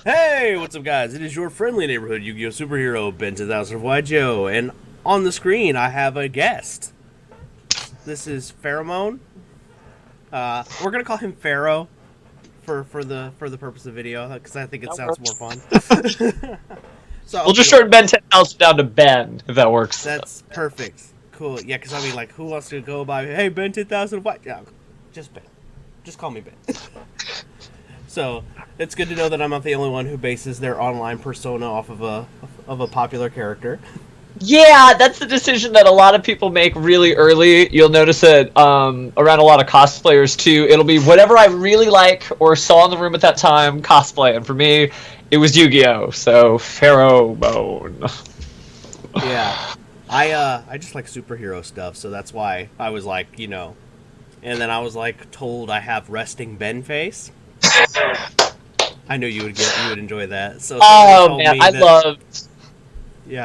Hey, what's up, guys? It is your friendly neighborhood Yu-Gi-Oh superhero, Ben 10,000 of YuGiOh, and on the screen I have a guest. This is Pharaohmone. We're gonna call him Pharaoh for the purpose of the video because I think it That sounds works. more fun. So We'll just shorten Ben 10,000 down to Ben, if that works. that's perfect. Cool. Yeah, because I mean, like, who wants to go by? Hey, Ben 10,000 of Y? Yeah, just Ben. Just call me Ben. So it's good to know that I'm not the only one who bases their online persona off of a popular character. Yeah, that's the decision that a lot of people make really early. You'll notice it around a lot of cosplayers too. It'll be whatever I really like or saw in the room at that time, cosplay. And for me, it was Yu-Gi-Oh! So, Pharaohmone. Yeah, I just like superhero stuff, so that's why I was like, and then I was like told I have resting Ben face. I knew you would enjoy that. So somebody Oh told man, me I that love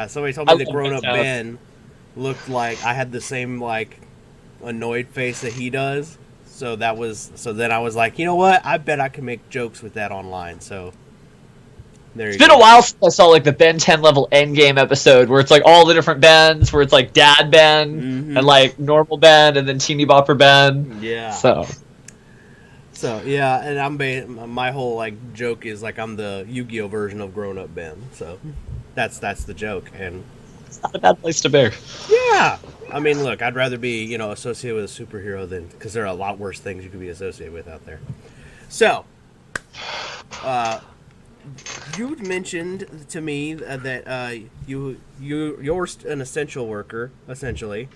somebody told I me that love grown Ben up 10,000. Ben looked like I had the same like annoyed face that he does. So then I was like, you know what? I bet I can make jokes with that online. So there It's you been a go. while since I saw like the Ben 10 level endgame episode where it's like all the different Bens, where it's like Dad Ben and Mm-hmm. like normal Ben and then Teeny Bopper Ben. Yeah. So So yeah, and my whole like joke is like I'm the Yu-Gi-Oh version of grown up Ben. So that's the joke, and it's not a bad place to be. yeah, I mean, look, I'd rather be associated with a superhero than because there are a lot worse things you could be associated with out there. So, uh, you mentioned to me that you're an essential worker essentially.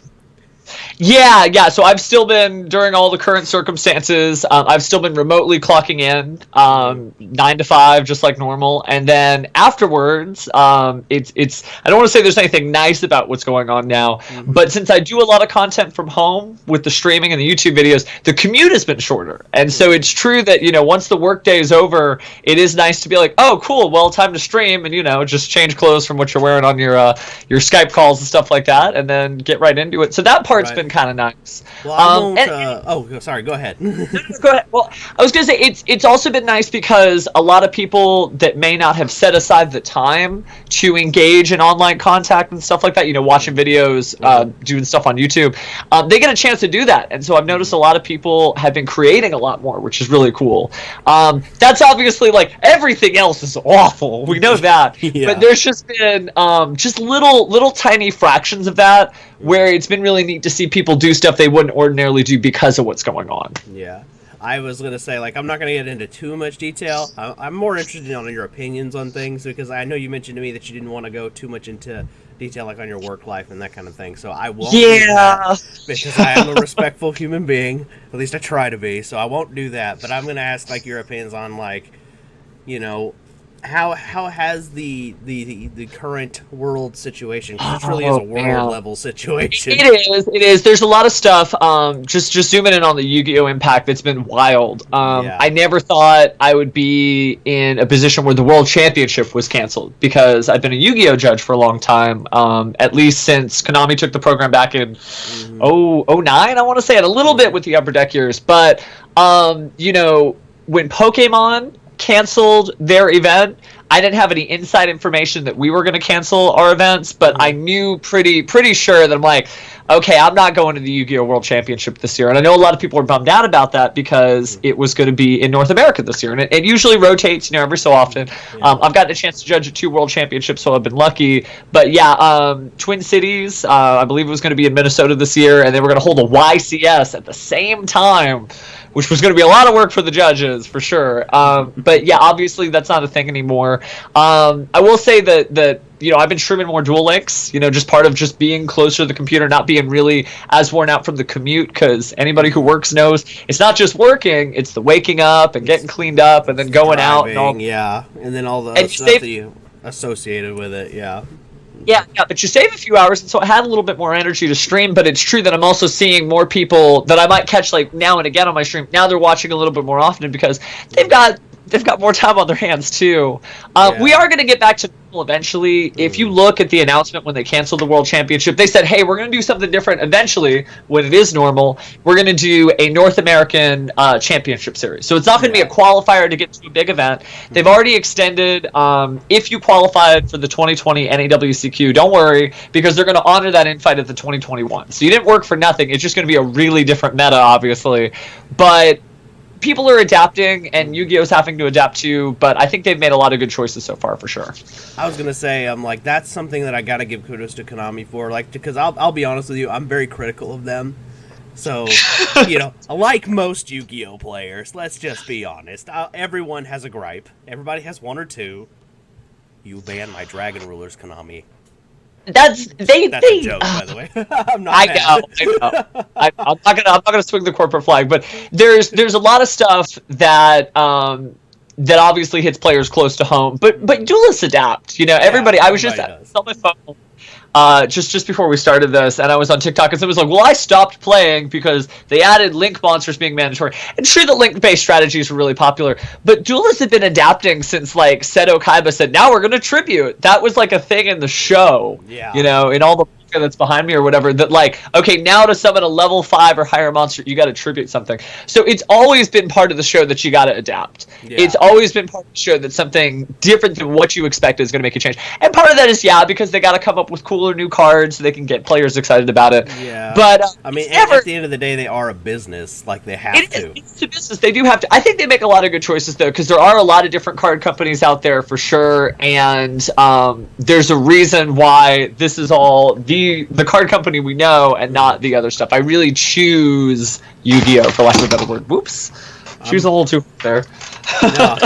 Yeah. So I've still been during all the current circumstances. I've still been remotely clocking in, Mm-hmm. 9 to 5, just like normal. And then afterwards, it's. I don't want to say there's anything nice about what's going on now, Mm-hmm. but since I do a lot of content from home with the streaming and the YouTube videos, the commute has been shorter. And so Mm-hmm. it's true that once the workday is over, it is nice to be like, oh, cool. Well, time to stream, and just change clothes from what you're wearing on your Skype calls and stuff like that, and then get right into it. So that part's Right. been kind of nice. Well, I won't. And Oh, sorry. Go ahead. go ahead. Well, I was gonna say it's also been nice because a lot of people that may not have set aside the time to engage in online contact and stuff like that, watching videos, doing stuff on YouTube, they get a chance to do that. And so I've noticed a lot of people have been creating a lot more, which is really cool. That's obviously like everything else is awful. We know that, but Yeah. there's just been just little tiny fractions of that where it's been really neat to see people do stuff they wouldn't ordinarily do because of what's going on. Yeah. I was gonna say, like, I'm not gonna get into too much detail. I'm more interested in your opinions on things because I know you mentioned to me that you didn't want to go too much into detail, like on your work life and that kind of thing. So I won't do that Yeah. because I am a respectful human being. At least I try to be. So I won't do that. But I'm gonna ask like your opinions on like, you know, how has the current world situation? Because this really is a Oh world man. level situation. It is. There's a lot of stuff. Just zooming in on the Yu-Gi-Oh impact, that's been wild. Yeah. I never thought I would be in a position where the World Championship was canceled because I've been a Yu-Gi-Oh judge for a long time. At least since Konami took the program back in Mm-hmm. oh nine, I want to say, and a little bit with the Upper Deck years. But when Pokemon canceled their event, I didn't have any inside information that we were going to cancel our events, but I knew pretty sure that I'm like, okay, I'm not going to the Yu-Gi-Oh! World Championship this year. And I know a lot of people are bummed out about that because it was going to be in North America this year. And it usually rotates, every so often. Yeah. I've gotten a chance to judge at 2 World Championships, so I've been lucky. But yeah, Twin Cities, I believe it was going to be in Minnesota this year, and they were going to hold a YCS at the same time, which was going to be a lot of work for the judges, for sure. But yeah, obviously that's not a thing anymore. I will say that I've been streaming more Duel Links, just part of just being closer to the computer, not being really as worn out from the commute, because anybody who works knows it's not just working, it's the waking up and getting cleaned up and then going out and all. Driving, yeah, and then all the And stuff that you associated with it, yeah. Yeah, but you save a few hours, and so I had a little bit more energy to stream, but it's true that I'm also seeing more people that I might catch like now and again on my stream. Now they're watching a little bit more often because they've got they've got more time on their hands too. We Yeah. are going to get back to normal eventually. If you look at the announcement when they canceled the World Championship, they said, "Hey, we're going to do something different eventually when it is normal. We're going to do a North American Championship series. So it's not going to be a qualifier to get to a big event. They've already extended. If you qualified for the 2020 NAWCQ, don't worry because they're going to honor that invite at the 2021. So you didn't work for nothing. It's just going to be a really different meta, obviously, but." People are adapting, and Yu-Gi-Oh's having to adapt too, but I think they've made a lot of good choices so far, for sure. I was gonna say, I'm like, that's something that I gotta give kudos to Konami for, like, because I'll be honest with you, I'm very critical of them. So, like most Yu-Gi-Oh players, let's just be honest. Everyone has a gripe. Everybody has one or two. You banned my Dragon Rulers, Konami. That's a joke, by the way. I'm not. I know. I'm not gonna swing the corporate flag, but there's a lot of stuff that that obviously hits players close to home. But duelists adapt. Everybody. I was just on my phone. Just before we started this, and I was on TikTok, and someone was like, well, I stopped playing because they added Link monsters being mandatory. And sure, the Link-based strategies were really popular, but duelists have been adapting since, like, Seto Kaiba said, now we're going to tribute. That was, like, a thing in the show, in all the that's behind me or whatever, that like, okay, now to summon a level 5 or higher monster, you got to tribute something. So it's always been part of the show that you got to adapt. It's always been part of the show that something different than what you expect is going to make you change. And part of that is, because they got to come up with cooler new cards so they can get players excited about it. But I mean, at the end of the day, they are a business. Like, they have to. It's a business. They do have to. I think they make a lot of good choices, though, because there are a lot of different card companies out there for sure. And there's a reason why this is all the card company we know and not the other stuff. I really choose Yu-Gi-Oh, for lack of a better word. Whoops. Choose a little too there. No.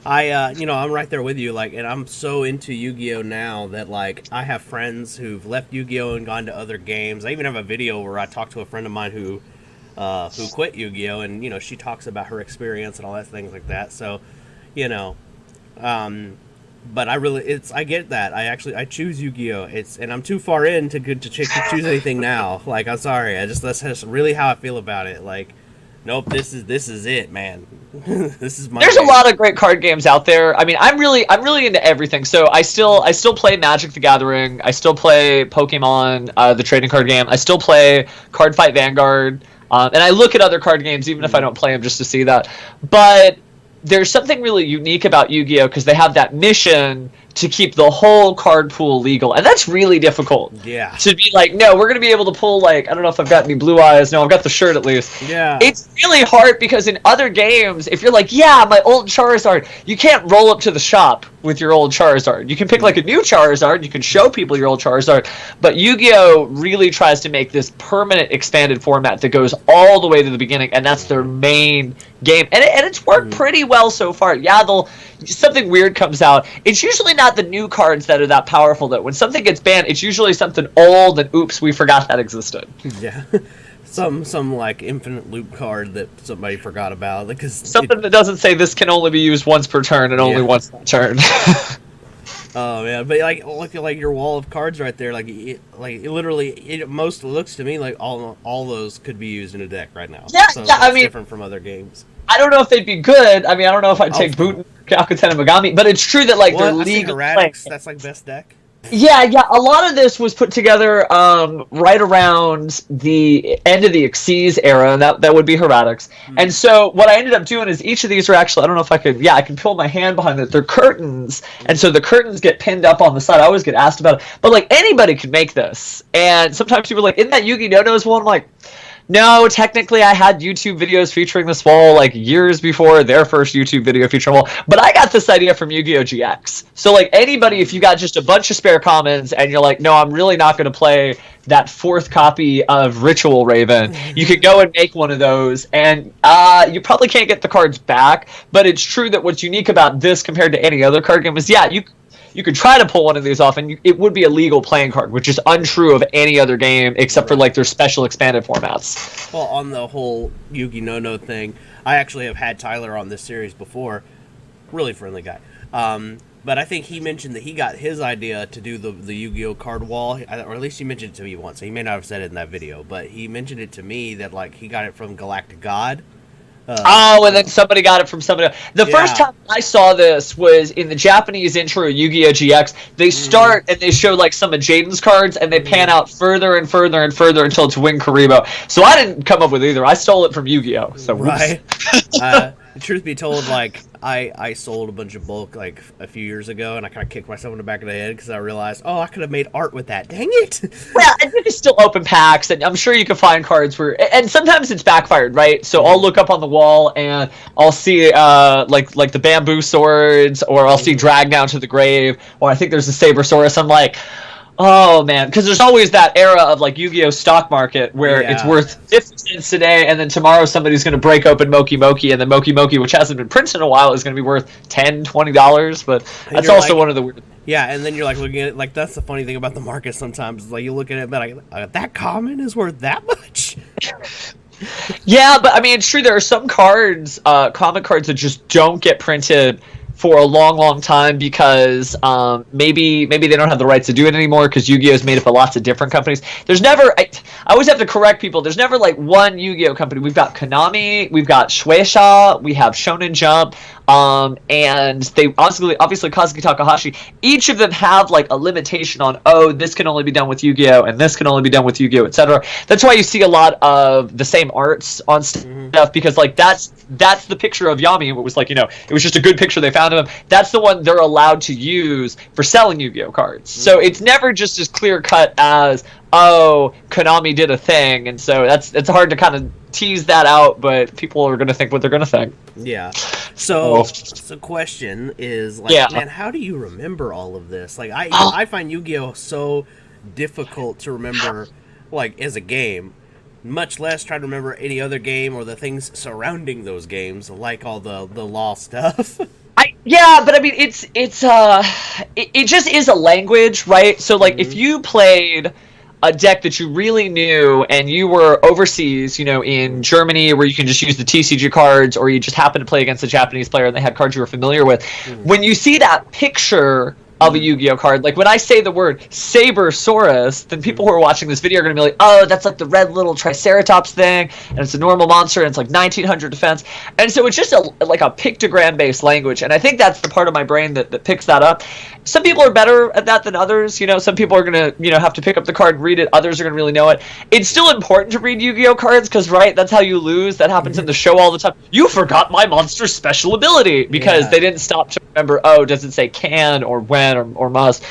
I'm right there with you, like, and I'm so into Yu-Gi-Oh now that, like, I have friends who've left Yu-Gi-Oh and gone to other games. I even have a video where I talked to a friend of mine who quit Yu-Gi-Oh, and, she talks about her experience and all that, things like that. So, but I get that. I choose Yu-Gi-Oh. And I'm too far in to choose anything now. Like, I'm sorry. That's just really how I feel about it. Like, nope, this is it, man. This is my There's a lot of great card games out there. I mean, I'm really into everything. So I still play Magic the Gathering. I still play Pokemon, the trading card game. I still play Card Fight Vanguard. And I look at other card games even if I don't play them just to see that. But there's something really unique about Yu-Gi-Oh because they have that mission to keep the whole card pool legal, and that's really difficult. Yeah. To be like, no, we're going to be able to pull, like, I don't know if I've got any blue eyes. No, I've got the shirt at least. Yeah. It's really hard because in other games, if you're like, yeah, my old Charizard, you can't roll up to the shop with your old Charizard. You can pick, like, a new Charizard. You can show people your old Charizard. But Yu-Gi-Oh really tries to make this permanent expanded format that goes all the way to the beginning, and that's their main game. And it's worked pretty well so far. Yeah, something weird comes out. It's usually not the new cards that are that powerful, though. When something gets banned, it's usually something old and oops, we forgot that existed. Yeah. Some like infinite loop card that somebody forgot about. Because something that doesn't say this can only be used once per turn and only once per turn. Oh man, but like look at like your wall of cards right there. Like it most looks to me like all those could be used in a deck right now. Yeah, so I mean, different from other games. I don't know if they'd be good. I mean, I don't know if I'd take Boot, Kakuten, and Megami, but it's true that like they're legal. That's like best deck. Yeah. A lot of this was put together right around the end of the Xyz era, and that would be Heretics. And so what I ended up doing is each of these are actually, I don't know if I could, I can pull my hand behind it. They're curtains, and so the curtains get pinned up on the side. I always get asked about it, but like anybody could make this. And sometimes people are like, isn't that Yugi No-No's one? I'm like, no, technically I had YouTube videos featuring this wall like years before their first YouTube video featuring wall, but I got this idea from Yu-Gi-Oh! GX. So like anybody, if you got just a bunch of spare commons and you're like, no, I'm really not going to play that 4th copy of Ritual Raven, you could go and make one of those, and you probably can't get the cards back, but it's true that what's unique about this compared to any other card game is, you could try to pull one of these off, and it would be a legal playing card, which is untrue of any other game except for like their special expanded formats. Well, on the whole Yugi No thing, I actually have had Tyler on this series before. Really friendly guy. But I think he mentioned that he got his idea to do the Yu-Gi-Oh card wall, or at least he mentioned it to me once. So he may not have said it in that video, but he mentioned it to me that like he got it from Galactic God. Oh, and then somebody got it from somebody else. The first time I saw this was in the Japanese intro of Yu-Gi-Oh! GX. They start and they show like some of Jaden's cards, and they pan out further and further and further until it's Wing Karibo. So I didn't come up with either. I stole it from Yu-Gi-Oh! So right. Truth be told, like I sold a bunch of bulk like a few years ago, and I kind of kicked myself in the back of the head because I realized, oh, I could have made art with that. Dang it! Well, and you can still open packs, and I'm sure you can find cards where, and sometimes it's backfired, right? So I'll look up on the wall and I'll see like the bamboo swords, or I'll see Drag Down to the Grave, or I think there's a Sabersaurus. I'm like, oh man, because there's always that era of like Yu-Gi-Oh! Stock market where it's worth 50 cents today, and then tomorrow somebody's going to break open Moki Moki, and then Moki Moki, which hasn't been printed in a while, is going to be worth $10, $20. But that's also one of the weird. Yeah, and then you're like looking at it, like that's the funny thing about the market sometimes. Like you look at it, but like that common is worth that much. Yeah, but I mean, it's true. There are some cards, comic cards, that just don't get printed for a long time because maybe they don't have the rights to do it anymore because Yu-Gi-Oh! Is made up of lots of different companies. There's never, I always have to correct people, there's never like one Yu-Gi-Oh! Company. We've got Konami, we've got Shueisha, we have Shonen Jump, and they obviously Kazuki Takahashi, each of them have like a limitation on, this can only be done with Yu-Gi-Oh! And this can only be done with Yu-Gi-Oh! Etc. That's why you see a lot of the same arts on stuff, because like that's the picture of Yami. It was like, it was just a good picture they found of him. That's the one they're allowed to use for selling Yu-Gi-Oh! Cards. So it's never just as clear cut as, Konami did a thing, and so it's hard to kind of tease that out, but people are going to think what they're going to think. Yeah. So the question is, like, man, how do you remember all of this? Like, I find Yu-Gi-Oh! So difficult to remember, like, as a game, much less try to remember any other game or the things surrounding those games, like all the law stuff. But I mean, it just is a language, right? So, like, if you played a deck that you really knew and you were overseas, in Germany where you can just use the TCG cards, or you just happen to play against a Japanese player and they had cards you were familiar with, when you see that picture of a Yu-Gi-Oh! Card, like when I say the word Sabersaurus, then people who are watching this video are going to be like, that's like the red little Triceratops thing, and it's a normal monster, and it's like 1900 defense, and so it's just like a pictogram-based language, and I think that's the part of my brain that picks that up. Some people are better at that than others, some people are going to, have to pick up the card and read it, others are going to really know it. It's still important to read Yu-Gi-Oh! Cards, because, right, that's how you lose, that happens in the show all the time. You forgot my monster's special ability, because they didn't stop to remember, does it say can, or when, or must.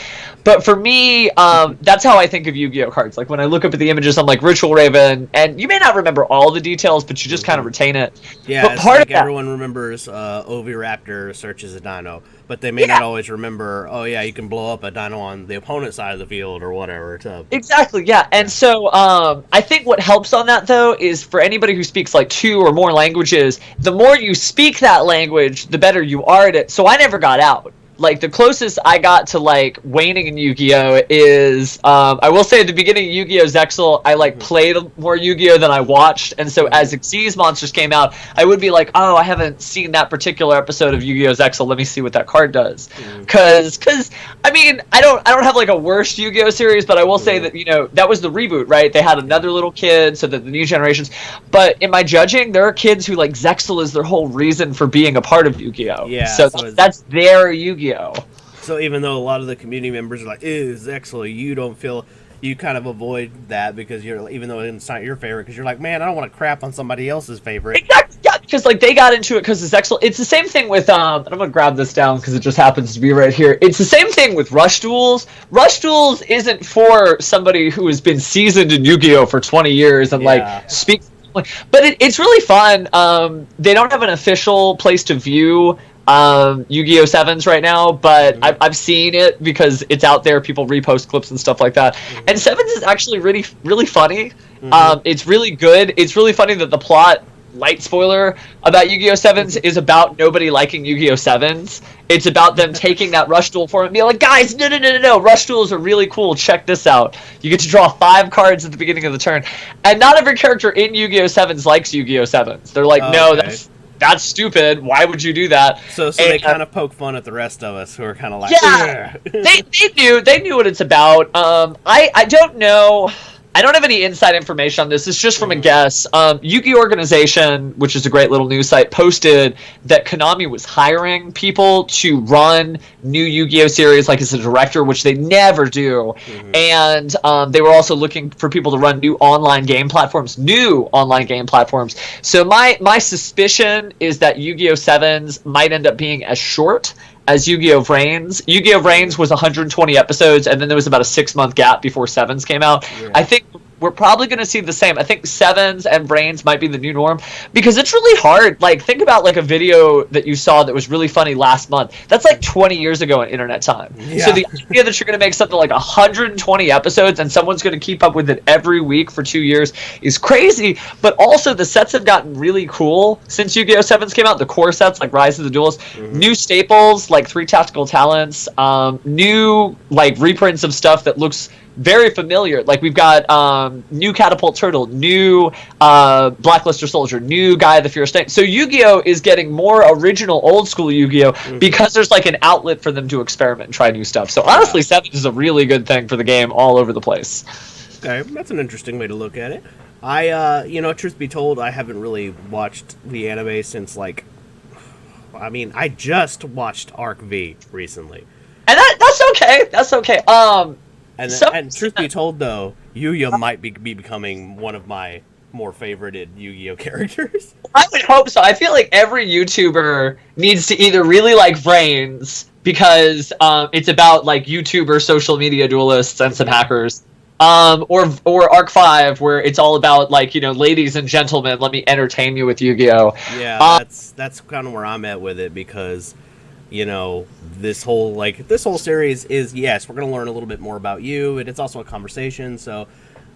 But for me, that's how I think of Yu-Gi-Oh! Cards. Like, when I look up at the images, I'm like, Ritual Raven, and you may not remember all the details, but you just kind of retain it. Yeah, but part of everyone remembers Oviraptor searches a dino, but they may not always remember, you can blow up a dino on the opponent's side of the field or whatever. Exactly, yeah. And so I think what helps on that, though, is for anybody who speaks like 2 or more languages, the more you speak that language, the better you are at it. So I never got out. Like, the closest I got to, like, waning in Yu-Gi-Oh! Is, I will say at the beginning of Yu-Gi-Oh! Zexal, I, like, played more Yu-Gi-Oh! Than I watched, and so as Xyz monsters came out, I would be like, I haven't seen that particular episode of Yu-Gi-Oh! Zexal, let me see what that card does. Cause, I mean, I don't have, like, a worst Yu-Gi-Oh! Series, but I will say that, that was the reboot, right? They had another little kid, so that the new generations, but in my judging, there are kids who, like, Zexal is their whole reason for being a part of Yu-Gi-Oh! Yeah. So that's their Yu-Gi-Oh! So even though a lot of the community members are like, ew, Zexal, you kind of avoid that because even though it's not your favorite, because you're like, man, I don't want to crap on somebody else's favorite. Exactly, yeah, because like they got into it because it's Zexal. It's the same thing with I'm gonna grab this down because it just happens to be right here. It's the same thing with Rush Duels. Rush Duels isn't for somebody who has been seasoned in Yu-Gi-Oh! For 20 years and like speaks. But it's really fun. They don't have an official place to view Yu-Gi-Oh! 7s right now, but I've seen it because it's out there. People repost clips and stuff like that. And 7s is actually really, really funny. It's really good. It's really funny that the plot, light spoiler, about Yu-Gi-Oh! 7s is about nobody liking Yu-Gi-Oh! 7s. It's about them taking that Rush Duel form and being like, guys, no, Rush Duels are really cool. Check this out. You get to draw 5 cards at the beginning of the turn. And not every character in Yu-Gi-Oh! 7s likes Yu-Gi-Oh! 7s. They're like, no, that's stupid. Why would you do that? So they kind of poke fun at the rest of us who are kind of like, they knew what it's about. I don't know. I don't have any inside information on this. It's just from a guess. Yu-Gi-Oh! Organization, which is a great little news site, posted that Konami was hiring people to run new Yu-Gi-Oh! Series, like as a director, which they never do. And they were also looking for people to run new online game platforms. So my suspicion is that Yu-Gi-Oh! 7s might end up being as short as Yu-Gi-Oh! Vrains. Yu-Gi-Oh! Vrains was 120 episodes, and then there was about a 6-month gap before 7s came out. Yeah. I think we're probably going to see the same. I think 7s and Vrains might be the new norm, because it's really hard. Like, think about like a video that you saw that was really funny last month. That's like 20 years ago in internet time. Yeah. So the idea that you're going to make something like 120 episodes and someone's going to keep up with it every week for 2 years is crazy. But also the sets have gotten really cool since Yu-Gi-Oh! 7s came out. The core sets like Rise of the Duelists, new staples like 3 Tactical Talents, new like reprints of stuff that looks very familiar. Like we've got new Catapult Turtle, new Blackluster Soldier, new Guy of the Fear Snake. So Yu-Gi-Oh! Is getting more original old school Yu-Gi-Oh! Because there's like an outlet for them to experiment and try new stuff. So honestly, 7 is a really good thing for the game all over the place. Okay, that's an interesting way to look at it. I, truth be told, I haven't really watched the anime since like, I just watched Arc V recently. And that's okay. That's okay. And truth be told, though, YuGiOh might be becoming one of my more favorited Yu-Gi-Oh! Characters. I would hope so. I feel like every YouTuber needs to either really like Vrains, because it's about like YouTuber social media duelists and some hackers, or Arc 5, where it's all about like, ladies and gentlemen, let me entertain you with Yu-Gi-Oh! Yeah, that's kind of where I'm at with it, because this whole series is, yes, we're going to learn a little bit more about you, and it's also a conversation. So,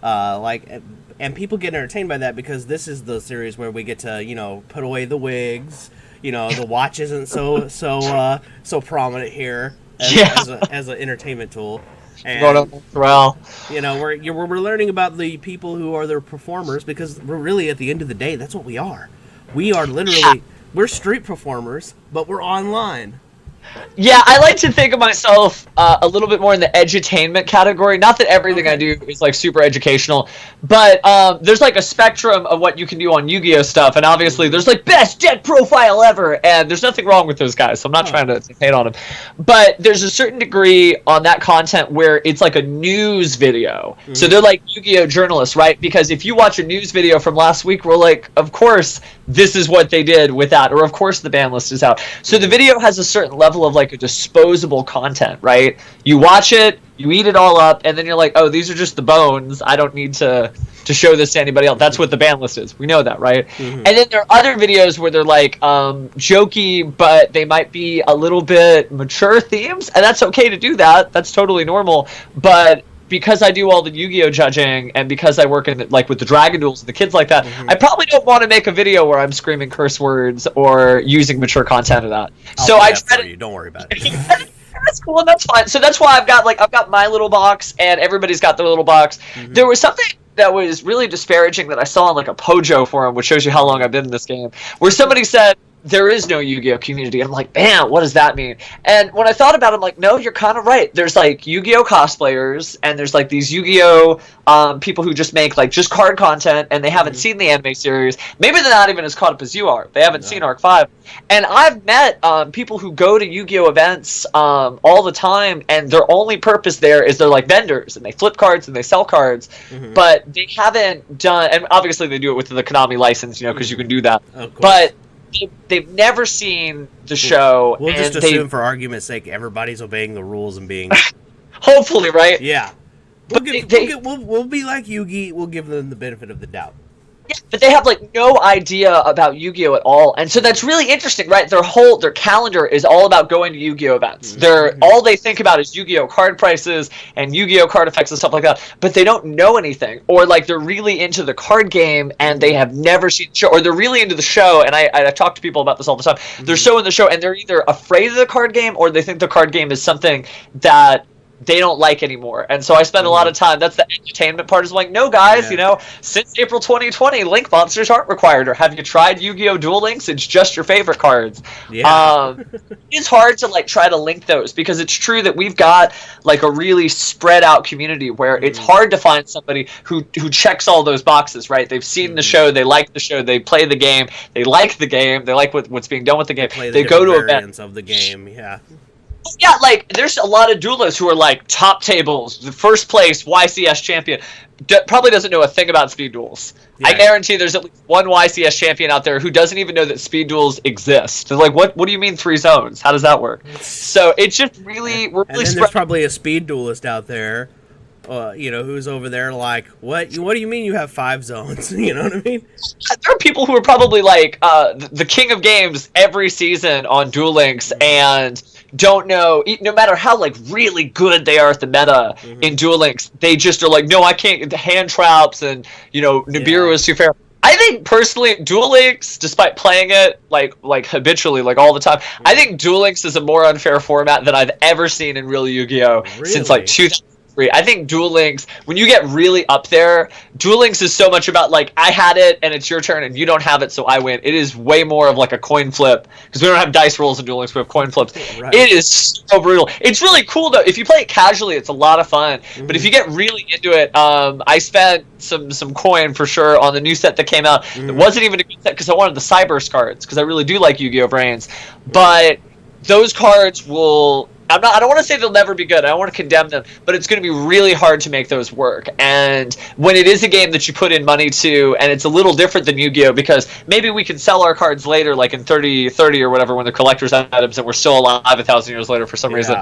and people get entertained by that, because this is the series where we get to, put away the wigs. The watch isn't so prominent here as an entertainment tool. And, we're learning about the people who are the performers, because we're really, at the end of the day, that's what we are. We are literally, we're street performers, but we're online. Yeah, I like to think of myself a little bit more in the edutainment category. Not that everything I do is like super educational, but there's like a spectrum of what you can do on Yu-Gi-Oh! Stuff, and obviously there's like best deck profile ever, and there's nothing wrong with those guys, so I'm not trying to hate on them. But there's a certain degree on that content where it's like a news video. So they're like Yu-Gi-Oh! Journalists, right? Because if you watch a news video from last week, we're like, of course this is what they did with that, or of course the ban list is out. So the video has a certain level of like a disposable content, right? You watch it, you eat it all up, and then you're like, oh, these are just the bones. I don't need to show this to anybody else. That's what the ban list is. We know that, right? And then there are other videos where they're like jokey, but they might be a little bit mature themes, and that's okay to do that. That's totally normal. But because I do all the Yu-Gi-Oh! Judging, and because I work in like with the Dragon Duels and the kids like that, I probably don't want to make a video where I'm screaming curse words or using mature content of that. So I try to. Don't worry about it. That's cool, and that's fine. So that's why I've got my little box, and everybody's got their little box. There was something that was really disparaging that I saw on like a Pojo forum, which shows you how long I've been in this game, where somebody said there is no Yu-Gi-Oh! Community. I'm like, man, what does that mean? And when I thought about it, I'm like, no, you're kind of right. There's like Yu-Gi-Oh! Cosplayers, and there's like these Yu-Gi-Oh! People who just make like just card content, and they haven't seen the anime series. Maybe they're not even as caught up as you are. They haven't seen Arc 5. And I've met people who go to Yu-Gi-Oh! Events all the time, and their only purpose there is they're like vendors, and they flip cards and they sell cards, but they haven't done, and obviously they do it with the Konami license, because you can do that. But they've never seen the show. We'll just assume, for argument's sake, everybody's obeying the rules and being. Hopefully, right? Yeah. We'll be like Yugi. We'll give them the benefit of the doubt. Yeah, but they have like no idea about Yu-Gi-Oh! At all, and so that's really interesting, right? Their calendar is all about going to Yu-Gi-Oh! Events. All they think about is Yu-Gi-Oh! Card prices and Yu-Gi-Oh! Card effects and stuff like that. But they don't know anything, or like they're really into the card game and they have never seen the show, or they're really into the show. And I talk to people about this all the time. They're so in the show, and they're either afraid of the card game, or they think the card game is something that they don't like anymore. And so I spend a lot of time, that's the entertainment part, is like, no guys, since April 2020, link monsters aren't required. Or have you tried Yu-Gi-Oh! Duel Links? It's just your favorite cards. Yeah. It's hard to like try to link those, because it's true that we've got like a really spread out community where it's hard to find somebody who checks all those boxes, right? They've seen the show, they like the show, they play the game, they like the game, they like what's being done with the game. They go to events of the game, yeah. Yeah, like, there's a lot of duelists who are, like, top tables, the first place YCS champion, probably doesn't know a thing about speed duels. Yeah. I guarantee there's at least one YCS champion out there who doesn't even know that speed duels exist. They're like, what do you mean 3 zones? How does that work? So it's just really... And then there's probably a speed duelist out there, who's over there like, what do you mean you have 5 zones? You know what I mean? There are people who are probably, like, the king of games every season on Duel Links and... don't know, no matter how like really good they are at the meta in Duel Links, they just are like, no, I can't, the hand traps and Nibiru is too fair. I think personally, Duel Links, despite playing it like habitually, like all the time, I think Duel Links is a more unfair format than I've ever seen in real Yu-Gi-Oh! Since like 2003. I think Duel Links, when you get really up there, Duel Links is so much about like, I had it and it's your turn and you don't have it, so I win. It is way more of like a coin flip, because we don't have dice rolls in Duel Links, we have coin flips. Right. It is so brutal. It's really cool though. If you play it casually, it's a lot of fun. But if you get really into it, I spent some coin for sure on the new set that came out. It wasn't even a good set because I wanted the Cyberse cards, because I really do like Yu-Gi-Oh! Brains. But those cards will... I don't want to say they'll never be good. I don't want to condemn them, but it's going to be really hard to make those work. And when it is a game that you put in money to, and it's a little different than Yu-Gi-Oh! Because maybe we can sell our cards later, like in 30 or whatever, when they're collector's items and we're still alive 1,000 years later for some reason.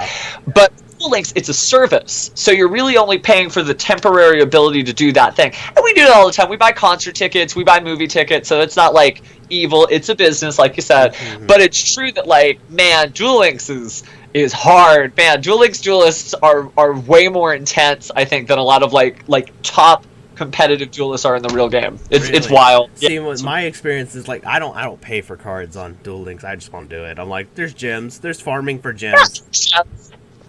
But Duel Links, it's a service. So you're really only paying for the temporary ability to do that thing. And we do it all the time. We buy concert tickets, we buy movie tickets, so it's not like evil. It's a business, like you said. But it's true that, like, man, Duel Links is hard. Man, Duel Links duelists are way more intense, I think, than a lot of like top competitive duelists are in the real game. It's wild. See, my experience is like, I don't pay for cards on Duel Links. I just won't do it. I'm like, there's gems, there's farming for gems.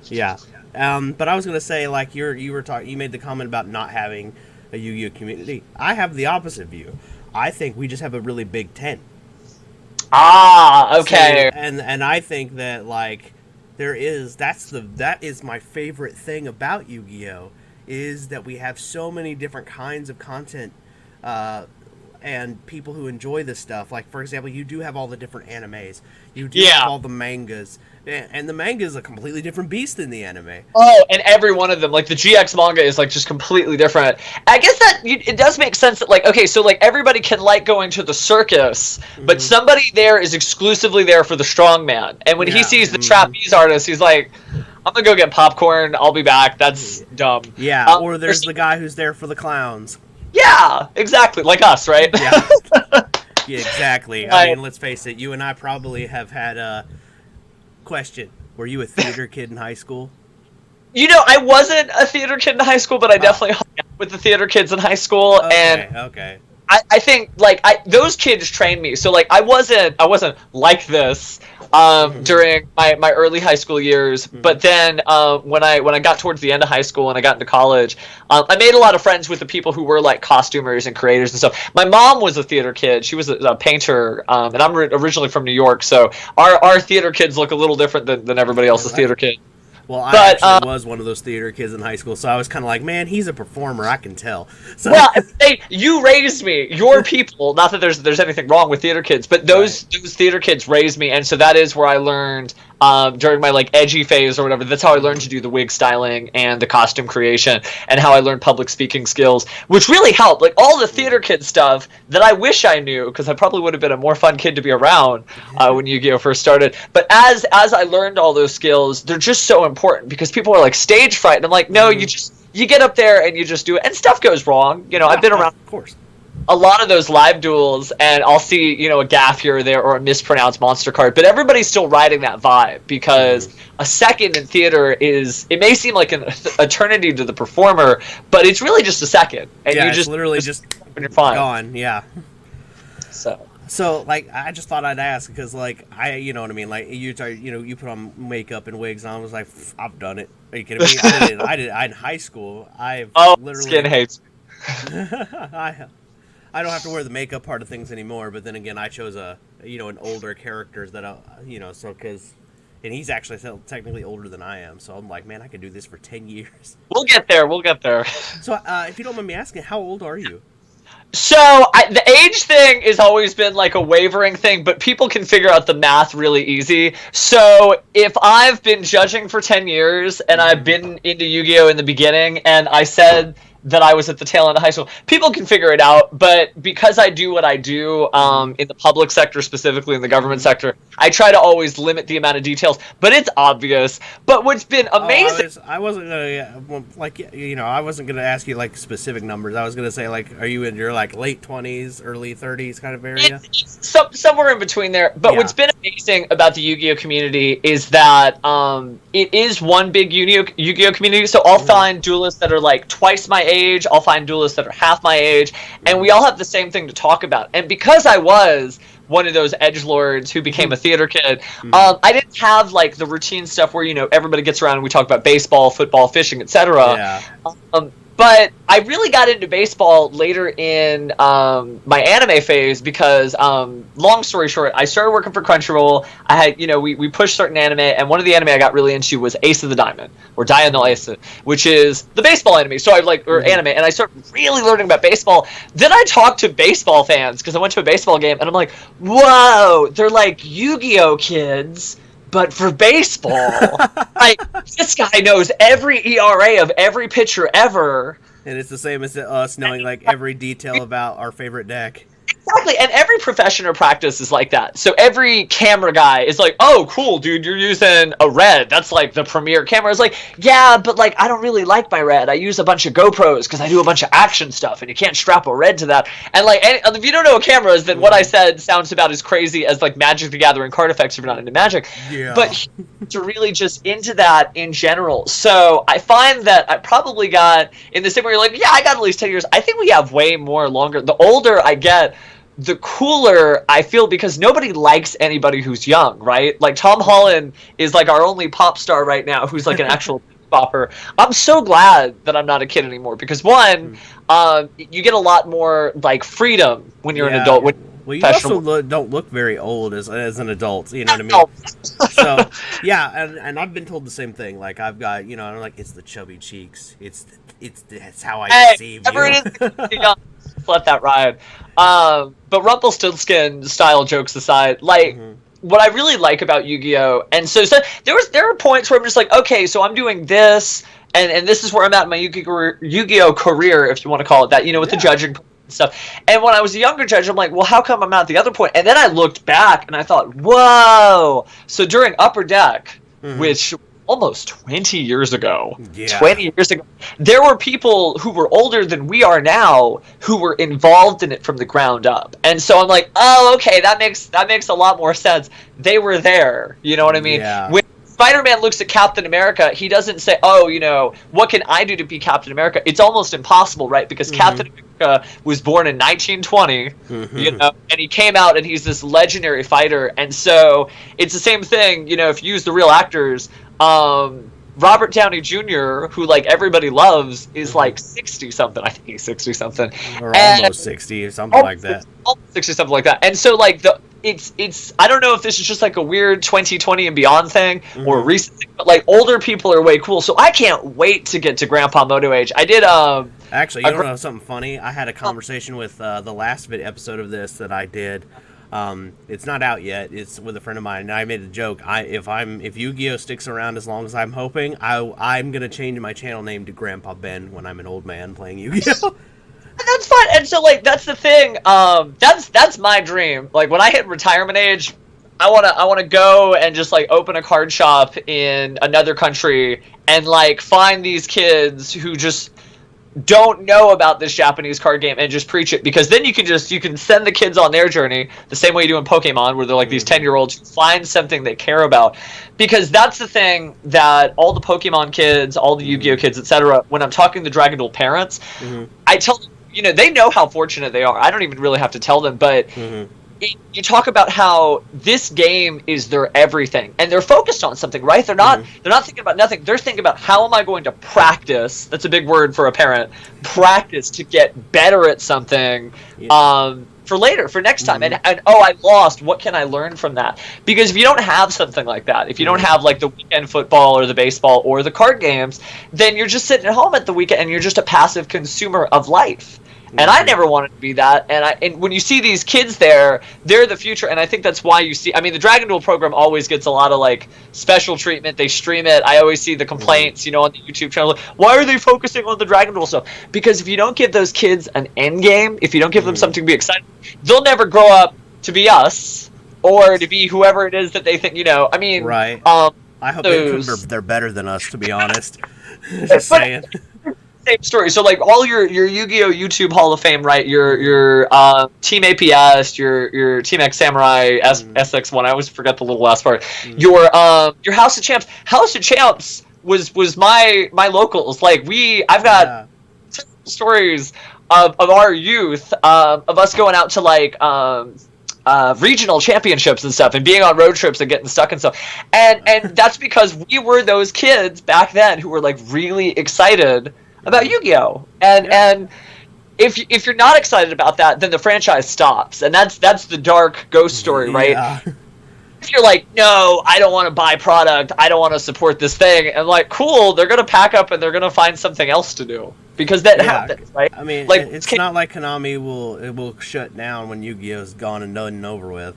Yeah. But I was gonna say, like, you made the comment about not having a Yu-Gi-Oh! Community. I have the opposite view. I think we just have a really big tent. Ah, okay. So, and I think that like that is my favorite thing about Yu-Gi-Oh! Is that we have so many different kinds of content and people who enjoy this stuff. Like, for example, you do have all the different animes. You do have all the mangas. And the manga is a completely different beast than the anime. Oh, and every one of them, like the GX manga is like just completely different. I guess that it does make sense that, like, okay, so like everybody can like going to the circus, but somebody there is exclusively there for the strongman. And when he sees the trapeze artist, he's like, I'm gonna go get popcorn, I'll be back. That's dumb. Yeah, or there's the guy who's there for the clowns. Yeah, exactly, like us, right? Yeah, yeah, exactly. I mean, let's face it, you and I probably have had a... Question: were you a theater kid in high school? I wasn't a theater kid in high school, but I definitely hung out with the theater kids in high school. Okay. I think like those kids trained me. So like I wasn't like this during my early high school years. But then when I got towards the end of high school and I got into college, I made a lot of friends with the people who were like costumers and creators and stuff. My mom was a theater kid. She was a painter, and I'm originally from New York, so our theater kids look a little different than everybody else's theater kid. Well, I actually was one of those theater kids in high school, so I was kind of like, man, he's a performer, I can tell. So. Well, you raised me. Your people, not that there's anything wrong with theater kids, but those theater kids raised me, and so that is where I learned during my like edgy phase or whatever. That's how I learned to do the wig styling and the costume creation, and how I learned public speaking skills, which really helped. Like all the theater kid stuff that I wish I knew, because I probably would have been a more fun kid to be around when Yu-Gi-Oh! First started. But as I learned all those skills, they're just so important, because people are like stage fright, and I'm like, no, you get up there and you just do it, and stuff goes wrong. I've been around, of course, a lot of those live duels, and I'll see, a gaff here or there or a mispronounced monster card, but everybody's still riding that vibe, because a second in theater it may seem like an eternity to the performer, but it's really just a second, and you it's literally just and you're fine. Gone, yeah. So So, like, I just thought I'd ask because, like, you know what I mean. Like, you put on makeup and wigs, and I was like, I've done it. Are you kidding me? I in high school. I've Oh, literally. skin hates. I don't have to wear the makeup part of things anymore. But then again, I chose an older character that so because. And he's actually still technically older than I am, so I'm like, man, I could do this for 10 years. We'll get there. We'll get there. So, if you don't mind me asking, how old are you? So the age thing has always been like a wavering thing, but people can figure out the math really easy. So if I've been judging for 10 years and I've been into Yu-Gi-Oh in the beginning and I said that I was at the tail end of high school, people can figure it out. But because I do what I do in the public sector, specifically in the government sector, I try to always limit the amount of details. But it's obvious. But what's been amazing... I wasn't gonna ask you like specific numbers. I was gonna say, like, are you in your like late 20s, early 30s kind of area? Somewhere in between there. But what's been amazing about the Yu-Gi-Oh community is that it is one big Yu-Gi-Oh community. So I'll find duelists that are like twice my age. I'll find duelists that are half my age, and we all have the same thing to talk about. And because I was one of those edgelords who became a theater kid, I didn't have like the routine stuff where everybody gets around and we talk about baseball, football, fishing, etc. Yeah. But I really got into baseball later in my anime phase because, long story short, I started working for Crunchyroll. I had, we pushed certain anime, and one of the anime I got really into was Ace of the Diamond, or Diamond Ace, which is the baseball anime. So anime, and I started really learning about baseball. Then I talked to baseball fans because I went to a baseball game, and I'm like, whoa, they're like Yu-Gi-Oh kids, but for baseball. Like, this guy knows every ERA of every pitcher ever. And it's the same as us knowing like every detail about our favorite deck. Exactly, and every profession or practice is like that. So every camera guy is like, oh, cool, dude, you're using a red. That's like the premier camera. It's like, yeah, but like I don't really like my red. I use a bunch of GoPros because I do a bunch of action stuff, and you can't strap a red to that. And like, if you don't know what cameras, then what I said sounds about as crazy as like Magic the Gathering card effects if you're not into Magic. Yeah. But to really just into that in general. So I find that I probably got in the same way you're like, yeah, I got at least 10 years. I think we have way more longer. The older I get, the cooler I feel, because nobody likes anybody who's young, right? Like Tom Holland is like our only pop star right now who's like an actual bopper. I'm so glad that I'm not a kid anymore because one, you get a lot more like freedom when you're an adult. Well, you also don't look very old as an adult. You know what I mean? So yeah, and I've been told the same thing. Like I've got I'm like, it's the chubby cheeks. It's how I perceive you. Let that ride. But Rumpelstiltskin style jokes aside, like what I really like about Yu-Gi-Oh, and so there are points where I'm just like, okay, so I'm doing this, and this is where I'm at in my Yu-Gi-Oh career, if you want to call it that, with the judging and stuff. And when I was a younger judge, I'm like, well, how come I'm not at the other point? And then I looked back and I thought, whoa. So during Upper Deck, which almost 20 years ago, 20 years ago, there were people who were older than we are now who were involved in it from the ground up. And so I'm like, oh, okay, that makes a lot more sense. They were there. You know what I mean? Yeah. When Spider-Man looks at Captain America, he doesn't say, oh, what can I do to be Captain America? It's almost impossible, right? Because Captain America was born in 1920, and he came out and he's this legendary fighter. And so it's the same thing, if you use the real actors. Robert Downey Jr., who like everybody loves, is like 60 something. I think he's 60 something, or almost 60 or something like that. Almost 60 something like that. And so like it's I don't know if this is just like a weird 2020 and beyond thing or recent thing, but like older people are way cool. So I can't wait to get to Grandpa Moto age. I did actually, you know something funny? I had a conversation with the last episode of this that I did. It's not out yet. It's with a friend of mine, and I made a joke. If Yu-Gi-Oh sticks around as long as I'm hoping, I'm gonna change my channel name to Grandpa Ben when I'm an old man playing Yu-Gi-Oh. That's fine. And so like that's the thing. That's my dream. Like when I hit retirement age, I wanna go and just like open a card shop in another country and like find these kids who just don't know about this Japanese card game and just preach it, because then you can send the kids on their journey the same way you do in Pokemon, where they're like these 10-year-olds who find something they care about. Because that's the thing that all the Pokemon kids, all the Yu-Gi-Oh kids, etc., when I'm talking to Dragon Duel parents, I tell them, they know how fortunate they are. I don't even really have to tell them, but you talk about how this game is their everything, and they're focused on something, right? They're not thinking about nothing. They're thinking about, how am I going to practice? That's a big word for a parent. Practice to get better at something. For later, for next time. And oh, I lost. What can I learn from that? Because if you don't have something like that, if you don't have like the weekend football or the baseball or the card games, then you're just sitting at home at the weekend and you're just a passive consumer of life. And I never wanted to be that. And when you see these kids there, they're the future. And I think that's why you see, I mean, the Dragon Duel program always gets a lot of like special treatment. They stream it. I always see the complaints, on the YouTube channel. Why are they focusing on the Dragon Duel stuff? Because if you don't give those kids an end game, if you don't give them something to be excited, they'll never grow up to be us or to be whoever it is that they think, I mean, right. I hope they're better than us, to be honest. Just saying. Same story. So like all your Yu-Gi-Oh YouTube Hall of Fame, right? Your Team APS, your Team X Samurai SX1. I always forget the little last part. Your House of Champs. House of Champs was my locals. Like I've got stories of our youth, of us going out to like regional championships and stuff, and being on road trips and getting stuck and stuff. And that's because we were those kids back then who were like really excited about Yu-Gi-Oh! And if you're not excited about that, then the franchise stops. And that's the dark ghost story, right? Yeah. If you're like, no, I don't want to buy product, I don't want to support this thing, and like, cool, they're going to pack up and they're going to find something else to do. Because that happens, right? I mean, like, it's not like Konami will shut down when Yu-Gi-Oh's gone and done and over with.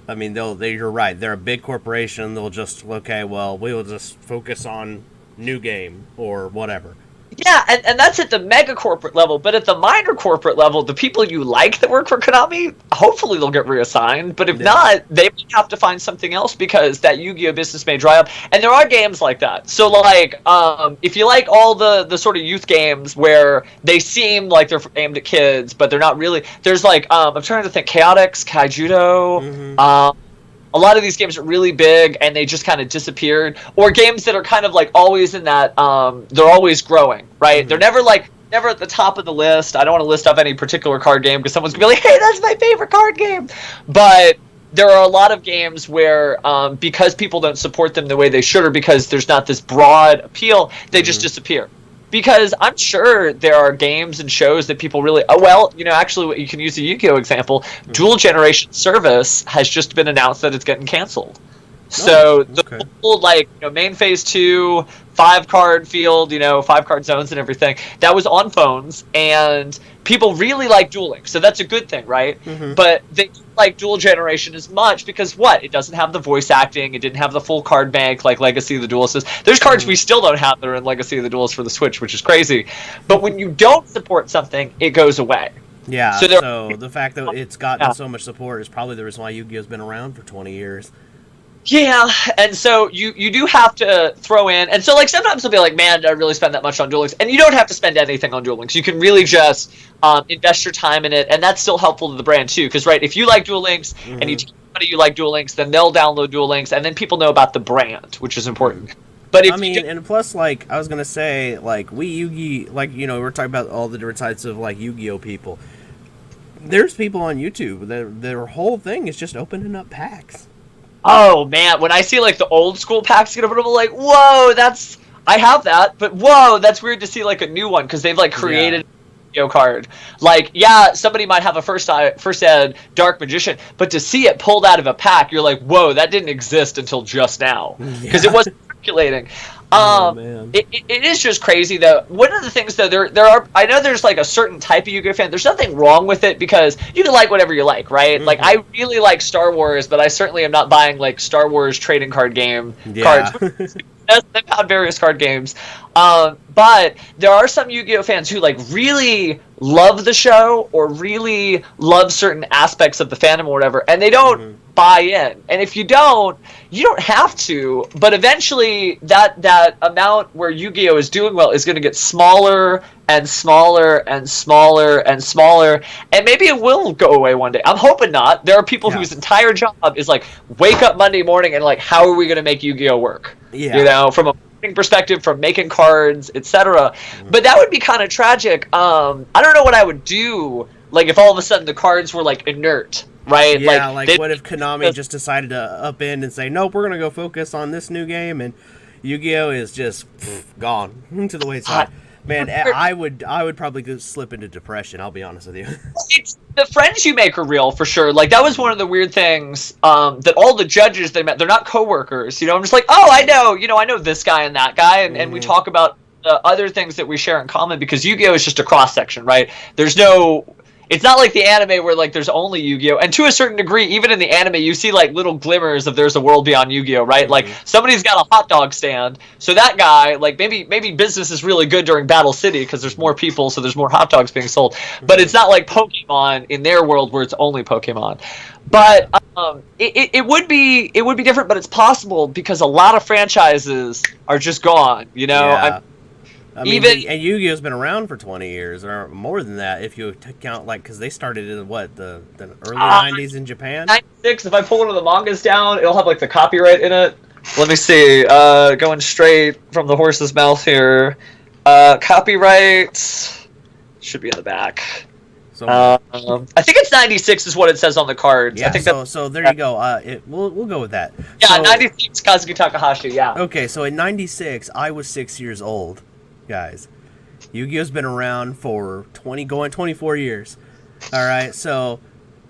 I mean, you're right. They're a big corporation. They'll just, okay, well, we will just focus on new game or whatever. Yeah, and that's at the mega corporate level, but at the minor corporate level, the people you like that work for Konami, hopefully they'll get reassigned, but if not, they may have to find something else because that Yu-Gi-Oh! Business may dry up, and there are games like that. So, like, if you like all the sort of youth games where they seem like they're aimed at kids, but they're not really, there's like, I'm trying to think, Chaotix, Kaijudo, a lot of these games are really big and they just kind of disappeared, or games that are kind of like always in that they're always growing, right? They're never at the top of the list. I don't want to list off any particular card game because someone's gonna be like, hey, that's my favorite card game. But there are a lot of games where because people don't support them the way they should, or because there's not this broad appeal, they just disappear. Because I'm sure there are games and shows that people really... Oh, well, actually, you can use the Yu-Gi-Oh! Example. Dual Generation Service has just been announced that it's getting canceled. So the whole, like, main phase 2, 5-card field, 5-card zones and everything, that was on phones, and people really like dueling. So that's a good thing, right? But they don't like Dual Generation as much because what? It doesn't have the voice acting. It didn't have the full card bank like Legacy of the Duelist is. There's cards we still don't have that are in Legacy of the Duelist for the Switch, which is crazy. But when you don't support something, it goes away. Yeah, so the fact that it's gotten so much support is probably the reason why Yu-Gi-Oh's been around for 20 years. Yeah, and so you do have to throw in, and so like sometimes they'll be like, man, did I really spend that much on Duel Links? And you don't have to spend anything on Duel Links. You can really just invest your time in it, and that's still helpful to the brand too. Because right, if you like Duel Links and you tell somebody you like Duel Links, then they'll download Duel Links, and then people know about the brand, which is important. But if and plus, like I was gonna say, like we're talking about all the different types of like Yu-Gi-Oh people. There's people on YouTube that their whole thing is just opening up packs. Oh man, when I see like the old school packs get opened, I'm like, whoa, I have that, but whoa, that's weird to see like a new one because they've like created a Yu-Gi-Oh card. Like, yeah, somebody might have a first ed Dark Magician, but to see it pulled out of a pack, you're like, whoa, that didn't exist until just now because it wasn't circulating. Man. It is just crazy though. One of the things though, there are, I know there's like a certain type of Yu-Gi-Oh fan. There's nothing wrong with it because you can like whatever you like, right? Like I really like Star Wars, but I certainly am not buying like Star Wars trading card game cards. They've had various card games, but there are some Yu-Gi-Oh fans who like really love the show or really love certain aspects of the fandom or whatever, and they don't buy in. And if you don't have to, but eventually that amount where Yu-Gi-Oh is doing well is going to get smaller and smaller and smaller and smaller, and maybe it will go away one day. I'm hoping not. There are people whose entire job is like wake up Monday morning and like, how are we going to make Yu-Gi-Oh work? From a marketing perspective, from making cards, etc. But that would be kind of tragic. I don't know what I would do, like if all of a sudden the cards were like inert right? Yeah, like what if Konami just decided to upend and say, nope, we're gonna go focus on this new game, and Yu-Gi-Oh is just gone to the wayside. Man, I would probably go slip into depression. I'll be honest with you. It's the friends you make are real for sure. Like that was one of the weird things that all the judges they met, they're not coworkers. You know, I'm just like, oh, I know this guy and that guy, and we talk about other things that we share in common because Yu-Gi-Oh is just a cross section, right? It's not like the anime where like there's only Yu-Gi-Oh, and to a certain degree, even in the anime, you see like little glimmers of there's a world beyond Yu-Gi-Oh, right? Like somebody's got a hot dog stand, so that guy, like maybe business is really good during Battle City because there's more people, so there's more hot dogs being sold. But it's not like Pokemon in their world where it's only Pokemon. But it would be different, but it's possible because a lot of franchises are just gone. You know. Yeah. I mean, and Yu-Gi-Oh's been around for 20 years, or more than that, if you count, like, because they started in, the early 90s in Japan? 96, if I pull one of the mangas down, it'll have, like, the copyright in it. Let me see, going straight from the horse's mouth here. Copyright should be in the back. I think it's 96 is what it says on the cards. Yeah, I think so there you go. We'll go with that. Yeah, 96, Kazuki Takahashi, yeah. Okay, so in 96, I was 6 years old. Guys, Yu-Gi-Oh's been around for 24 years. All right, so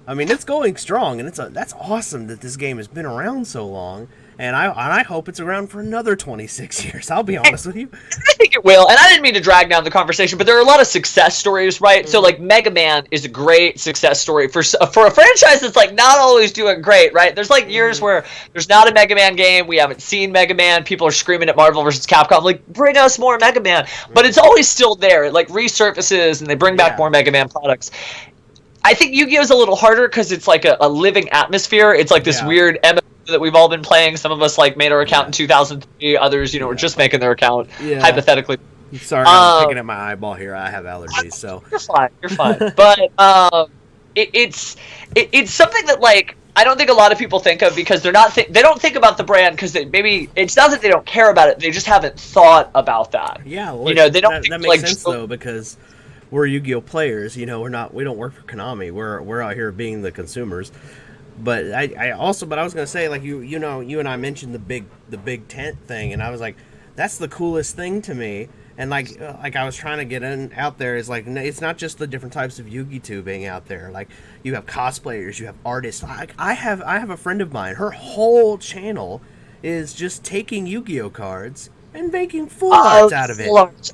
I mean it's going strong, and that's awesome that this game has been around so long, and I hope it's around for another 26 years. I'll be honest with you. I think it will, and I didn't mean to drag down the conversation, but there are a lot of success stories, right? So like Mega Man is a great success story for a franchise that's like not always doing great, right? There's like years where there's not a Mega Man game, we haven't seen Mega Man, people are screaming at Marvel versus Capcom like bring us more Mega Man, but it's always still there. It like resurfaces and they bring back more Mega Man products. I think Yu-Gi-Oh is a little harder because it's like a living atmosphere. It's like this weird MMO that we've all been playing. Some of us like made our account in 2003. Others, were just making their account hypothetically. Sorry, I'm picking at my eyeball here. I have allergies, so you're fine. You're fine. But it's something that like I don't think a lot of people think of because they don't think about the brand because maybe it's not that they don't care about it. They just haven't thought about that. Yeah, well, they don't. That makes sense though because we're Yu-Gi-Oh players. We don't work for Konami. We're out here being the consumers. But I was gonna say like you and I mentioned the big tent thing, and I was like, that's the coolest thing to me. And like I was trying to get out there is like it's not just the different types of Yugitubing out there. Like you have cosplayers, you have artists. Like I have a friend of mine. Her whole channel is just taking Yu-Gi-Oh cards and making full arts out of it.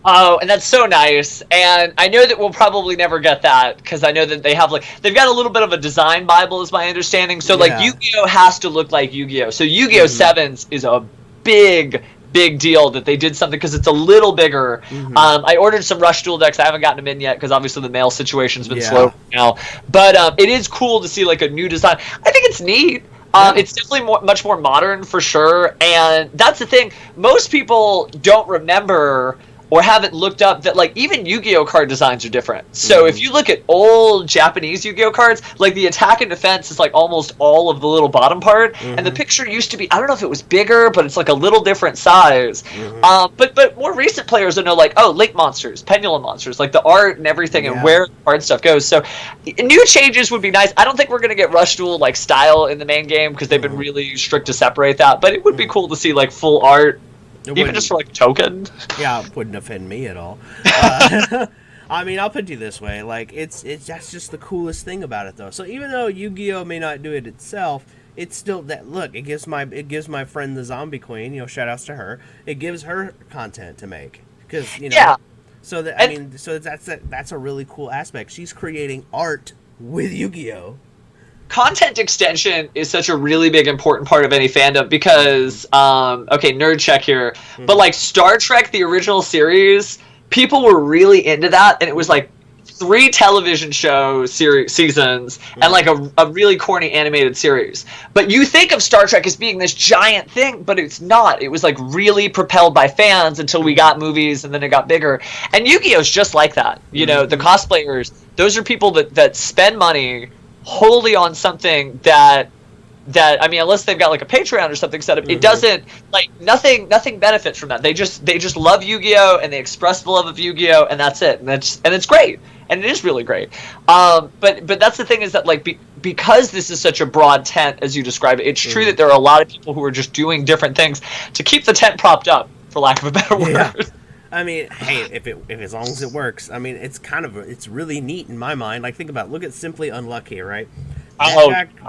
Oh, and that's so nice. And I know that we'll probably never get that because I know that they've got a little bit of a design Bible, is my understanding. So like Yu-Gi-Oh has to look like Yu-Gi-Oh. So Yu-Gi-Oh Sevens is a big deal that they did something because it's a little bigger. I ordered some Rush Duel decks. I haven't gotten them in yet because obviously the mail situation's been slow now. But it is cool to see like a new design. I think it's neat. It's definitely much more modern for sure, and that's the thing. Most people don't remember or haven't looked up that like even Yu-Gi-Oh card designs are different. So if you look at old Japanese Yu-Gi-Oh cards, like the attack and defense is like almost all of the little bottom part, and the picture used to be, I don't know if it was bigger, but it's like a little different size. But more recent players will know like, oh, Link monsters, pendulum monsters, like the art and everything and where the card stuff goes. So new changes would be nice. I don't think we're gonna get Rush Duel like style in the main game because they've been really strict to separate that, but it would be cool to see like full art. Even just for like a token? Yeah, it wouldn't offend me at all. I mean, I'll put it this way: like, that's just the coolest thing about it, though. So even though Yu-Gi-Oh may not do it itself, it's still that look. It gives my friend the Zombie Queen. Shout outs to her. It gives her content to make because So that's a really cool aspect. She's creating art with Yu-Gi-Oh. Content extension is such a really big important part of any fandom because okay, nerd check here, but like Star Trek the original series, people were really into that, and it was like 3 television show seasons and like a really corny animated series. But you think of Star Trek as being this giant thing, but it's not. It was like really propelled by fans until we got movies, and then it got bigger. And Yu-Gi-Oh is just like that. The cosplayers, those are people that spend money wholly on something that that, I mean, unless they've got like a Patreon or something set up, it doesn't, like, nothing benefits from that. They just love Yu-Gi-Oh! And they express the love of Yu-Gi-Oh! And that's it. And it's great. And it is really great. But that's the thing, is that, like, because this is such a broad tent, as you described it, it's true that there are a lot of people who are just doing different things to keep the tent propped up, for lack of a better word. Yeah. I mean, hey, if as long as it works, I mean, it's really neat in my mind. Like, think about it. Look at Simply Unlucky, right?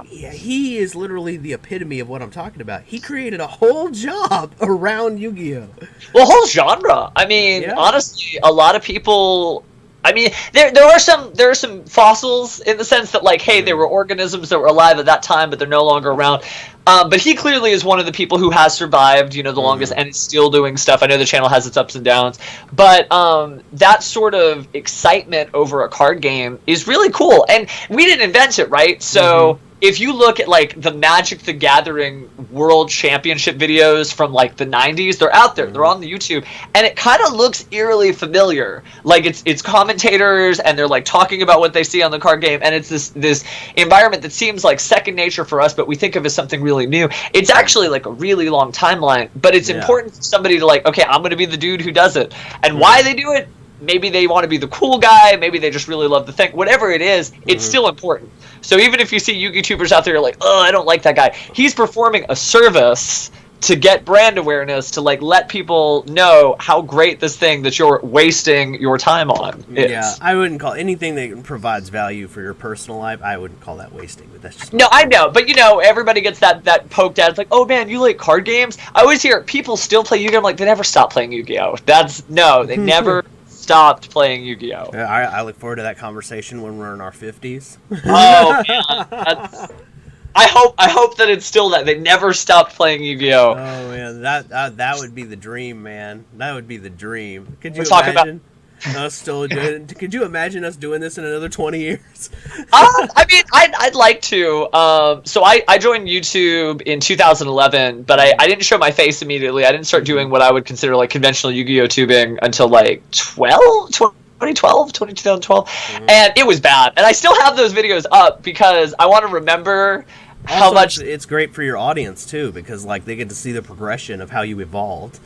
He is literally the epitome of what I'm talking about. He created a whole job around Yu-Gi-Oh! Well, whole genre. I mean, honestly, a lot of people. I mean, there are some fossils, in the sense that, like, hey, there were organisms that were alive at that time, but they're no longer around. But he clearly is one of the people who has survived, the longest, and is still doing stuff. I know the channel has its ups and downs, but that sort of excitement over a card game is really cool. And we didn't invent it, right? So if you look at, like, the Magic the Gathering World Championship videos from, like, the 90s, they're out there. They're on the YouTube. And it kind of looks eerily familiar. Like, it's commentators, and they're, like, talking about what they see on the card game. And it's this environment that seems like second nature for us, but we think of as something really new. It's actually, like, a really long timeline. But it's important for somebody to, like, okay, I'm going to be the dude who does it. And why they do it, maybe they want to be the cool guy. Maybe they just really love the thing. Whatever it is, it's still important. So even if you see Yugitubers out there like, oh, I don't like that guy, he's performing a service to get brand awareness, to, like, let people know how great this thing that you're wasting your time on is. Yeah, I wouldn't call anything that provides value for your personal life, I wouldn't call that wasting, but that's just... No, I know, but, everybody gets that poked at. It's like, oh, man, you like card games? I always hear people still play Yu-Gi-Oh! I'm like, they never stop playing Yu-Gi-Oh! They never... stopped playing Yu-Gi-Oh! Yeah, I look forward to that conversation when we're in our 50s. Oh, man. I hope that it's still that. They never stopped playing Yu-Gi-Oh! Oh, man. That would be the dream, man. That would be the dream. Could you imagine us still doing it? Could you imagine us doing this in another 20 years? I mean, I'd like to. So I joined YouTube in 2011, but I didn't show my face immediately. I didn't start doing what I would consider, like, conventional Yu-Gi-Oh! Tubing until, like, 2012. And it was bad. And I still have those videos up because I want to remember how much... It's great for your audience, too, because, like, they get to see the progression of how you evolved.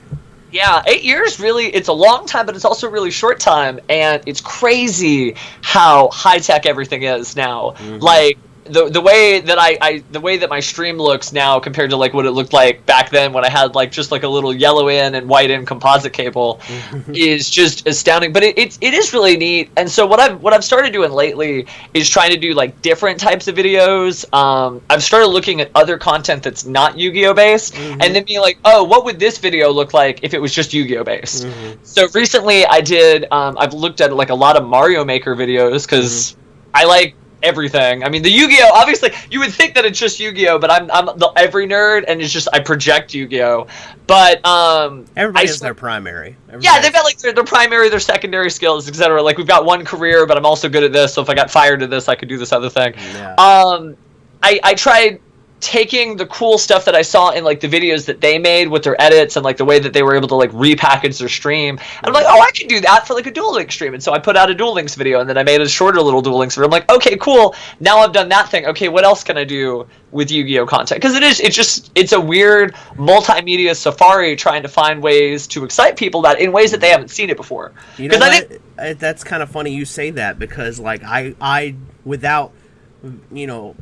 Yeah, 8 years, really, it's a long time, but it's also a really short time, and it's crazy how high-tech everything is now. Like, the way that my stream looks now compared to, like, what it looked like back then when I had, like, just, like, a little yellow in and white in composite cable is just astounding. But it is really neat. And so what I've started doing lately is trying to do, like, different types of videos. I've started looking at other content that's not Yu-Gi-Oh! Based, and then being like, oh, what would this video look like if it was just Yu-Gi-Oh! Based? So recently I did, I've looked at, like, a lot of Mario Maker videos because I like everything. I mean, the Yu-Gi-Oh! Obviously, you would think that it's just Yu-Gi-Oh! But I'm the every nerd, and it's just I project Yu-Gi-Oh! But everybody has their primary. Yeah, they've got, like, their primary, their secondary skills, etc. Like, we've got one career, but I'm also good at this. So if I got fired at this, I could do this other thing. Yeah. I tried taking the cool stuff that I saw in, like, the videos that they made with their edits and, like, the way that they were able to, like, repackage their stream. And I'm like, oh, I can do that for, like, a Duel Links stream. And so I put out a Duel Links video, and then I made a shorter little Duel Links video. I'm like, okay, cool. Now I've done that thing. Okay, what else can I do with Yu-Gi-Oh! Content? Because it's a weird multimedia safari trying to find ways to excite people that in ways that they haven't seen it before. You know what? That's kind of funny you say that, because, like, I without...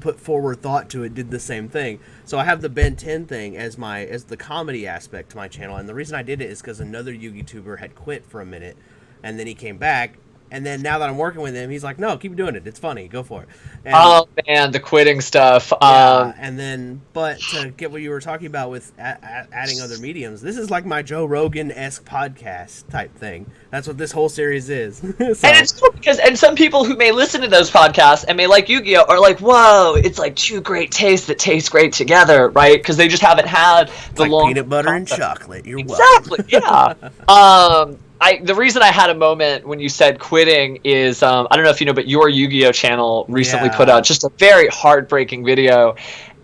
put forward thought to it, did the same thing. So I have the Ben 10 thing as the comedy aspect to my channel, and the reason I did it is because another Yugituber had quit for a minute, and then he came back, and then now that I'm working with him, he's like, no, keep doing it, it's funny, go for it. And, oh man, the quitting stuff. And then, but to get what you were talking about with adding other mediums, this is like my Joe Rogan-esque podcast type thing. That's what this whole series is. So. And it's cool because, and some people who may listen to those podcasts and may like Yu-Gi-Oh! Are like, whoa, it's like two great tastes that taste great together, right? Because they just haven't had the like long peanut butter and chocolate. You're welcome. Exactly, yeah. The reason I had a moment when you said quitting is, I don't know if you know, but your Yu-Gi-Oh! Channel recently put out just a very heartbreaking video.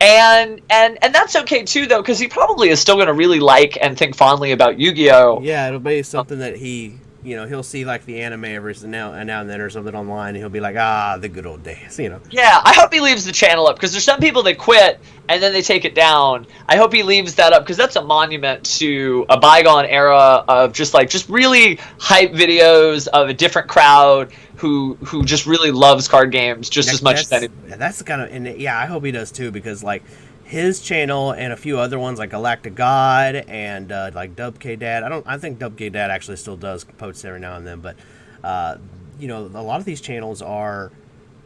And that's okay too, though, because he probably is still going to really like and think fondly about Yu-Gi-Oh! Yeah, it'll be something that he he'll see like the anime every now and then or something online, and he'll be like, ah, the good old days, Yeah, I hope he leaves the channel up because there's some people that quit and then they take it down. I hope he leaves that up because that's a monument to a bygone era of just really hype videos of a different crowd who just really loves card games just as much as anyone. That's the kind of, and yeah, I hope he does too, because like his channel and a few other ones like Galactic God and like Dub K Dad. I think Dub K Dad actually still does posts every now and then, but a lot of these channels are,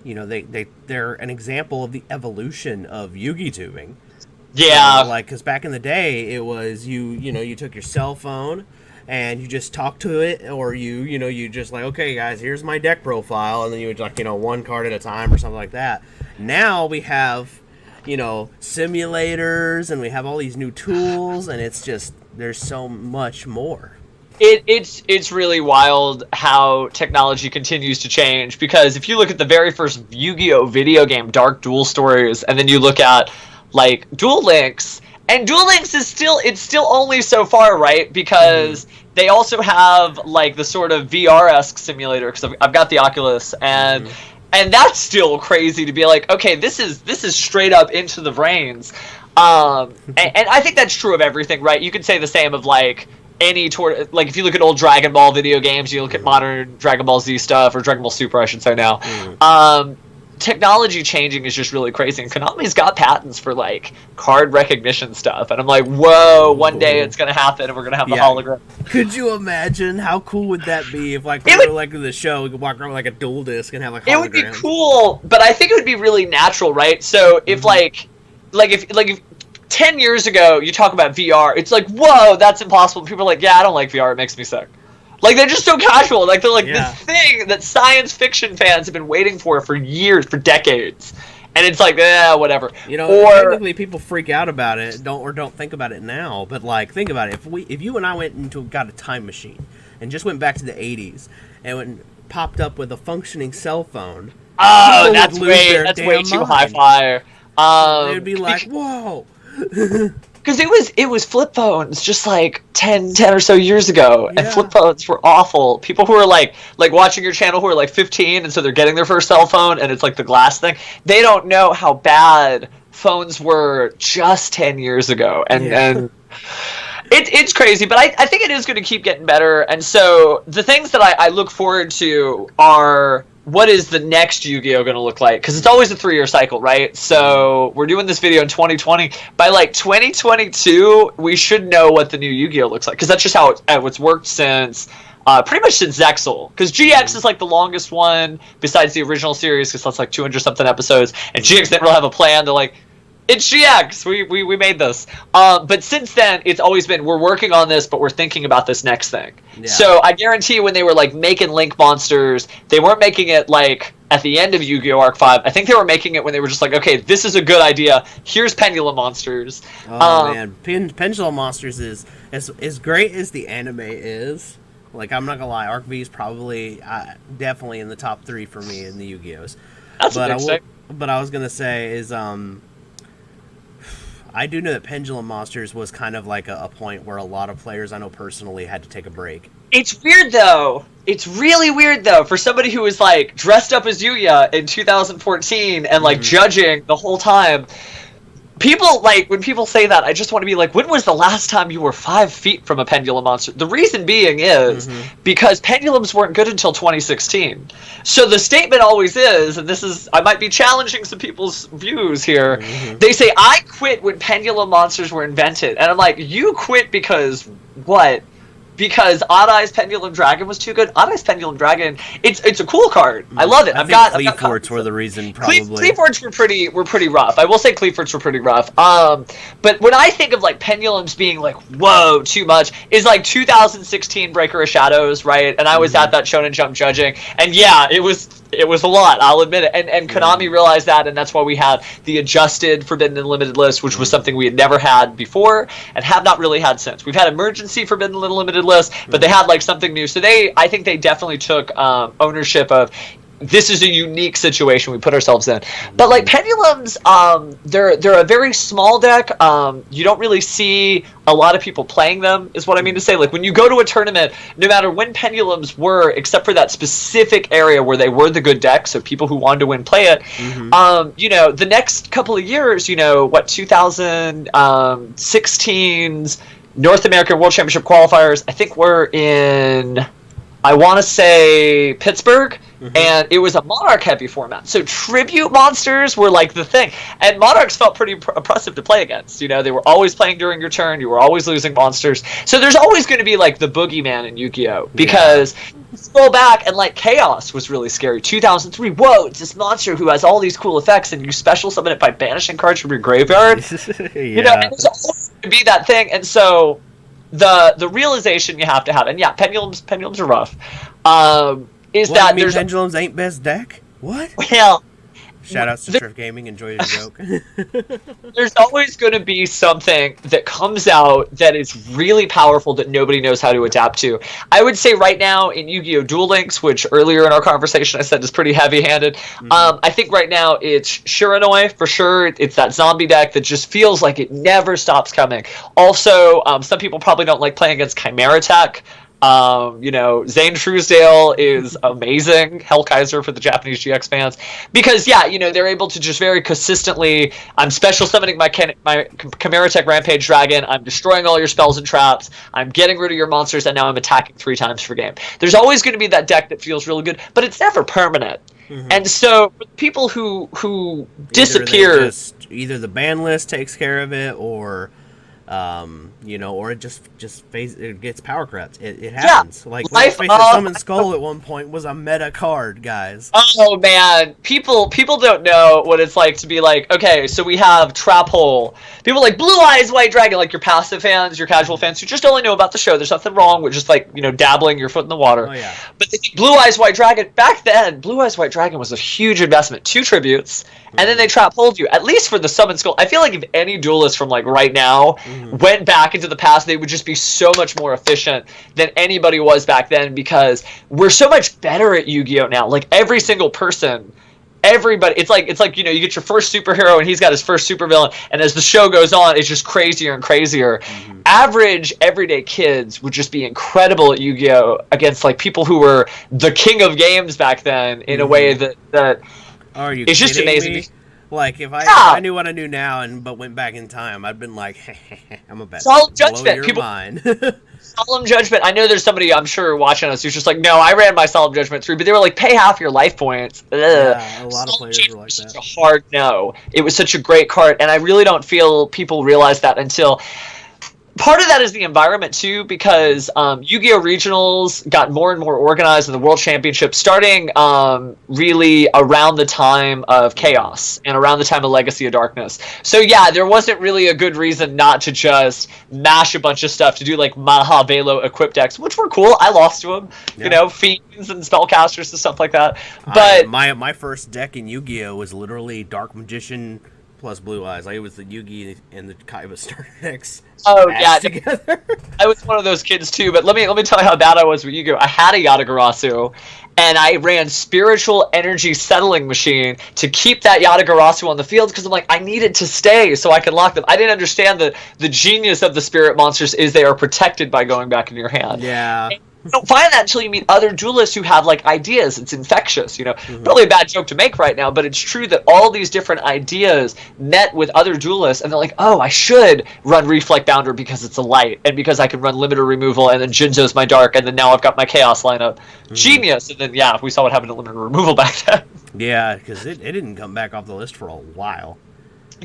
they're an example of the evolution of Yugitubing. Yeah, like because back in the day it was you took your cell phone and you just talk to it, or you just like, okay guys, here's my deck profile, and then you would like one card at a time or something like that. Now we have simulators, and we have all these new tools, and it's just, there's so much more. It's really wild how technology continues to change, because if you look at the very first Yu-Gi-Oh video game, Dark Duel Stories, and then you look at like Duel Links, and Duel Links is still only so far, right? Because they also have like the sort of VR-esque simulator, because I've got the Oculus, and that's still crazy to be like, okay, this is straight up into the brains. And I think that's true of everything, right? You could say the same of like like if you look at old Dragon Ball video games, you look at modern Dragon Ball Z stuff, or Dragon Ball Super, I should say now. Technology changing is just really crazy, and Konami's got patents for like card recognition stuff, and I'm like, whoa, one day it's gonna happen and we're gonna have the hologram. Could you imagine how cool would that be if like we were like in the show, we could walk around with like a dual disc and have like holograms? It would be cool, but I think it would be really natural, right? So if if 10 years ago you talk about VR, it's like, whoa, that's impossible. People are like, yeah, I don't like VR, it makes me sick. Like, they're just so casual. Like, they're like this thing that science fiction fans have been waiting for years, for decades. And it's like, whatever. Technically people freak out about it, don't think about it now. But like, think about it. If you and I got a time machine and just went back to the 80s and popped up with a functioning cell phone, that's way too high fire. They'd be like, whoa. Because it was flip phones just like 10 or so years ago, and flip phones were awful. People who are like watching your channel who are like 15, and so they're getting their first cell phone, and it's like the glass thing. They don't know how bad phones were just 10 years ago, and it's crazy. But I think it is going to keep getting better. And so the things that I look forward to are, what is the next Yu-Gi-Oh going to look like? Because it's always a 3-year cycle, right? So we're doing this video in 2020. By like 2022, we should know what the new Yu-Gi-Oh looks like, because that's just how it's worked since pretty much since Zexal. Because GX is like the longest one besides the original series, because that's like 200 something episodes, and GX didn't really have a plan to like, it's GX. We made this. But since then, it's always been, we're working on this, but we're thinking about this next thing. Yeah. So I guarantee when they were like making Link monsters, they weren't making it like at the end of Yu-Gi-Oh! Arc 5. I think they were making it when they were just like, okay, this is a good idea. Here's Pendulum Monsters. Oh man, Pendulum Monsters is as great as the anime is. Like, I'm not gonna lie, Arc V is probably definitely in the top 3 for me in the Yu-Gi-Ohs. That's a big stick. But I was gonna say is I do know that Pendulum Monsters was kind of like a point where a lot of players I know personally had to take a break. It's weird, though. It's really weird, though, for somebody who was, like, dressed up as Yuya in 2014 and, like, judging the whole time. People, like, when people say that, I just want to be like, when was the last time you were 5 feet from a Pendulum Monster? The reason being is because pendulums weren't good until 2016. So the statement always is, and this is, I might be challenging some people's views here, they say, I quit when Pendulum Monsters were invented. And I'm like, you quit because what? Because Odd Eye's Pendulum Dragon was too good. Odd Eye's Pendulum Dragon, it's a cool card. I love it. I think Cleaforts were the reason, probably. Cleaforts were pretty rough. I will say Cleaforts were pretty rough. But when I think of like pendulums being like, whoa, too much, is like 2016 Breaker of Shadows, right? And I was at that Shonen Jump judging, and yeah, it was a lot, I'll admit it. And Konami realized that, and that's why we have the adjusted Forbidden Unlimited list, which was something we had never had before and have not really had since. We've had emergency Forbidden Limited list, but they had like something new. So I think they definitely took ownership of, this is a unique situation we put ourselves in. But like pendulums, they're a very small deck. You don't really see a lot of people playing them, is what I mean to say. Like when you go to a tournament, no matter when pendulums were, except for that specific area where they were the good deck, so people who wanted to win play it. You know, the next couple of years, you know, 2016's North American World Championship qualifiers, I think we're in, I want to say Pittsburgh, and it was a Monarch heavy format. So tribute monsters were like the thing. And Monarchs felt pretty oppressive to play against. You know, they were always playing during your turn. You were always losing monsters. So there's always going to be like the boogeyman in Yu-Gi-Oh! Because scroll back and like Chaos was really scary. 2003, whoa, it's this monster who has all these cool effects and you special summon it by banishing cards from your graveyard. You know, and there's always going to be that thing. And so the realization you have to have, and yeah, pendulums are rough. Is what, that there's pendulums ain't best deck? What? Well, shout outs to Triff Gaming. Enjoy your joke. There's always going to be something that comes out that is really powerful that nobody knows how to adapt to. I would say right now in Yu-Gi-Oh! Duel Links, which earlier in our conversation I said is pretty heavy-handed, I think right now it's Shiranoi for sure. It's that zombie deck that just feels like it never stops coming. Also, some people probably don't like playing against Chimera Tech. You know, Zane Truesdale is amazing. Hellkaiser for the Japanese GX fans. Because, yeah, you know, they're able to just very consistently, I'm special summoning my Chimera Tech Rampage Dragon, I'm destroying all your spells and traps, I'm getting rid of your monsters, and now I'm attacking 3 times per game. There's always going to be that deck that feels really good, but it's never permanent. And so, for people who disappear... Either the ban list takes care of it, or... you know, or it just it gets power crept. It happens. Like Summon Skull at one point was a meta card, guys. Oh man, people don't know what it's like to be like, okay, so we have Trap Hole. People like Blue Eyes White Dragon, like your passive fans, your casual fans who just only know about the show. There's nothing wrong with just like, you know, dabbling your foot in the water. Oh yeah. But they think Blue Eyes White Dragon, back then, Blue Eyes White Dragon was a huge investment. 2 tributes, and then they Trap Hold you. At least for the Summon Skull. I feel like if any duelist from like right now went back into the past, they would just be so much more efficient than anybody was back then, because we're so much better at Yu-Gi-Oh! Now. Like every single person, everybody, it's like, you know, you get your first superhero and he's got his first supervillain, and as the show goes on, it's just crazier and crazier. Average everyday kids would just be incredible at Yu-Gi-Oh! Against like people who were the king of games back then in a way that Are you it's just amazing. Me? Like if I knew what I knew now but went back in time, I'd been like, I'm a bet. Solemn judgment. Blow your mind. Solemn judgment. I know there's somebody I'm sure watching us who's just like, no, I ran my solemn judgment through, but they were like, pay half your life points. Yeah, a lot of players were like that. Such a hard no. It was such a great card, and I really don't feel people realize that until. Part of that is the environment, too, because Yu-Gi-Oh! Regionals got more and more organized in the World Championship, starting really around the time of Chaos and around the time of Legacy of Darkness. So, yeah, there wasn't really a good reason not to just mash a bunch of stuff to do, like, Maha Velo equip decks, which were cool. I lost to them, you know, Fiends and Spellcasters and stuff like that. But my first deck in Yu-Gi-Oh! Was literally Dark Magician plus Blue Eyes. Like, it was the Yugi and the Kaiba starter decks. Oh yeah, together. I was one of those kids too. But let me tell you how bad I was with Yu-Gi-Oh! I had a Yatagarasu, and I ran Spiritual Energy Settling Machine to keep that Yatagarasu on the field because I'm like, I need it to stay so I can lock them. I didn't understand that the genius of the spirit monsters is they are protected by going back into your hand. Yeah. And you don't find that until you meet other duelists who have like ideas. It's infectious, you know. Probably a bad joke to make right now, but it's true that all these different ideas met with other duelists, and they're like, oh, I should run Reflect Bounder because it's a light, and because I can run Limiter Removal, and then Jinzo's my dark, and then now I've got my Chaos lineup. Genius! And then, yeah, we saw what happened to Limiter Removal back then. Yeah, because it didn't come back off the list for a while.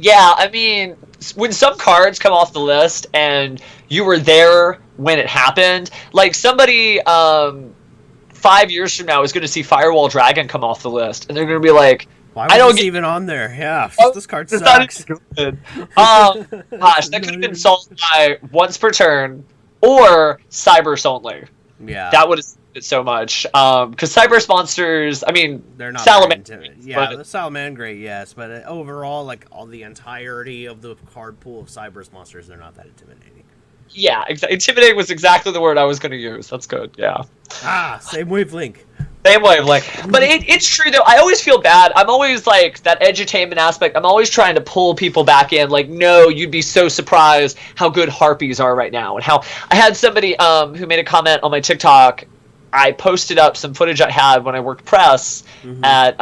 Yeah, I mean, when some cards come off the list and you were there when it happened, like somebody 5 years from now is going to see Firewall Dragon come off the list, and they're going to be like, why was this even on there? Yeah, this card sucks. Good. Gosh, that could have been solved by once per turn or Cybers only. Yeah. That would have it so much. Because Cybers monsters, I mean, they're not Salamander. Yeah, the Salamander, great, yes. But overall, like, all the entirety of the card pool of Cybers monsters, they're not that intimidating. Yeah, intimidating was exactly the word I was going to use. That's good, yeah. Same wavelength. Same wavelength. But it's true, though. I always feel bad. I'm always, like, that edutainment aspect. I'm always trying to pull people back in. Like, no, you'd be so surprised how good Harpies are right now. And how I had somebody who made a comment on my TikTok. I posted up some footage I had when I worked press at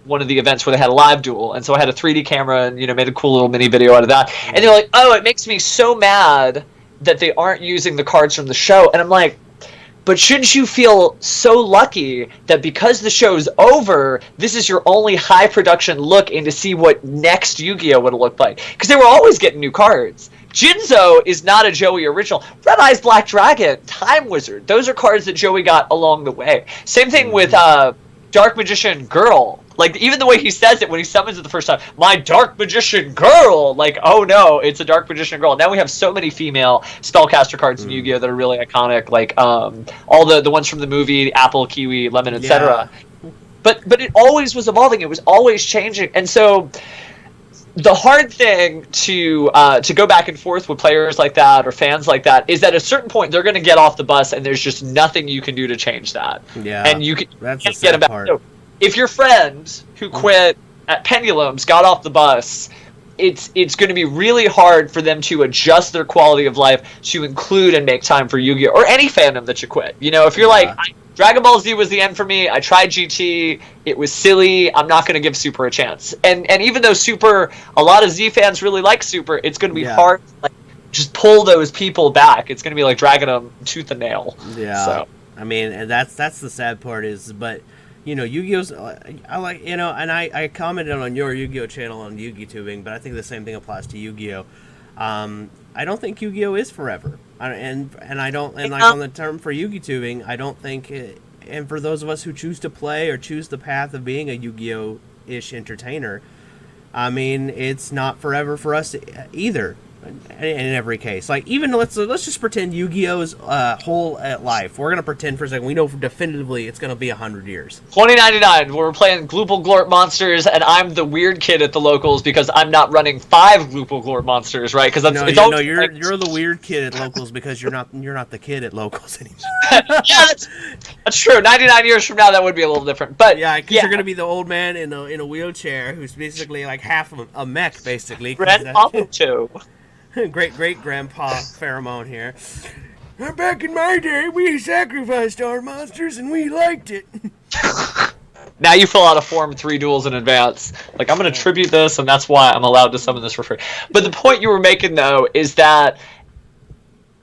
one of the events where they had a live duel. And so I had a 3D camera and, made a cool little mini video out of that. And they're like, oh, it makes me so mad that they aren't using the cards from the show. And I'm like, but shouldn't you feel so lucky that because the show's over, this is your only high production look into see what next Yu-Gi-Oh would have looked like? Because they were always getting new cards. Jinzo is not a Joey original. Red Eyes Black Dragon, Time Wizard, those are cards that Joey got along the way. Same thing with Dark Magician Girl. Like, even the way he says it when he summons it the first time, my Dark Magician Girl! Like, oh no, it's a Dark Magician Girl. Now we have so many female spellcaster cards in Yu-Gi-Oh! That are really iconic, like all the ones from the movie, Apple, Kiwi, Lemon, etc. Yeah. But it always was evolving, it was always changing. And so the hard thing to go back and forth with players like that or fans like that is that at a certain point they're going to get off the bus and there's just nothing you can do to change that. Yeah, and you can't get them back. Part. So if your friend who quit at Pendulums got off the bus, it's going to be really hard for them to adjust their quality of life to include and make time for Yu-Gi-Oh! Or any fandom that you quit. If you're like, Dragon Ball Z was the end for me, I tried GT, it was silly, I'm not going to give Super a chance. And even though Super, a lot of Z fans really like Super, it's going to be hard to just pull those people back. It's going to be like dragging them tooth and nail. Yeah. So. I mean, and that's the sad part is, but Yu-Gi-Oh's, I like, and I commented on your Yu-Gi-Oh channel on Yugitubing, but I think the same thing applies to Yu-Gi-Oh. I don't think Yu-Gi-Oh is forever, and like on the term for Yugitubing, I don't think, and for those of us who choose to play or choose the path of being a Yu-Gi-Oh-ish entertainer, I mean, it's not forever for us either. In every case, like, even let's just pretend Yu-Gi-Oh's whole life. We're gonna pretend for a second we know definitively it's gonna be 100 years. 2099, we're playing Gloopal Glort monsters, and I'm the weird kid at the locals because I'm not running 5 Gloopal Glort monsters, right? Because you're the weird kid at locals because you're not the kid at locals anymore. Yeah, that's true. 99 years from now, that would be a little different, but yeah, because you're gonna be the old man in a wheelchair who's basically like half a mech, basically. Grandpa too. Great-great-grandpa Pharaohmone here. Back in my day, we sacrificed our monsters and we liked it. Now you fill out a form 3 duels in advance. Like, I'm going to tribute this, and that's why I'm allowed to summon this for free. But the point you were making, though, is that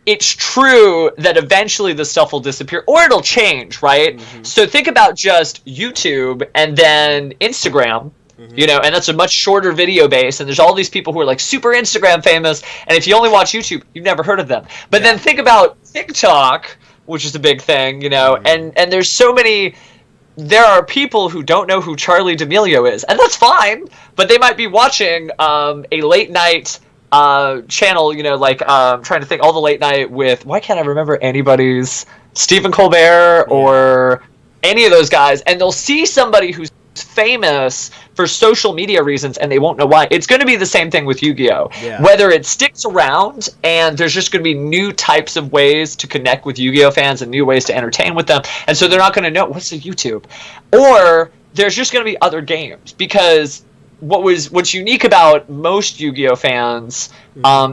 it's true that eventually this stuff will disappear, or it'll change, right? Mm-hmm. So think about just YouTube and then Instagram. And that's a much shorter video base, and there's all these people who are like super Instagram famous, and if you only watch YouTube, you've never heard of them. But then think about TikTok, which is a big thing, and there's so many. There are people who don't know who Charlie D'Amelio is, and that's fine, but they might be watching a late night channel, I'm trying to think, all the late night with, why can't I remember anybody's, Stephen Colbert or any of those guys, and they'll see somebody who's famous for social media reasons and they won't know why. It's going to be the same thing with Yu-Gi-Oh. Yeah. Whether it sticks around and there's just going to be new types of ways to connect with Yu-Gi-Oh fans and new ways to entertain with them, and so they're not going to know what's a YouTube, or there's just going to be other games, because what's unique about most Yu-Gi-Oh fans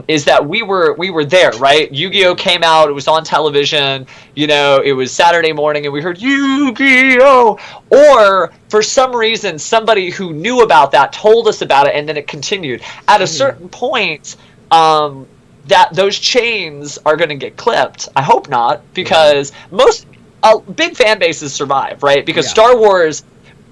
is that we were there, right? Yu-Gi-Oh came out, it was on television, it was Saturday morning and we heard Yu-Gi-Oh! Or for some reason somebody who knew about that told us about it, and then it continued. At a certain point, that those chains are going to get clipped. I hope not, because most big fan bases survive, right? Because Star Wars,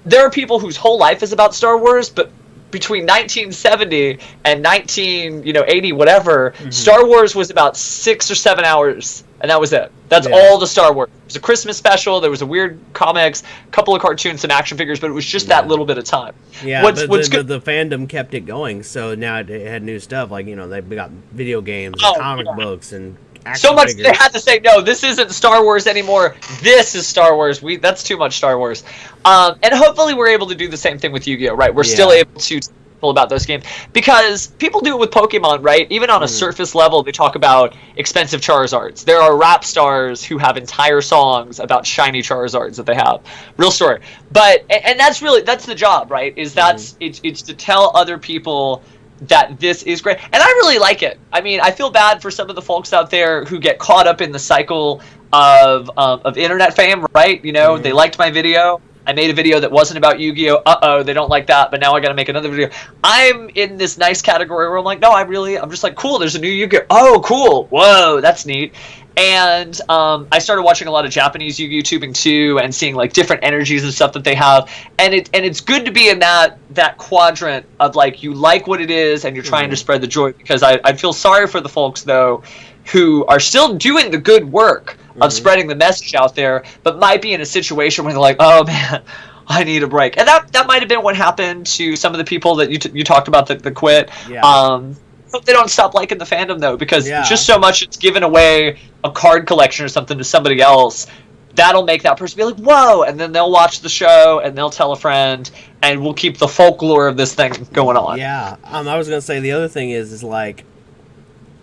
there are people whose whole life is about Star Wars, but between 1970 and 1980, whatever, Star Wars was about 6 or 7 hours, and that was it. That's all the Star Wars. It was a Christmas special, there was a weird comics, a couple of cartoons, some action figures, but it was just that little bit of time. Yeah, the fandom kept it going, so now it had new stuff, like, they've got video games and comic books and so much figures. They had to say, no, this isn't Star Wars anymore. This is Star Wars. That's too much Star Wars. And hopefully we're able to do the same thing with Yu-Gi-Oh, right? We're still able to people about those games, because people do it with Pokemon, right? Even on a surface level, they talk about expensive Charizards. There are rap stars who have entire songs about shiny Charizards that they have. Real story. But and that's the job, right? Is it's to tell other people that this is great, and I really like it. I mean, I feel bad for some of the folks out there who get caught up in the cycle of internet fame, right? You know, they liked my video. I made a video that wasn't about Yu-Gi-Oh! Uh-oh, they don't like that, but now I gotta make another video. I'm in this nice category where I'm like, no, I'm just like, cool, there's a new Yu-Gi-Oh! Oh, cool, whoa, that's neat. And I started watching a lot of Japanese Yugitubing too, and seeing like different energies and stuff that they have. And it's good to be in that quadrant of like, you like what it is and you're trying to spread the joy, because I feel sorry for the folks though who are still doing the good work of spreading the message out there, but might be in a situation where they're like, oh man, I need a break. And that might have been what happened to some of the people that you talked about that quit. Yeah. Hope they don't stop liking the fandom though, because just so much it's given away a card collection or something to somebody else, that'll make that person be like, whoa, and then they'll watch the show and they'll tell a friend, and we'll keep the folklore of this thing going on. Yeah. I was gonna say the other thing is like,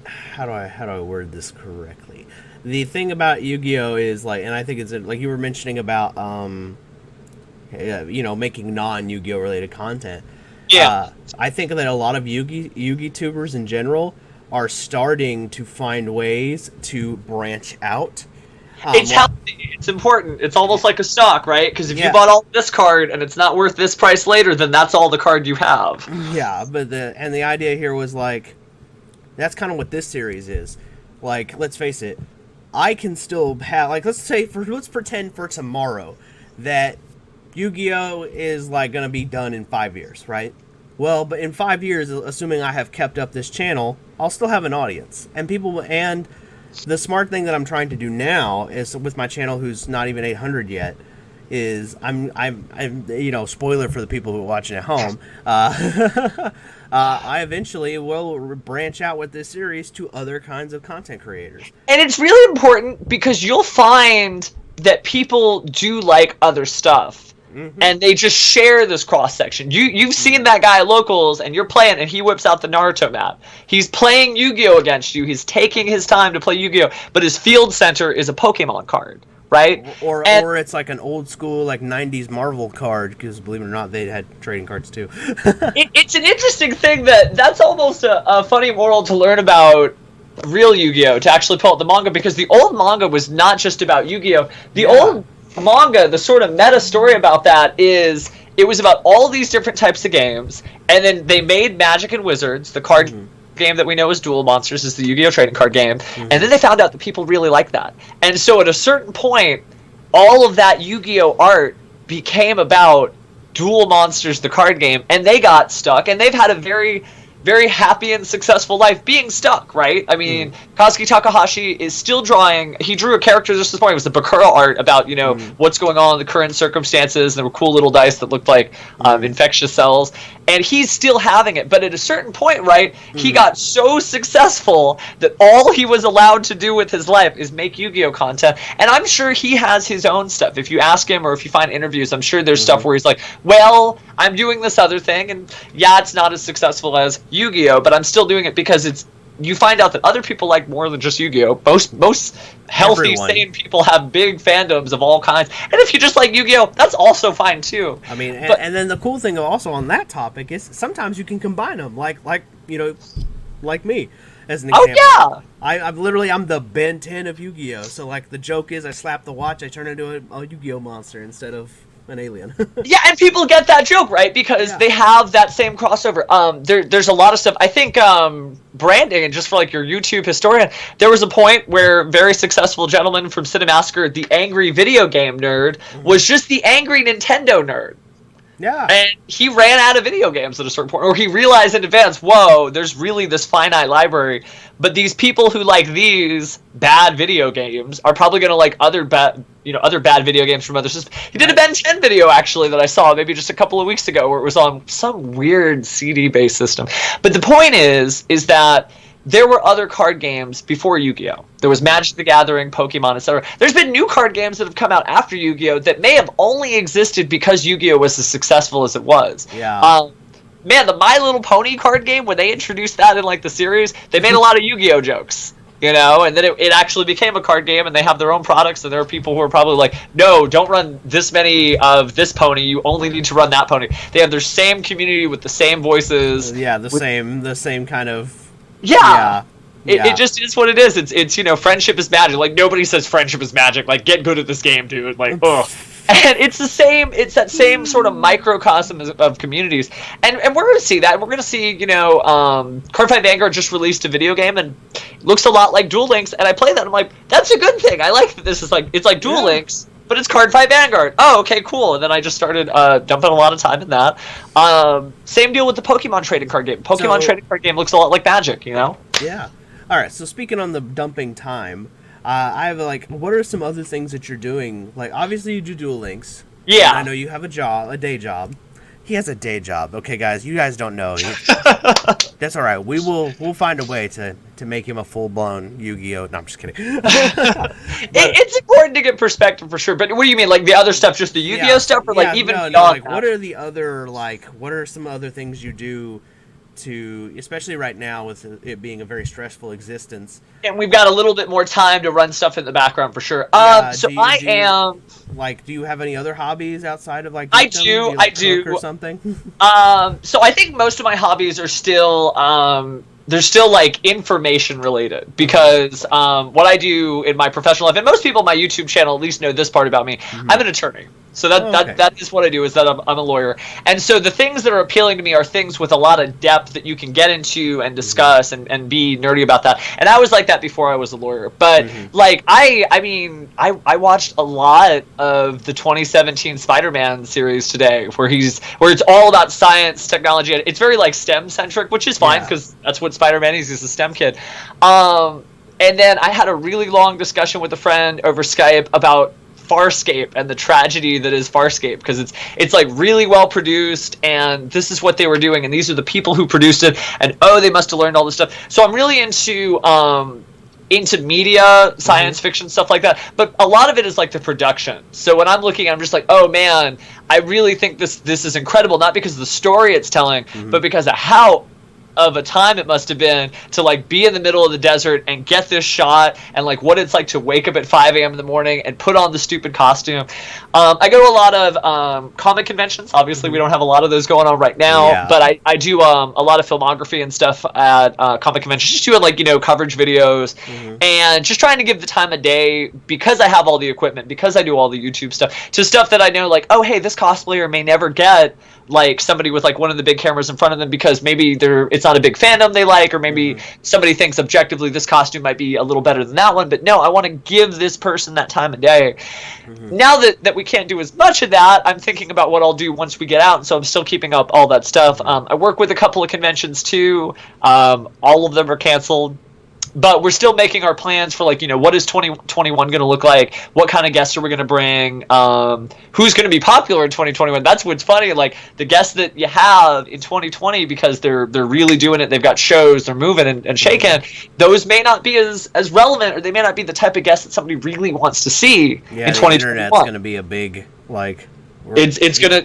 how do I word this correctly? The thing about Yu-Gi-Oh! Is like, and I think it's like you were mentioning about making non-Yu-Gi-Oh! Related content. Yeah. I think that a lot of Yugitubers in general are starting to find ways to branch out. It's healthy. It's important. It's almost like a stock, right? Because if you bought all this card and it's not worth this price later, then that's all the card you have. Yeah, but the idea here was like, that's kind of what this series is. Like, let's face it, I can still have, like, let's pretend for tomorrow that Yu-Gi-Oh! Is like gonna be done in 5 years, right? Well, but in 5 years, assuming I have kept up this channel, I'll still have an audience. And the smart thing that I'm trying to do now is, with my channel who's not even 800 yet, is I'm spoiler for the people who are watching at home, I eventually will branch out with this series to other kinds of content creators. And it's really important because you'll find that people do like other stuff. And they just share this cross section. You've seen that guy at locals, and you're playing, and he whips out the Naruto map. He's playing Yu-Gi-Oh! Against you. He's taking his time to play Yu-Gi-Oh! But his field center is a Pokemon card, right? Or it's like an old school like 90s Marvel card, because believe it or not, they had trading cards too. It's an interesting thing that's almost a funny moral to learn about real Yu-Gi-Oh! To actually pull out the manga, because the old manga was not just about Yu-Gi-Oh! The old manga, the sort of meta story about that is it was about all these different types of games, and then they made Magic and Wizards, the card game that we know as Duel Monsters is the Yu-Gi-Oh! Trading card game, and then they found out that people really liked that. And so at a certain point, all of that Yu-Gi-Oh! Art became about Duel Monsters, the card game, and they got stuck, and they've had a very, very happy and successful life being stuck, right? I mean, Kazuki Takahashi is still drawing. He drew a character just this morning. It was the Bakura art about, what's going on in the current circumstances. There were cool little dice that looked like infectious cells. And he's still having it. But at a certain point, right, he got so successful that all he was allowed to do with his life is make Yu-Gi-Oh! Content. And I'm sure he has his own stuff. If you ask him or if you find interviews, I'm sure there's stuff where he's like, well, I'm doing this other thing. And yeah, it's not as successful as Yu-Gi-Oh! But I'm still doing it because you find out that other people like more than just Yu-Gi-Oh! Most healthy, sane people have big fandoms of all kinds. And if you just like Yu-Gi-Oh!, that's also fine too. I mean, and then the cool thing also on that topic is sometimes you can combine them, like me, as an example. Oh yeah! I'm the Ben 10 of Yu-Gi-Oh! So like the joke is I slap the watch, I turn into a Yu-Gi-Oh! Monster instead of an alien. Yeah, and people get that joke, right? Because they have that same crossover. There's a lot of stuff. I think branding, and just for like your YouTube historian, there was a point where very successful gentleman from Cinemassacre, the angry video game nerd, was just the angry Nintendo nerd. Yeah. And he ran out of video games at a certain point, or he realized in advance, whoa, there's really this finite library. But these people who like these bad video games are probably going to like other bad video games from other systems. He did a Ben 10 video, actually, that I saw maybe just a couple of weeks ago, where it was on some weird CD-based system. But the point is that there were other card games before Yu-Gi-Oh! There was Magic the Gathering, Pokemon, etc. There's been new card games that have come out after Yu-Gi-Oh! That may have only existed because Yu-Gi-Oh! Was as successful as it was. Yeah. man, the My Little Pony card game, when they introduced that in like the series, they made a lot of Yu-Gi-Oh jokes. You know, and then it actually became a card game, and they have their own products, and there are people who are probably like, no, don't run this many of this pony, you only need to run that pony. They have their same community with the same voices. Yeah, the same kind of... Yeah. It just is what it is. It's you know, friendship is magic. Like, nobody says friendship is magic. Like, get good at this game, dude. Like, ugh. And it's that same sort of microcosm of communities. And we're going to see that. We're going to see, you know, Cardfight Vanguard just released a video game and it looks a lot like Duel Links. And I play that and I'm like, that's a good thing. I like that this is like, it's like Duel Links, but it's Cardfight Vanguard. Oh, okay, cool. And then I just started dumping a lot of time in that. Same deal with the Pokemon trading card game. Trading card game looks a lot like Magic, you know? Yeah. All right, so speaking on the dumping time, I have like, what are some other things that you're doing? Like, obviously you do Duel Links. Yeah. I know you have a day job. He has a day job. Okay, guys, you guys don't know. That's all right. We'll find a way to make him a full-blown Yu-Gi-Oh. No, I'm just kidding. It's important to get perspective for sure. But what do you mean, like the other stuff, just the Yu-Gi-Oh stuff, or like even beyond like that? what are the other what are some other things you do to, especially right now with it being a very stressful existence? And we've got a little bit more time to run stuff in the background for sure. So do you have any other hobbies outside of like? I do. Or something. So I think most of my hobbies are still they're still like information related because what I do in my professional life, and most people on my YouTube channel at least know this part about me. Mm-hmm. I'm an attorney. So that is what I do, is that I'm a lawyer. And so the things that are appealing to me are things with a lot of depth that you can get into and discuss and be nerdy about that. And I was like that before I was a lawyer. But like I watched a lot of the 2017 Spider-Man series today where it's all about science, technology. It's very like STEM centric, which is fine because that's what Spider-Man is. He's a STEM kid. And then I had a really long discussion with a friend over Skype about Farscape and the tragedy that is Farscape, because it's like really well produced, and this is what they were doing, and these are the people who produced it, and they must have learned all this stuff. So I'm really into media, science fiction, stuff like that, but a lot of it is like the production. So when I'm looking, I'm just like, oh man, I really think this is incredible, not because of the story it's telling, but because of how of a time it must have been to like be in the middle of the desert and get this shot, and like what it's like to wake up at 5 a.m. in the morning and put on the stupid costume. I go to a lot of comic conventions. Obviously we don't have a lot of those going on right now, but I do a lot of filmography and stuff at comic conventions, just doing like, you know, coverage videos and just trying to give the time of day, because I have all the equipment, because I do all the YouTube stuff, to stuff that I know like, oh hey, this cosplayer may never get like somebody with like one of the big cameras in front of them because maybe it's not a big fandom they like, or maybe somebody thinks objectively this costume might be a little better than that one, but no, I want to give this person that time of day. Now that we can't do as much of that, I'm thinking about what I'll do once we get out, and so I'm still keeping up all that stuff. I work with a couple of conventions too. All of them are canceled. But we're still making our plans for, like, you know, what is 2021 going to look like? What kind of guests are we going to bring? Who's going to be popular in 2021? That's what's funny. Like, the guests that you have in 2020, because they're really doing it, they've got shows, they're moving and shaking, those may not be as relevant, or they may not be the type of guests that somebody really wants to see in 2021. The internet's going to be a big, like... It's gonna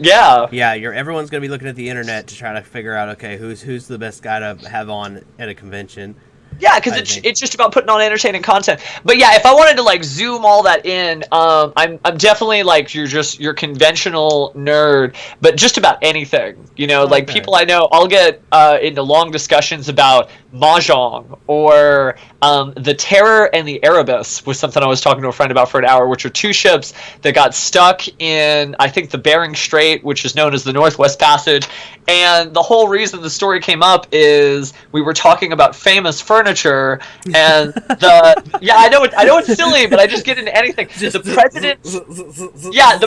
everyone's gonna be looking at the internet to try to figure out, okay, who's the best guy to have on at a convention. Yeah, because it's just about putting on entertaining content. But yeah, if I wanted to like zoom all that in, I'm definitely like your conventional nerd, but just about anything. You know, like people I know, I'll get into long discussions about Mahjong or the Terror and the Erebus was something I was talking to a friend about for an hour, which are two ships that got stuck in, I think, the Bering Strait, which is known as the Northwest Passage. And the whole reason the story came up is we were talking about famous furniture, and I know it's silly, but I just get into anything. The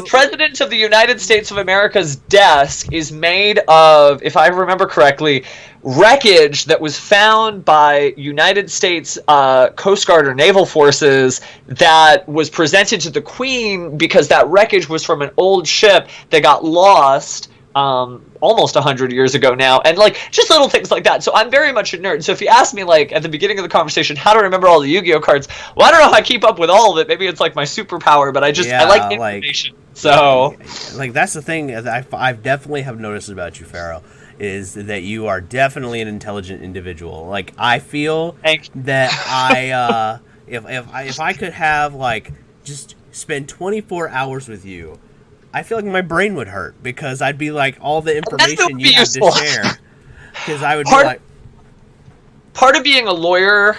president of the United States of America's desk is made of, if I remember correctly, wreckage that was found by United States Coast Guard or Naval Forces that was presented to the Queen because that wreckage was from an old ship that got lost almost 100 years ago now, and like just little things like that. So I'm very much a nerd. So if you ask me like at the beginning of the conversation how to remember all the Yu-Gi-Oh cards, well, I don't know how I keep up with all of it. Maybe it's like my superpower, but I like information. So like that's the thing I've definitely have noticed about you, Pharaoh, is that you are definitely an intelligent individual. Like, I feel Thank that if I could have, like, just spend 24 hours with you, I feel like my brain would hurt because I'd be like, all the information you have to share. Because I would be like... Part of being a lawyer,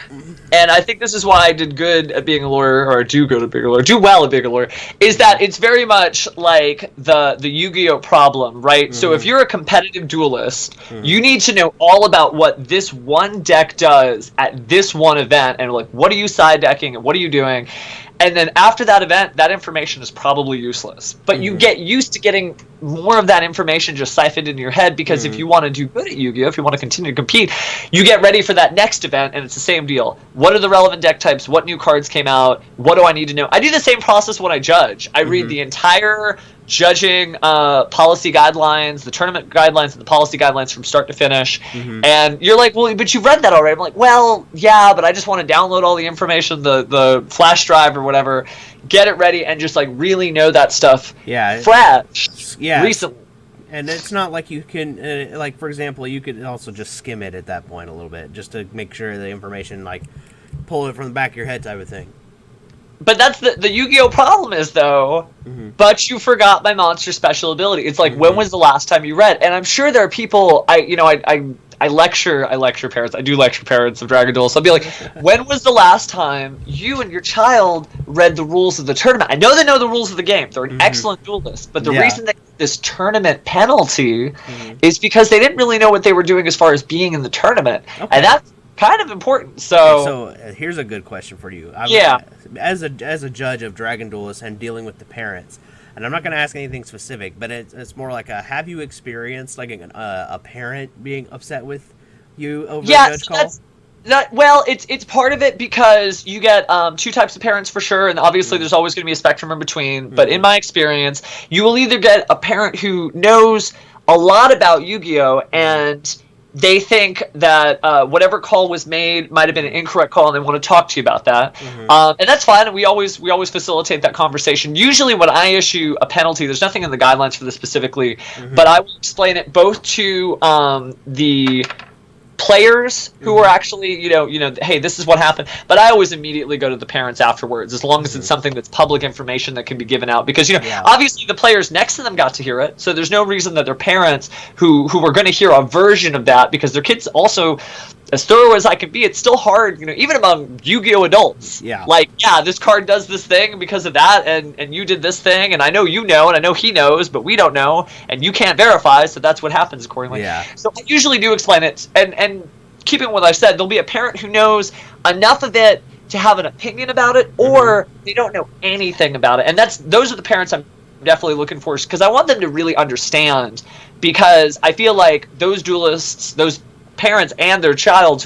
and I think this is why I did good at being a lawyer, or do good at being a lawyer, do well at being a lawyer, is that it's very much like the Yu-Gi-Oh problem, right? So if you're a competitive duelist, you need to know all about what this one deck does at this one event, and like, what are you side decking, and what are you doing? And then after that event, that information is probably useless. But you get used to getting more of that information just siphoned into your head, because if you want to do good at Yu-Gi-Oh, if you want to continue to compete, you get ready for that next event, and it's the same deal. What are the relevant deck types? What new cards came out? What do I need to know? I do the same process when I judge. I read the entire judging policy guidelines, the tournament guidelines, and the policy guidelines from start to finish. And you're like, well, but you've read that already. I'm like, well, yeah, but I just want to download all the information, the flash drive or whatever, get it ready, and just like really know that stuff fresh recently. And it's not like you can, like, for example, you could also just skim it at that point a little bit, just to make sure the information, like, pull it from the back of your head type of thing. But that's the Yu-Gi-Oh problem is, though, but you forgot my monster special ability. It's like, when was the last time you read? And I'm sure there are people, I lecture parents. I do lecture parents of Dragon Duel. So I'll be like, when was the last time you and your child read the rules of the tournament? I know they know the rules of the game. They're an excellent duelist. But the reason they get this tournament penalty is because they didn't really know what they were doing as far as being in the tournament. And that's kind of important. So here's a good question for you. As a judge of Dragon Duelists and dealing with the parents, and I'm not going to ask anything specific, but it's more like have you experienced like a parent being upset with you over a judge call? Well, it's part of it because you get two types of parents for sure, and obviously there's always going to be a spectrum in between. But in my experience, you will either get a parent who knows a lot about Yu-Gi-Oh! And they think that whatever call was made might have been an incorrect call, and they want to talk to you about that. And that's fine, and we always facilitate that conversation. Usually when I issue a penalty, there's nothing in the guidelines for this specifically, but I will explain it both to the players who are actually, hey, this is what happened. But I always immediately go to the parents afterwards, as long as it's something that's public information that can be given out. Because, obviously the players next to them got to hear it, so there's no reason that their parents, who are going to hear a version of that, because their kids also, as thorough as I can be, it's still hard, even among Yu-Gi-Oh! Adults. Like, this card does this thing because of that, and you did this thing, and I know you know, and I know he knows, but we don't know, and you can't verify, so that's what happens accordingly. So I usually do explain it, and keeping what I said, there'll be a parent who knows enough of it to have an opinion about it, or they don't know anything about it, and those are the parents I'm definitely looking for, because I want them to really understand, because I feel like those duelists, those parents and their children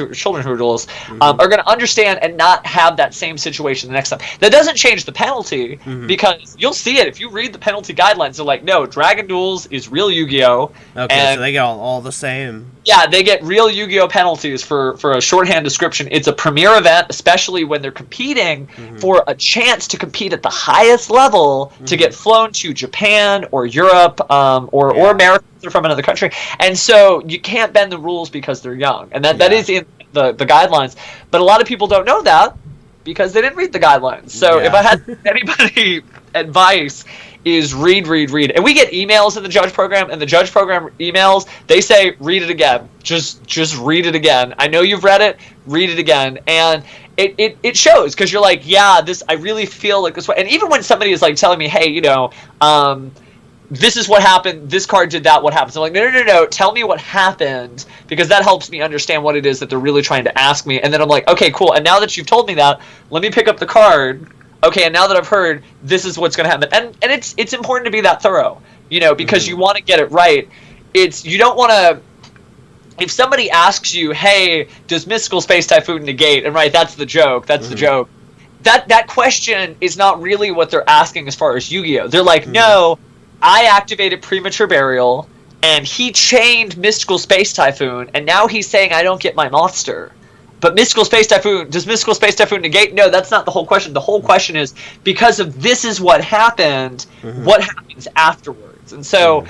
who are duelists are going to understand and not have that same situation the next time. That doesn't change the penalty, because you'll see it if you read the penalty guidelines. They're like, no, Dragon Duels is real Yu-Gi-Oh! Okay, and so they get all the same. Yeah, they get real Yu-Gi-Oh! Penalties for a shorthand description. It's a premier event, especially when they're competing for a chance to compete at the highest level to get flown to Japan or Europe or America from another country. And so you can't bend the rules because they're young. And that is in the guidelines. But a lot of people don't know that because they didn't read the guidelines. So if I had anybody advice, is read. And we get emails in the judge program, and the judge program emails, they say, read it again. Just read it again. I know you've read it, read it again. And it shows, because you're like, I really feel like this way. And even when somebody is like telling me, hey, this is what happened, this card did that, what happened? So I'm like, no, tell me what happened, because that helps me understand what it is that they're really trying to ask me. And then I'm like, okay, cool, and now that you've told me that, let me pick up the card. Okay, and now that I've heard, this is what's going to happen. And it's important to be that thorough, because you want to get it right. You don't want to, if somebody asks you, hey, does Mystical Space Typhoon negate? And that's the joke, the joke. That question is not really what they're asking as far as Yu-Gi-Oh! They're like, no, I activated Premature Burial, and he chained Mystical Space Typhoon, and now he's saying I don't get my monster. But Mystical Space Typhoon, does Mystical Space Typhoon negate? No, that's not the whole question. The whole question is, because of this is what happened, what happens afterwards? And so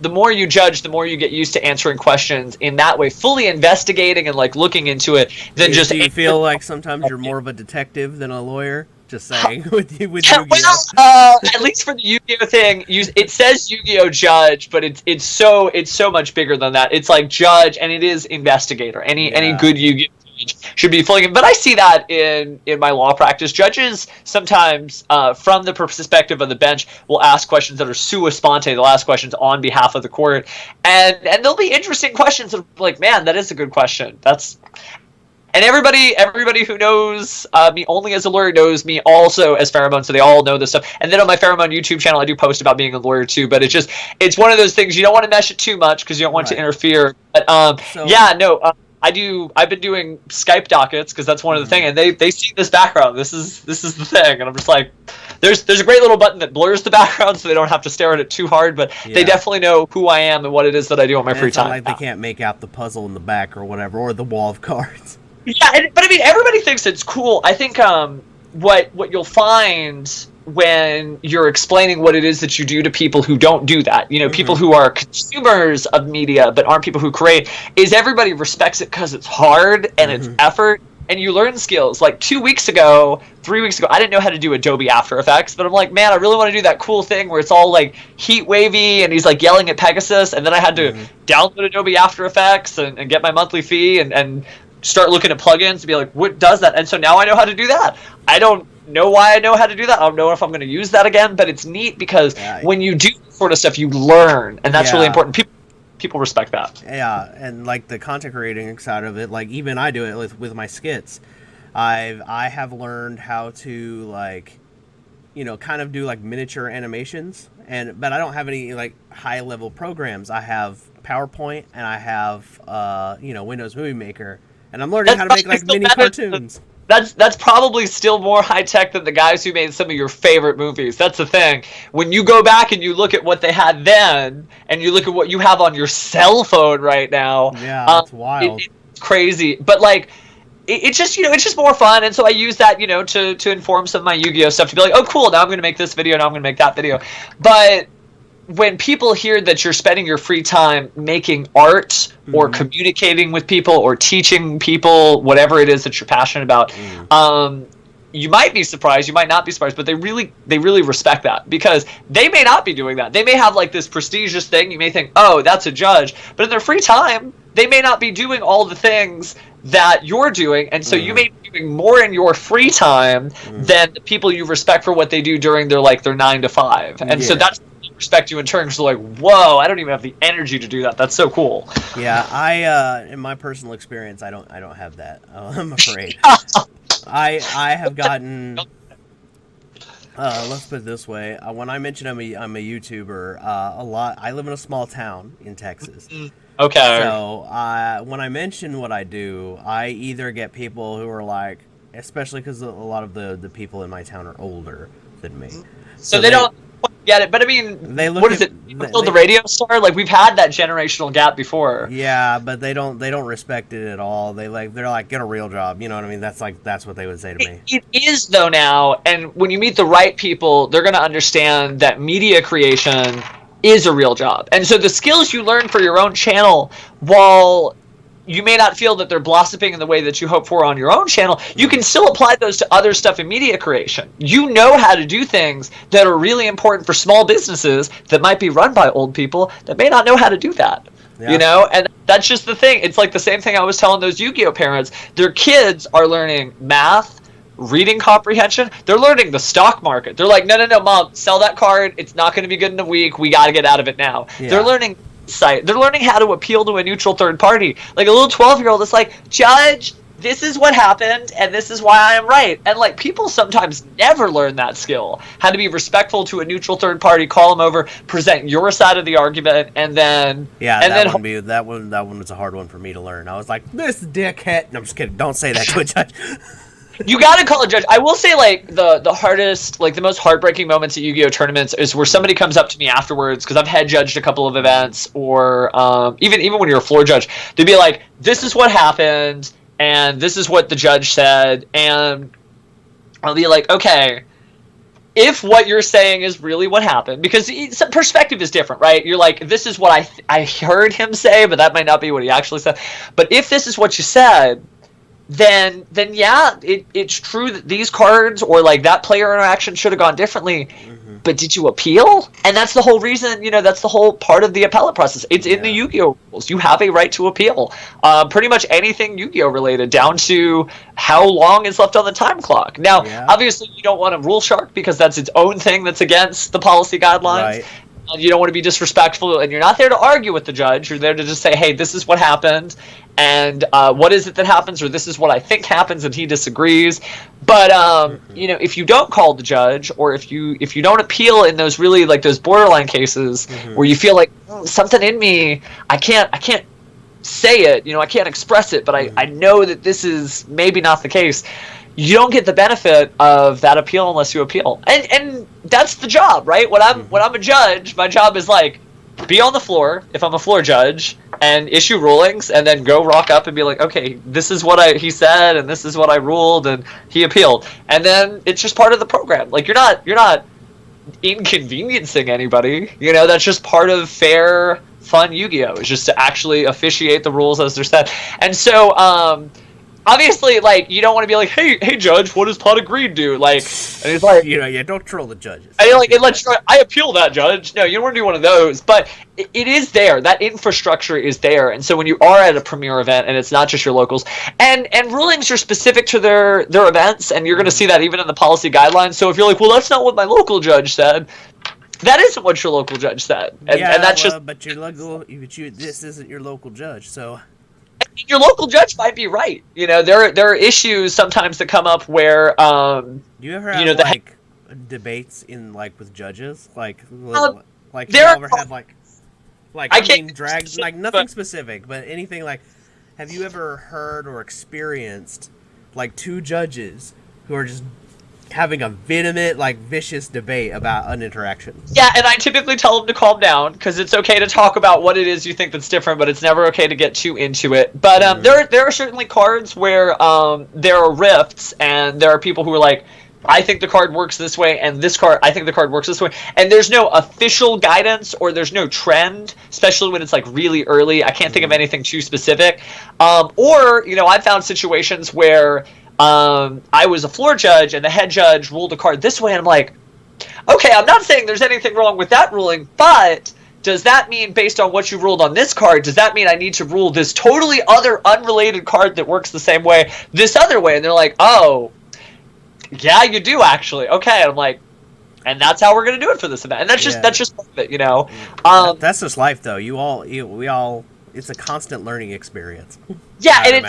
the more you judge, the more you get used to answering questions in that way, fully investigating and like looking into it. Then Do you feel like sometimes you're more of a detective than a lawyer? Just saying with Yu-Gi-Oh. Well, at least for the Yu-Gi-Oh thing, it says Yu-Gi-Oh judge, but it's so much bigger than that. It's like judge, and it is investigator. Any good Yu-Gi-Oh judge should be fully. But I see that in my law practice. Judges sometimes, from the perspective of the bench, will ask questions that are sua sponte. They'll ask questions on behalf of the court, and there'll be interesting questions. That are like, man, that is a good question. And everybody who knows me only as a lawyer knows me also as Pharaohmone, so they all know this stuff. And then on my Pharaohmone YouTube channel, I do post about being a lawyer too. But it's one of those things you don't want to mesh it too much because you don't want to interfere. But I've been doing Skype dockets because that's one of the things, and they see this background. This is the thing, and I'm just like, there's a great little button that blurs the background so they don't have to stare at it too hard. But they definitely know who I am and what it is that I do on my free time. Like they can't make out the puzzle in the back or whatever, or the wall of cards. Yeah, but I mean, everybody thinks it's cool. I think what you'll find when you're explaining what it is that you do to people who don't do that, people who are consumers of media but aren't people who create, is everybody respects it because it's hard and it's effort, and you learn skills. Like 3 weeks ago, I didn't know how to do Adobe After Effects, but I'm like, man, I really want to do that cool thing where it's all like heat wavy and he's like yelling at Pegasus, and then I had to download Adobe After Effects and get my monthly fee and start looking at plugins to be like, what does that? And so now I know how to do that. I don't know why I know how to do that. I don't know if I'm going to use that again, but it's neat because when you do this sort of stuff, you learn, and that's really important. People respect that. Yeah, and like the content creating side of it, like even I do it with my skits. I have learned how to like, kind of do like miniature animations, but I don't have any like high level programs. I have PowerPoint and I have Windows Movie Maker. And I'm learning how to make like mini cartoons. That's probably still more high tech than the guys who made some of your favorite movies. That's the thing. When you go back and you look at what they had then, and you look at what you have on your cell phone right now, that's wild. It's crazy. But like, it's just more fun. And so I use that to inform some of my Yu-Gi-Oh stuff, to be like, oh cool, now I'm going to make this video, now I'm going to make that video. But when people hear that you're spending your free time making art or communicating with people or teaching people whatever it is that you're passionate about, you might be surprised, you might not be surprised, but they really respect that, because they may not be doing that. They may have like this prestigious thing. You may think, oh, that's a judge, but in their free time, they may not be doing all the things that you're doing, and so you may be doing more in your free time than the people you respect for what they do during their 9 to 5. And so that's respect you in turn, because they're like, whoa, I don't even have the energy to do that. That's so cool. Yeah, I in my personal experience, I don't have that. I'm afraid. I have gotten. Let's put it this way: when I mention I'm a YouTuber, a lot. I live in a small town in Texas. Okay. So when I mention what I do, I either get people who are like, especially because a lot of the people in my town are older than me, so they don't get it. But I mean, what is it? Still the radio star? Like, we've had that generational gap before. Yeah, but they don't respect it at all. They're like, get a real job. You know what I mean? That's what they would say to me. It is though now, and when you meet the right people, they're going to understand that media creation is a real job. And so the skills you learn for your own channel, while you may not feel that they're blossoming in the way that you hope for on your own channel, you can still apply those to other stuff in media creation. You know how to do things that are really important for small businesses that might be run by old people that may not know how to do that. Yeah. And that's just the thing. It's like the same thing I was telling those Yu-Gi-Oh parents. Their kids are learning math, reading comprehension. They're learning the stock market. They're like, no, Mom, sell that card. It's not going to be good in a week. We got to get out of it now. Yeah. They're learning insight. They're learning how to appeal to a neutral third party. Like a little 12-year-old is like, Judge, this is what happened, and this is why I am right. And like, people sometimes never learn that skill. How to be respectful to a neutral third party, call them over, present your side of the argument, and then... Yeah, and that one was a hard one for me to learn. I was like, this dickhead. No, I'm just kidding. Don't say that to a judge. You gotta call a judge. I will say, like, the hardest, like, the most heartbreaking moments at Yu-Gi-Oh tournaments is where somebody comes up to me afterwards, because I've head judged a couple of events, or even when you're a floor judge, they'd be like, this is what happened, and this is what the judge said, and I'll be like, okay, if what you're saying is really what happened, because perspective is different, right? You're like, this is what I heard him say, but that might not be what he actually said. But if this is what you said, then yeah, it's true that these cards or like that player interaction should have gone differently. Mm-hmm. But did you appeal? And that's the whole reason, that's the whole part of the appellate process. It's in the Yu-Gi-Oh rules. You have a right to appeal. Pretty much anything Yu-Gi-Oh related, down to how long is left on the time clock. Now, obviously, you don't want to rule shark because that's its own thing that's against the policy guidelines. Right. You don't want to be disrespectful, and you're not there to argue with the judge. You're there to just say, hey, this is what happened, and what is it that happens, or this is what I think happens, and he disagrees. But if you don't call the judge, or if you don't appeal in those really like those borderline cases where you feel like something in me, I can't say it, I can't express it, but I know that this is maybe not the case. You don't get the benefit of that appeal unless you appeal, and that's the job, right? When I'm a judge, my job is like be on the floor if I'm a floor judge and issue rulings, and then go rock up and be like, okay, this is what he said, and this is what I ruled, and he appealed, and then it's just part of the program. Like you're not inconveniencing anybody, that's just part of fair, fun Yu-Gi-Oh! Is just to actually officiate the rules as they're set, and so obviously, like, you don't want to be like, hey, judge, what does pot of greed do? Like, and he's like, don't troll the judges. I appeal that, judge. No, you don't want to do one of those. But it is there. That infrastructure is there. And so when you are at a premier event, and it's not just your locals, and rulings are specific to their events, and you're going to see that even in the policy guidelines. So if you're like, well, that's not what my local judge said, that isn't what your local judge said. And that's but this isn't your local judge, so. Your local judge might be right. There are issues sometimes that come up where do you ever have debates in with judges? Have you ever had drags, nothing specific, but anything have you ever heard or experienced two judges who are just having a vehement, vicious debate about an interaction? Yeah, and I typically tell them to calm down, because it's okay to talk about what it is you think that's different, but it's never okay to get too into it. But there are certainly cards where there are rifts, and there are people who are like, I think the card works this way, and this card, I think the card works this way. And there's no official guidance, or there's no trend, especially when it's really early. I can't think of anything too specific. I've found situations where I was a floor judge, and the head judge ruled a card this way, and I'm like, okay, I'm not saying there's anything wrong with that ruling, but does that mean, based on what you ruled on this card, does that mean I need to rule this totally other unrelated card that works the same way this other way? And they're like, oh, yeah, you do actually. Okay, and I'm like, and that's how we're gonna do it for this event, and that's just part of it, That's just life, though. We all. It's a constant learning experience. Yeah, and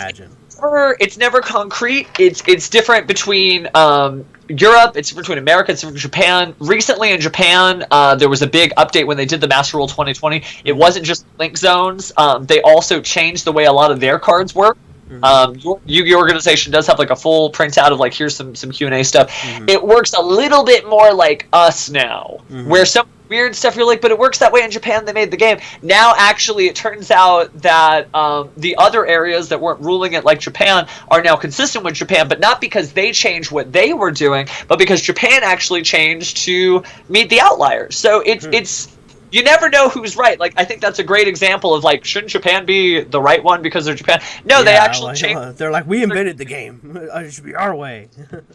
it's never concrete. It's different between Europe. It's different between America. It's different between Japan. Recently in Japan, there was a big update when they did the Master Rule 2020. It wasn't just link zones. They also changed the way a lot of their cards work. Your Yu-Gi-Oh organization does have a full printout of here's some Q&A stuff. It works a little bit more like us now, where some weird stuff you're like, but it works that way in Japan, they made the game. Now actually it turns out that the other areas that weren't ruling it like Japan are now consistent with Japan, but not because they changed what they were doing, but because Japan actually changed to meet the outliers. So it's you never know who's right. I think that's a great example of shouldn't Japan be the right one because they're Japan? No, they actually changed. They're like, we invented the game. It should be our way.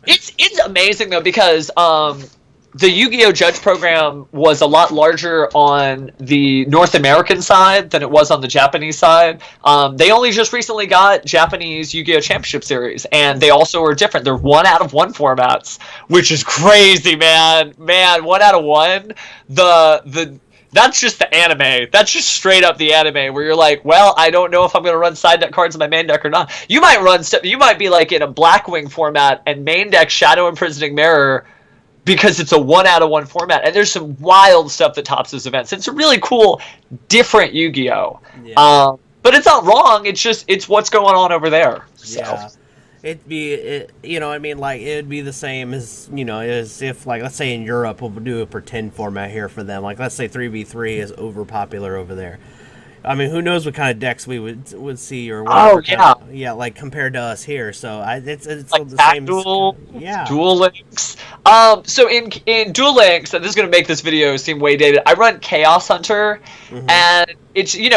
It's amazing though, because the Yu-Gi-Oh judge program was a lot larger on the North American side than it was on the Japanese side. They only just recently got Japanese Yu-Gi-Oh Championship Series, and they also are different. They're 1 out of 1 formats, which is crazy, man. 1 out of 1. That's just the anime. That's just straight up the anime, where you're like, well, I don't know if I'm going to run side deck cards in my main deck or not. You might run stuff. You might be in a Blackwing format and main deck Shadow Imprisoning Mirror, because it's a 1 out of 1 format, and there's some wild stuff that tops those events. It's a really cool, different Yu-Gi-Oh. Yeah. But it's not wrong. It's what's going on over there. So. Yeah. It'd be, it'd be the same as, as if, let's say in Europe, we'll do a pretend format here for them. Let's say 3v3 is over popular over there. I mean, who knows what kind of decks we would see or whatever. Oh, yeah. Compared to us here. So it's the same. Dual links. So in Duel Links, and this is gonna make this video seem way dated. I run Chaos Hunter, and it's you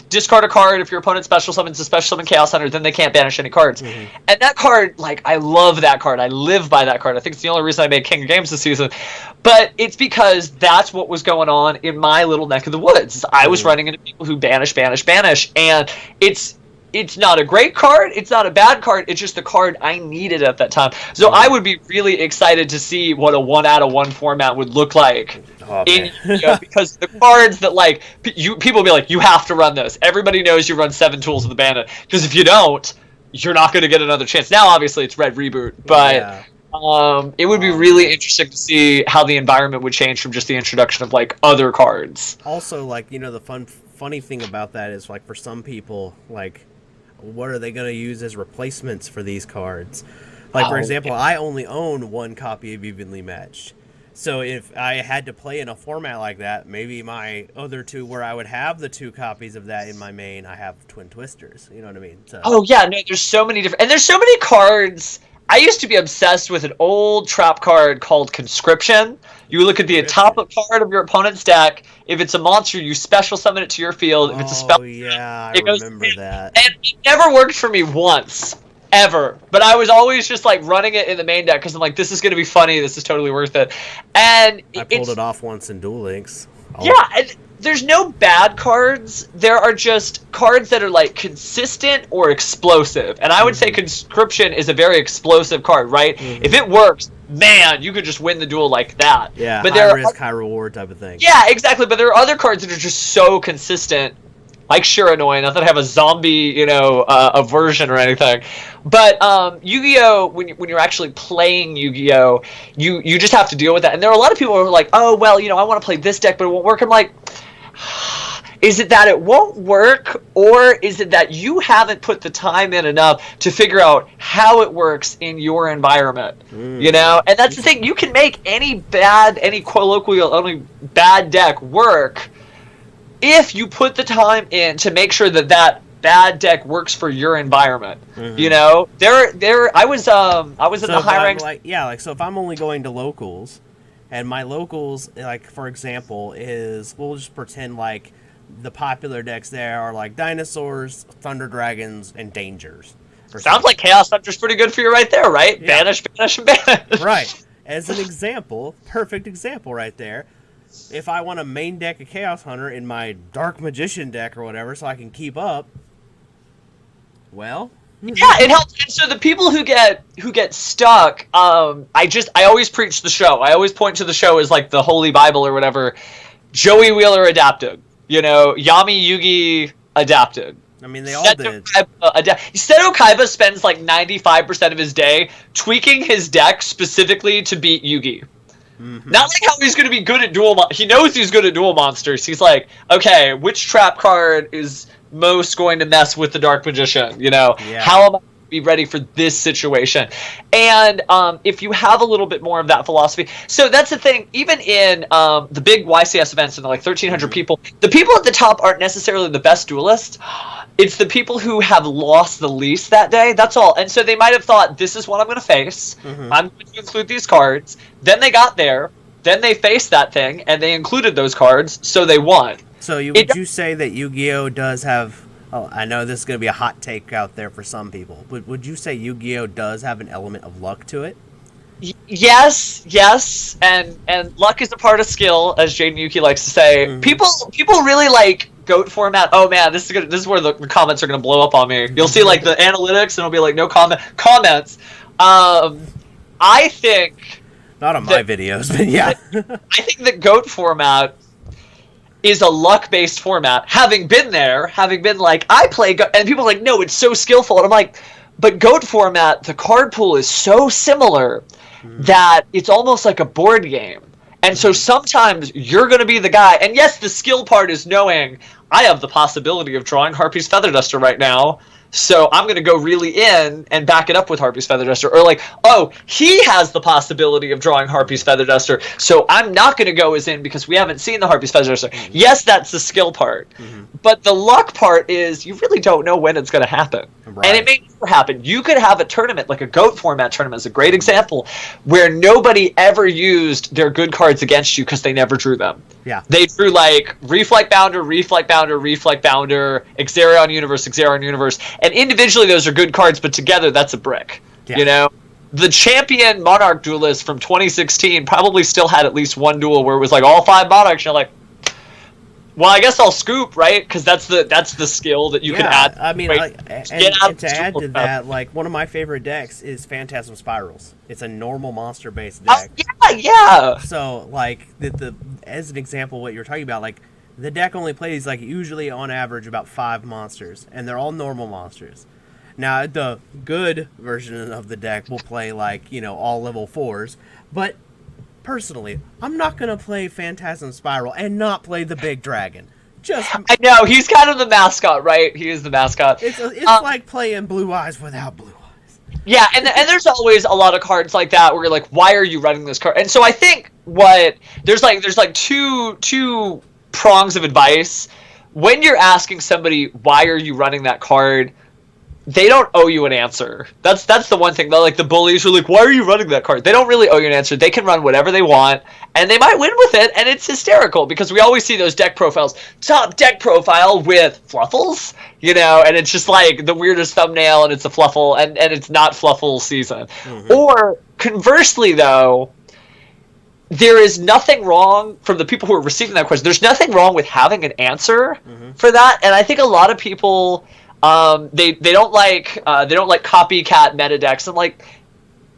discard a card if your opponent special summons a special summon Chaos Hunter, then they can't banish any cards. And that card, like, I love that card. I live by that card. I think it's the only reason I made King of Games this season. But it's because that's what was going on in my little neck of the woods. I was running into people who banish, and it's not a great card. It's not a bad card. It's just the card I needed at that time. So I would be really excited to see what a 1-out-of-1 format would look like. Because the cards that, like, people will be like, you have to run this. Everybody knows you run 7 Tools of the Bandit. Because if you don't, you're not going to get another chance. Now, obviously, it's Red Reboot. But it would be really interesting to see how the environment would change from just the introduction of, like, other cards. Also, like, the funny thing about that is, like, for some people, like, what are they going to use as replacements for these cards? Like, for example, I only own 1 copy of Evenly Matched. So if I had to play in a format like that, maybe my other 2, where I would have the 2 copies of that in my main, I have Twin Twisters. You know what I mean? So. Oh, yeah. No, there's so many different... And there's so many cards... I used to be obsessed with an old trap card called Conscription. You look at the top card of your opponent's deck. If it's a monster, you special summon it to your field. If it's a spell, yeah, I remember that. And it never worked for me once, ever. But I was always just like running it in the main deck because I'm like, this is going to be funny. This is totally worth it. And I pulled it off once in Duel Links. Yeah, and there's no bad cards. There are just cards that are like consistent or explosive. And I would say Conscription is a very explosive card, right? If it works, man, you could just win the duel like that. Yeah, but high risk, high reward type of thing. Yeah, exactly. But there are other cards that are just so consistent, like Shiranui. Not that I have a zombie, aversion or anything. But Yu-Gi-Oh, when you're actually playing Yu-Gi-Oh, you just have to deal with that. And there are a lot of people who are like, oh, well, I want to play this deck, but it won't work. I'm like, is it that it won't work, or is it that you haven't put the time in enough to figure out how it works in your environment? And that's the thing. You can make any colloquial bad deck work if you put the time in to make sure that bad deck works for your environment. I was in the high ranks. So if I'm only going to locals, and my locals, like, for example, we'll just pretend like the popular decks there are like Dinosaurs, Thunder Dragons, and Dangers. Sounds like Chaos Hunter's pretty good for you right there, right? Yeah. Banish, and banish. Right. As an example, perfect example right there. If I want to main deck a Chaos Hunter in my Dark Magician deck or whatever so I can keep up, well... Yeah, it helps. And so the people who get stuck, I always preach the show. I always point to the show as like the Holy Bible or whatever. Joey Wheeler adapted. Yami Yugi adapted. I mean, they all did. Seto Kaiba spends like 95% of his day tweaking his deck specifically to beat Yugi. Not like how he's going to be good at he knows he's good at duel monsters. He's like, okay, which trap card is most going to mess with the Dark Magician? How am I be ready for this situation? And if you have a little bit more of that philosophy, so that's the thing. Even in the big YCS events and like 1,300 people, the people at the top aren't necessarily the best duelists. It's the people who have lost the least that day. That's all. And so they might have thought, this is what I'm going to face. I'm going to include these cards. Then they got there. Then they faced that thing, and they included those cards, so they won. So would you say that Yu-Gi-Oh does have... Oh, I know this is going to be a hot take out there for some people, but would you say Yu-Gi-Oh does have an element of luck to it? Yes, and luck is a part of skill, as Jaden Yuki likes to say. People really like GOAT format. Oh man, this is where the comments are going to blow up on me. You'll see like the analytics, and it'll be like no comments. I think... Not on my videos, but yeah. I think that GOAT format is a luck-based format. Having been there, having been like, I play GOAT, and people are like, no, it's so skillful. And I'm like, but GOAT format, the card pool is so similar that it's almost like a board game. And so sometimes you're going to be the guy. And yes, the skill part is knowing I have the possibility of drawing Harpy's Feather Duster right now. so I'm going to go really in and back it up with Harpy's Feather Duster. Or like, oh, he has the possibility of drawing Harpy's Feather Duster, so I'm not going to go as in because we haven't seen the Harpy's Feather Duster. Yes, that's the skill part. But the luck part is you really don't know when it's going to happen. Right. And it may never happen. You could have a tournament, like a GOAT format tournament is a great example, where nobody ever used their good cards against you because they never drew them. Yeah. They drew like Reflect Bounder, Reflect Bounder, Reflect Bounder, Exarion Universe, Exarion Universe. And individually those are good cards, but together that's a brick. Yeah. You know? The champion Monarch duelist from 2016 probably still had at least one duel where it was like all 5 Monarchs, and you're like, well, I guess I'll scoop, right? Because that's the skill that you can add. I mean, right? and to add to that, like, one of my favorite decks is Phantasm Spirals. It's a normal monster-based deck. Yeah. So, like, as an example, what you're talking about, like, the deck only plays, like, usually on average about 5 monsters, and they're all normal monsters. Now, the good version of the deck will play, like, you know, all level 4s, but personally, I'm not going to play Phantasm Spiral and not play the big dragon. I know, he's kind of the mascot, right? He is the mascot. It's like playing Blue Eyes without Blue Eyes. Yeah, and there's always a lot of cards like that where you're like, why are you running this card? And so I think there's like two prongs of advice. When you're asking somebody, why are you running that card, they don't owe you an answer. That's the one thing. They're like the bullies who are like, why are you running that card? They don't really owe you an answer. They can run whatever they want, and they might win with it, and it's hysterical because we always see those deck profiles. Top deck profile with Fluffles, you know, and it's just like the weirdest thumbnail, and it's a Fluffle, and it's not Fluffle season. Or conversely, though, there is nothing wrong from the people who are receiving that question. There's nothing wrong with having an answer for that, and I think a lot of people they don't like copycat meta decks, and like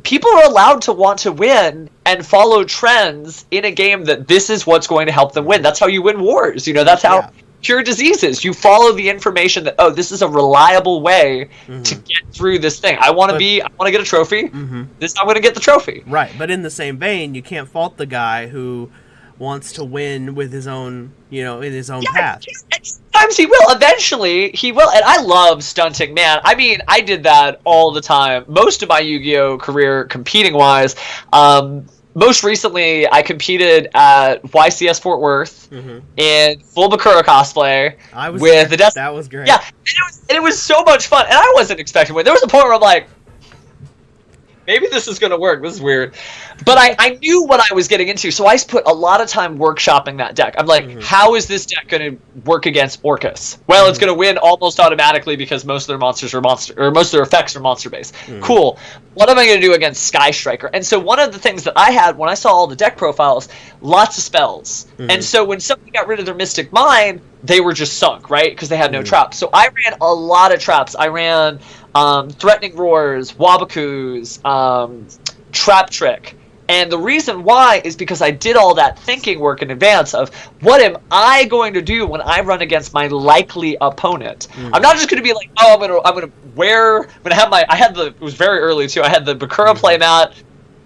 people are allowed to want to win and follow trends in a game that this is what's going to help them win. That's how you win wars. You know, that's how cure diseases. You follow the information that, oh, this is a reliable way to get through this thing. I want to get a trophy. This I'm going to get the trophy. Right, but in the same vein, you can't fault the guy who wants to win with his own, you know, in his own path. Sometimes he will. Eventually, he will. And I love stunting, man. I mean, I did that all the time. Most of my Yu-Gi-Oh career, competing-wise. Most recently, I competed at YCS Fort Worth in full Bakura cosplay. That was great. Yeah, and it was so much fun. And I wasn't expecting to win. There was a point where I'm like, maybe this is going to work. This is weird. But I knew what I was getting into, so I put a lot of time workshopping that deck. I'm like, how is this deck going to work against Orcus? Well, it's going to win almost automatically because most of their monsters are most of their effects are monster-based. Cool. What am I going to do against Sky Striker? And so one of the things that I had when I saw all the deck profiles, lots of spells. And so when somebody got rid of their Mystic Mine, they were just sunk, right? Because they had no traps. So I ran a lot of traps. I ran Threatening Roars, Wabakus, Trap Trick. And the reason why is because I did all that thinking work in advance of what am I going to do when I run against my likely opponent. I'm not just going to be like, oh, it was very early too. I had the Bakura playmat,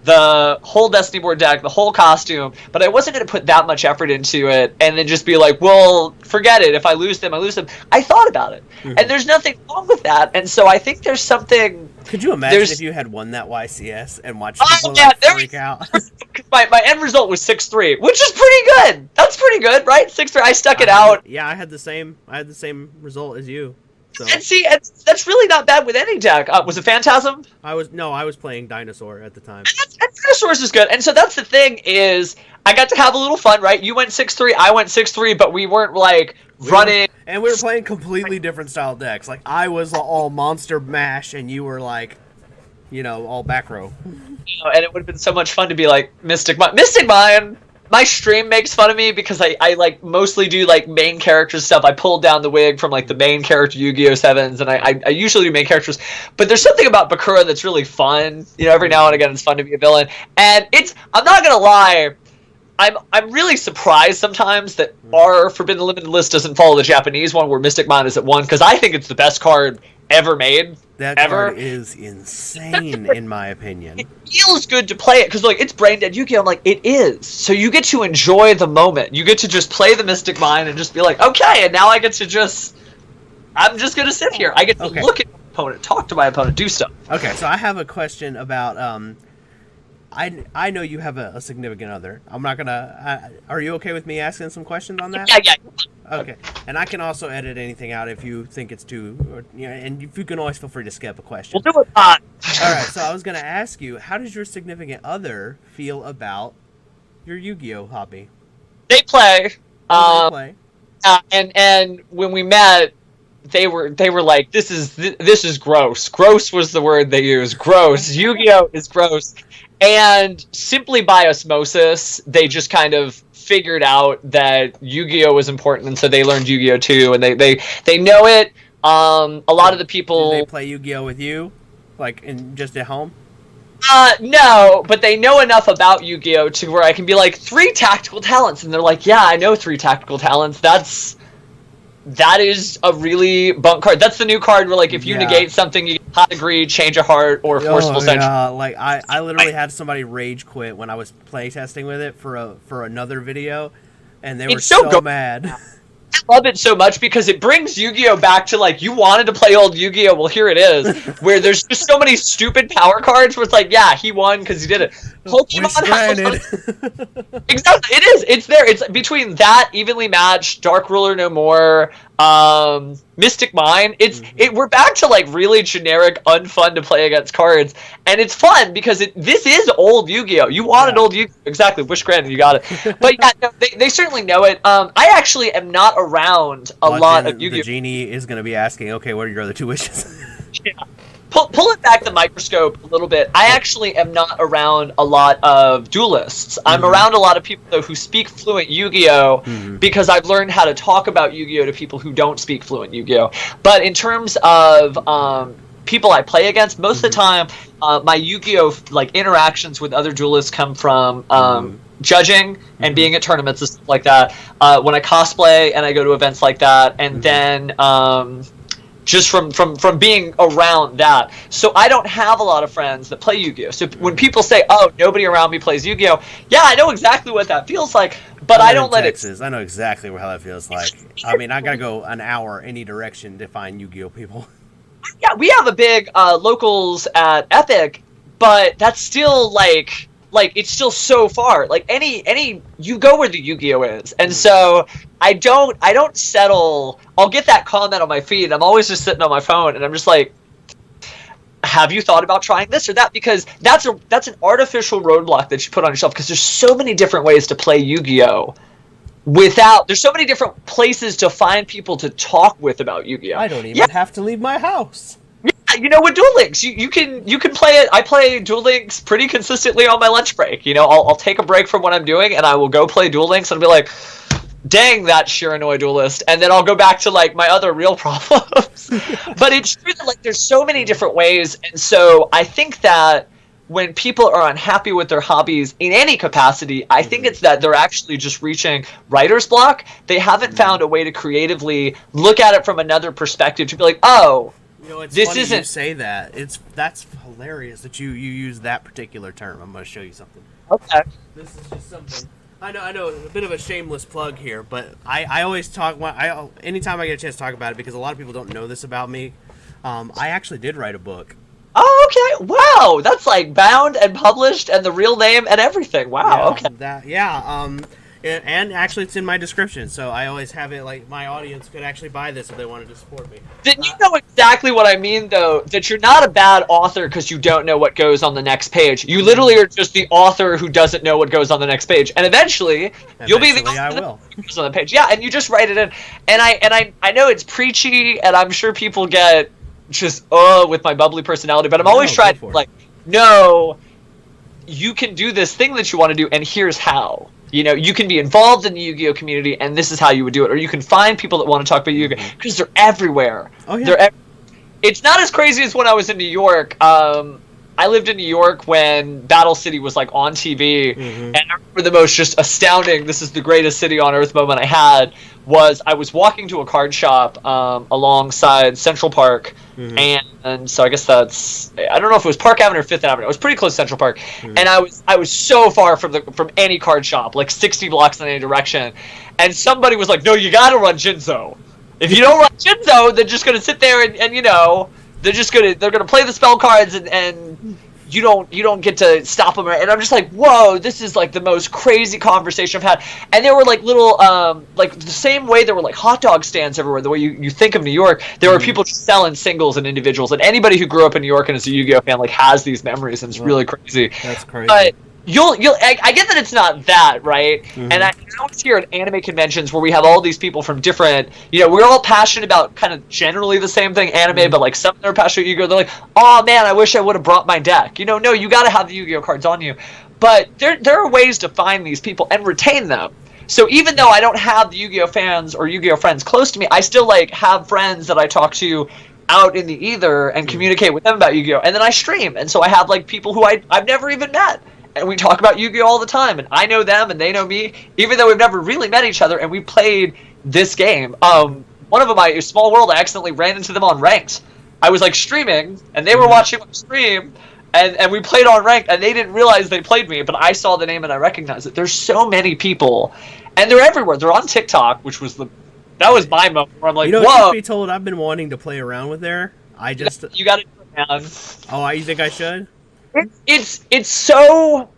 the whole Destiny board deck, the whole costume, but I wasn't going to put that much effort into it and then just be like, well, forget it. If I lose them, I lose them. I thought about it. And there's nothing wrong with that. And so I think there's something... Could you imagine if you had won that YCS and watched people freak out? My end result was 6-3, which is pretty good. That's pretty good, right? 6-3. I stuck it out. Yeah, I had the same result as you. So. And see, that's really not bad with any deck. Was it Phantasm? I was playing Dinosaur at the time. And Dinosaurs is good. And so that's the thing is, I got to have a little fun, right? You went 6-3, I went 6-3, but we weren't like running. And we were playing completely different style decks. Like I was all monster mash, and you were like, you know, all back row. And it would have been so much fun to be like Mystic Mine. My stream makes fun of me because I like mostly do like main character stuff. I pulled down the wig from like the main character Yu-Gi-Oh 7s, and I usually do main characters. But there's something about Bakura that's really fun. You know, every now and again it's fun to be a villain. And I'm not gonna lie, I'm really surprised sometimes that our Forbidden Limited list doesn't follow the Japanese one where Mystic Mine is at 1, because I think it's the best card ever made. That card is insane, in my opinion. It feels good to play it, because like it's brain dead Yu-Gi-Oh! I'm like, it is. So you get to enjoy the moment. You get to just play the Mystic Mine and just be like, okay, and now I get to I'm just going to sit here. I get to look at opponent, talk to my opponent, do stuff. Okay, so I have a question about. I know you have a significant other. I'm not gonna. Are you okay with me asking some questions on that? Yeah. Okay, and I can also edit anything out if you think it's too, and you can always feel free to skip a question. We'll do it hot. All right, so I was gonna ask you, how does your significant other feel about your Yu-Gi-Oh hobby? They play. How do they play? And when we met, they were like, this is gross. Gross was the word they used. Gross. Yu-Gi-Oh is gross. And simply by osmosis, they just kind of figured out that Yu-Gi-Oh was important, and so they learned Yu-Gi-Oh too, and they know it. A lot of the people. Do they play Yu-Gi-Oh with you, like just at home? No, but they know enough about Yu-Gi-Oh to where I can be like 3 tactical talents, and they're like, yeah, I know 3 tactical talents. That is a really bunk card. That's the new card where, like, if you negate something, you get hot agree, change a heart, or forceful sentry. Yeah, like I literally had somebody rage quit when I was playtesting with it for another video, and they were so mad. I love it so much because it brings Yu-Gi-Oh back to, like, you wanted to play old Yu-Gi-Oh, well, here it is, where there's just so many stupid power cards where it's like, yeah, he won because he did it. Pokemon has exactly, it is. It's there. It's between that, Evenly Matched, Dark Ruler No More, Mystic Mine. We're back to, like, really generic, unfun to play against cards, and it's fun because this is old Yu-Gi-Oh. You wanted old Yu-Gi-Oh. Exactly. Wish granted, you got it. But yeah, no, they certainly know it. I actually am not around a lot of Yu-Gi-Oh. The genie is going to be asking, okay, what are your other 2 wishes? Yeah. Pull it back the microscope a little bit. I actually am not around a lot of duelists. I'm around a lot of people, though, who speak fluent Yu-Gi-Oh! Because I've learned how to talk about Yu-Gi-Oh! To people who don't speak fluent Yu-Gi-Oh! But in terms of people I play against, most of the time, my Yu-Gi-Oh! Like, interactions with other duelists come from judging and being at tournaments and stuff like that. When I cosplay and I go to events like that, and then just from being around that. So I don't have a lot of friends that play Yu-Gi-Oh! So when people say, oh, nobody around me plays Yu-Gi-Oh! Yeah, I know exactly what that feels like, but I don't let Texas. I know exactly how that feels like. I mean, I gotta go an hour any direction to find Yu-Gi-Oh! People. Yeah, we have a big locals at Epic, but that's still like it's still so far. Like any you go where the Yu-Gi-Oh is, and so I don't settle. I'll get that comment on my feed. I'm always just sitting on my phone, and I'm just like, have you thought about trying this or that? Because that's an artificial roadblock that you put on yourself. Because there's so many different ways to play Yu-Gi-Oh. There's so many different places to find people to talk with about Yu-Gi-Oh. I don't even have to leave my house. Yeah, with Duel Links, you can play it. I play Duel Links pretty consistently on my lunch break. I'll take a break from what I'm doing, and I will go play Duel Links, and I'll be like, dang, that Shiranui duelist, and then I'll go back to, like, my other real problems. But it's true that, like, there's so many different ways, and so I think that when people are unhappy with their hobbies in any capacity, I think it's that they're actually just reaching writer's block. They haven't found a way to creatively look at it from another perspective to be like, oh, it's this funny isn't. You say that. That's hilarious that you use that particular term. I'm going to show you something. Okay. This is just something. I know, a bit of a shameless plug here, but I always talk. Anytime I get a chance to talk about it, because a lot of people don't know this about me. I actually did write a book. Oh, okay. Wow, that's like bound and published, and the real name and everything. Wow. Yeah, okay. And actually, it's in my description, so I always have it like my audience could actually buy this if they wanted to support me. Didn't you know exactly what I mean, though? That you're not a bad author because you don't know what goes on the next page. You literally are just the author who doesn't know what goes on the next page, and eventually you'll be the author that goes on the page. Yeah, and you just write it in. And I know it's preachy, and I'm sure people get just with my bubbly personality, but I'm always trying to like, no, you can do this thing that you want to do, and here's how. You can be involved in the Yu-Gi-Oh community, and this is how you would do it. Or you can find people that want to talk about Yu-Gi-Oh because they're everywhere. Oh yeah. It's not as crazy as when I was in New York. I lived in New York when Battle City was like on TV, and I remember the most just astounding, this is the greatest city on earth moment I had, was I was walking to a card shop alongside Central Park, and so I guess that's, I don't know if it was Park Avenue or Fifth Avenue. It was pretty close to Central Park, and I was so far from any card shop, like 60 blocks in any direction, and somebody was like, no, you gotta run Jinzo. If you don't run Jinzo, they're just gonna sit there and they're gonna play the spell cards and you don't get to stop them. And I'm just like, whoa, this is like the most crazy conversation I've had. And there were like little like the same way there were like hot dog stands everywhere. The way you think of New York, there were people just selling singles and individuals. And anybody who grew up in New York and is a Yu-Gi-Oh fan like has these memories, and it's really crazy. That's crazy. But I get that it's not that, right? And I always hear at anime conventions where we have all these people from different, we're all passionate about kind of generally the same thing, anime, but like some of them are passionate Yu-Gi-Oh! They're like, oh man, I wish I would have brought my deck. No, you got to have the Yu-Gi-Oh! Cards on you. But there are ways to find these people and retain them. So even though I don't have the Yu-Gi-Oh! Fans or Yu-Gi-Oh! Friends close to me, I still like have friends that I talk to out in the ether and communicate with them about Yu-Gi-Oh! And then I stream. And so I have like people who I've never even met. And we talk about Yu-Gi-Oh! All the time, and I know them, and they know me, even though we've never really met each other, and we played this game. One of them, Small World, I accidentally ran into them on Ranked. I was, like, streaming, and they were watching my stream, and we played on Ranked, and they didn't realize they played me, but I saw the name and I recognized it. There's so many people, and they're everywhere. They're on TikTok, which was that was my moment, where I'm like, whoa. Truth be told, I've been wanting to play around with there. You gotta do it, man. Oh, you think I should? It's so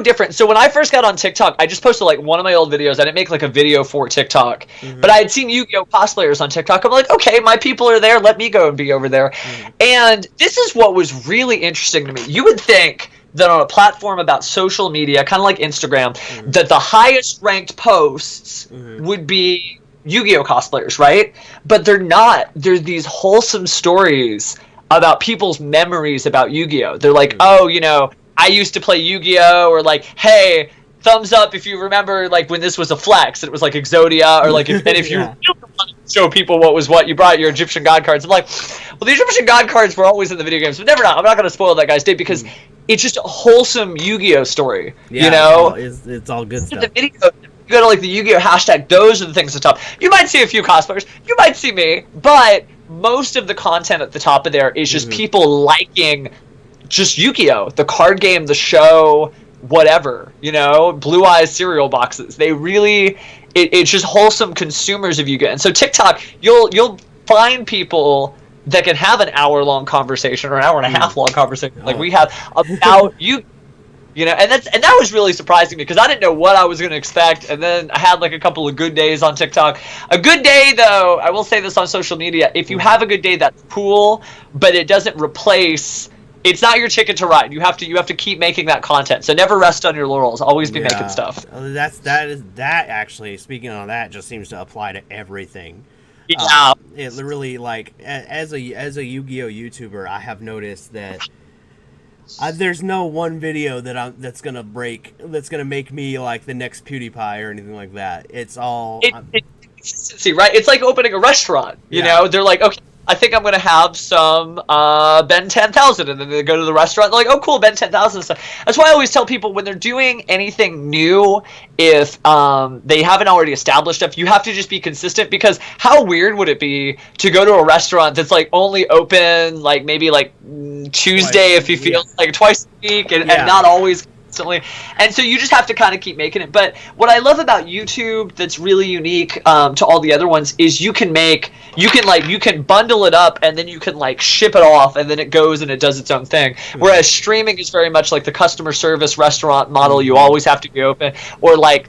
different. So when I first got on TikTok, I just posted like one of my old videos. I didn't make like a video for TikTok, but I had seen Yu-Gi-Oh! Cosplayers on TikTok. I'm like, okay, my people are there. Let me go and be over there. And this is what was really interesting to me. You would think that on a platform about social media, kind of like Instagram, that the highest ranked posts would be Yu-Gi-Oh! Cosplayers, right? But they're not. They're these wholesome stories about people's memories about Yu-Gi-Oh! They're like, oh, I used to play Yu-Gi-Oh! Or like, hey, thumbs up if you remember like when this was a flex. It was like Exodia, or like if you want to show people what was what, you brought your Egyptian god cards. I'm like, well, the Egyptian god cards were always in the video games, but never not. I'm not going to spoil that guy's day because it's just a wholesome Yu-Gi-Oh! Story. It's all good stuff. The video, you go to like the Yu-Gi-Oh! hashtag, those are the things at the top. You might see a few cosplayers, you might see me, but most of the content at the top of there is just people liking just Yu-Gi-Oh! The card game, the show, whatever, Blue Eyes cereal boxes. They really, it's just wholesome consumers of Yu-Gi-Oh! And so TikTok, you'll find people that can have an hour-long conversation or an hour and a half-long conversation like we have about Yu-Gi-Oh! And that was really surprising me because I didn't know what I was going to expect. And then I had like a couple of good days on TikTok. A good day, though, I will say this on social media, if you have a good day, that's cool, but it doesn't replace. It's not your ticket to ride. You have to keep making that content. So never rest on your laurels. Always be making stuff. That actually, speaking on that, just seems to apply to everything. Yeah. It really, like, as a Yu-Gi-Oh! YouTuber, I have noticed that there's no one video that's gonna make me like the next PewDiePie or anything like that. It's all consistency, right? It's like opening a restaurant. You know, they're like, okay, I think I'm gonna have some Ben 10,000, and then they go to the restaurant. They're like, oh, cool, Ben 10,000 stuff. That's why I always tell people when they're doing anything new, if they haven't already established stuff, you have to just be consistent. Because how weird would it be to go to a restaurant that's like only open like maybe like Tuesday if you feel like twice a week, and not always constantly. And so you just have to kind of keep making it. But what I love about YouTube that's really unique to all the other ones is you can bundle it up, and then you can like ship it off, and then it goes and it does its own thing. Whereas streaming is very much like the customer service restaurant model. You always have to be open. Or like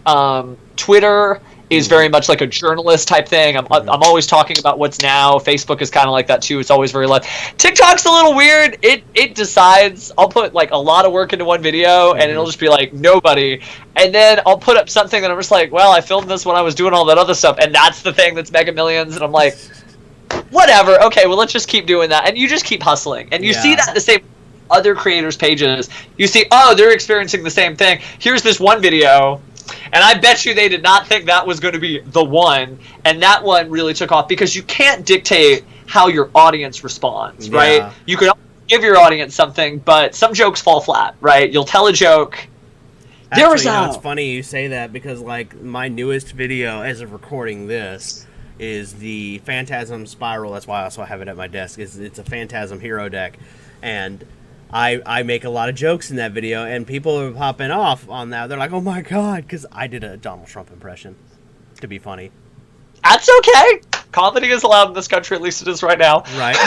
Twitter is very much like a journalist type thing. I'm always talking about what's now. Facebook is kind of like that too. It's always very live. TikTok's a little weird. It decides. I'll put like a lot of work into one video, and it'll just be like nobody. And then I'll put up something that I'm just like, well, I filmed this when I was doing all that other stuff, and that's the thing that's mega millions. And I'm like, whatever. Okay, well, let's just keep doing that. And you just keep hustling. And you see that the same other creators' pages. You see, oh, they're experiencing the same thing. Here's this one video. And I bet you they did not think that was going to be the one. And that one really took off because you can't dictate how your audience responds, right? You could give your audience something, but some jokes fall flat, right? You'll tell a joke. Actually, it's funny you say that because, like, my newest video as of recording this is the Phantasm Spiral. That's why I also have it at my desk. It's a Phantasm hero deck. And I make a lot of jokes in that video, and people are popping off on that. They're like, oh my god, because I did a Donald Trump impression to be funny. That's okay. Comedy is allowed in this country, at least it is right now. Right.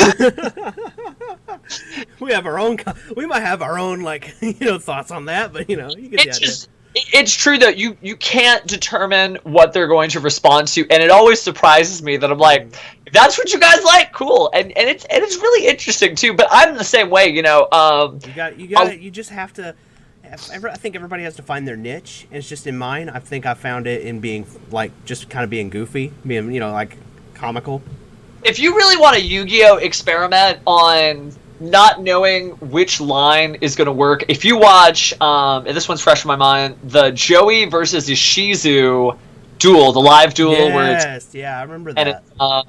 We have our own. We might have our own, like, thoughts on that, but you get the idea. It's true that you can't determine what they're going to respond to, and it always surprises me that I'm like, if that's what you guys like, cool, and it's really interesting too. But I'm the same way, You just have to. I think everybody has to find their niche, and it's just in mine. I think I found it in being just kind of being goofy, being like comical. If you really want a Yu-Gi-Oh experiment on not knowing which line is going to work, if you watch, and this one's fresh in my mind, the Joey versus Ishizu duel, the live duel, where it's, yeah, I remember that. And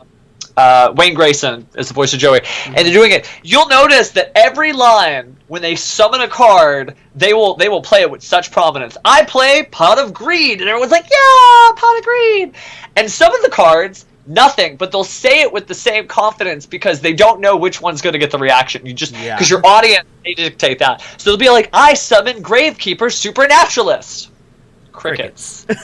it's, Wayne Grayson is the voice of Joey, and they're doing it. You'll notice that every line, when they summon a card, they will play it with such prominence. I play Pot of Greed, and everyone's like, yeah, Pot of Greed. And some of the cards, nothing, but they'll say it with the same confidence because they don't know which one's going to get the reaction. Because your audience, they dictate that. So they'll be like, I summon Gravekeeper Supernaturalist. Crickets. And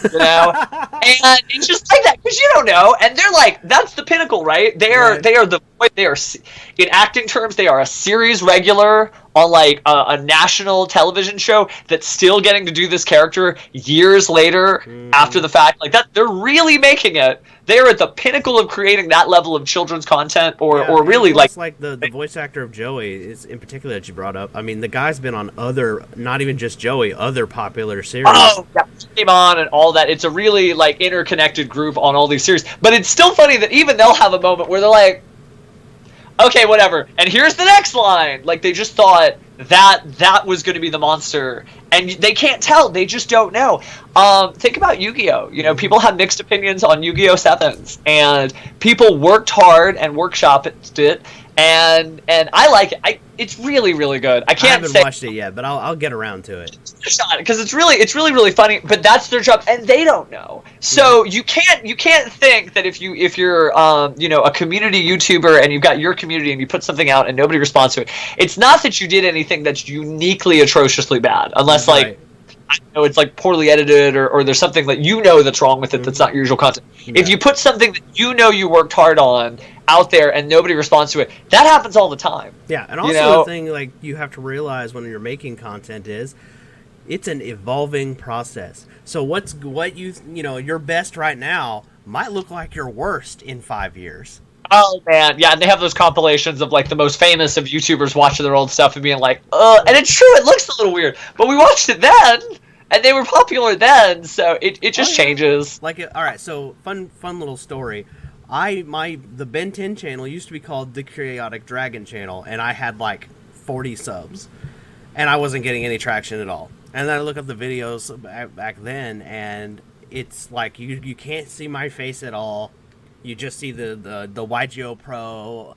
it's just like that because you don't know, and they're like, that's the pinnacle, right? They are in acting terms, they are a series regular on like a national television show that's still getting to do this character years later after the fact. Like that, they're really making it. They're at the pinnacle of creating that level of children's content, or really like the voice actor of Joey is in particular that you brought up. I mean, the guy's been on other, not even just Joey, other popular series. Oh, yeah, came on and all that. It's a really like interconnected group on all these series. But it's still funny that even they'll have a moment where they're like, okay, whatever. And here's the next line. Like they just thought that was going to be the monster, and they can't tell. They just don't know. Think about Yu-Gi-Oh. People have mixed opinions on Yu-Gi-Oh 7s, and people worked hard and workshopped it, and I like it. It's really, really good. I haven't watched it yet, but I'll get around to it. Because it's really, really funny. But that's their job, and they don't know. So you can't think that if you're a community YouTuber and you've got your community and you put something out and nobody responds to it. It's not that you did anything that's uniquely atrociously bad, unless like I know it's like poorly edited or there's something that that's wrong with it that's not your usual content. Yeah. If you put something that you worked hard on out there and nobody responds to it, that happens all the time. Yeah, and also the thing like you have to realize when you're making content is it's an evolving process. So what your best right now might look like your worst in 5 years. Oh man, yeah, and they have those compilations of like the most famous of YouTubers watching their old stuff and being like, and it's true, it looks a little weird, but we watched it then, and they were popular then, so it just changes. Like, all right, so fun little story. The Ben 10 channel used to be called the Chaotic Dragon channel, and I had like 40 subs, and I wasn't getting any traction at all. And then I look up the videos back then, and it's like you can't see my face at all. You just see the YuGiOh Pro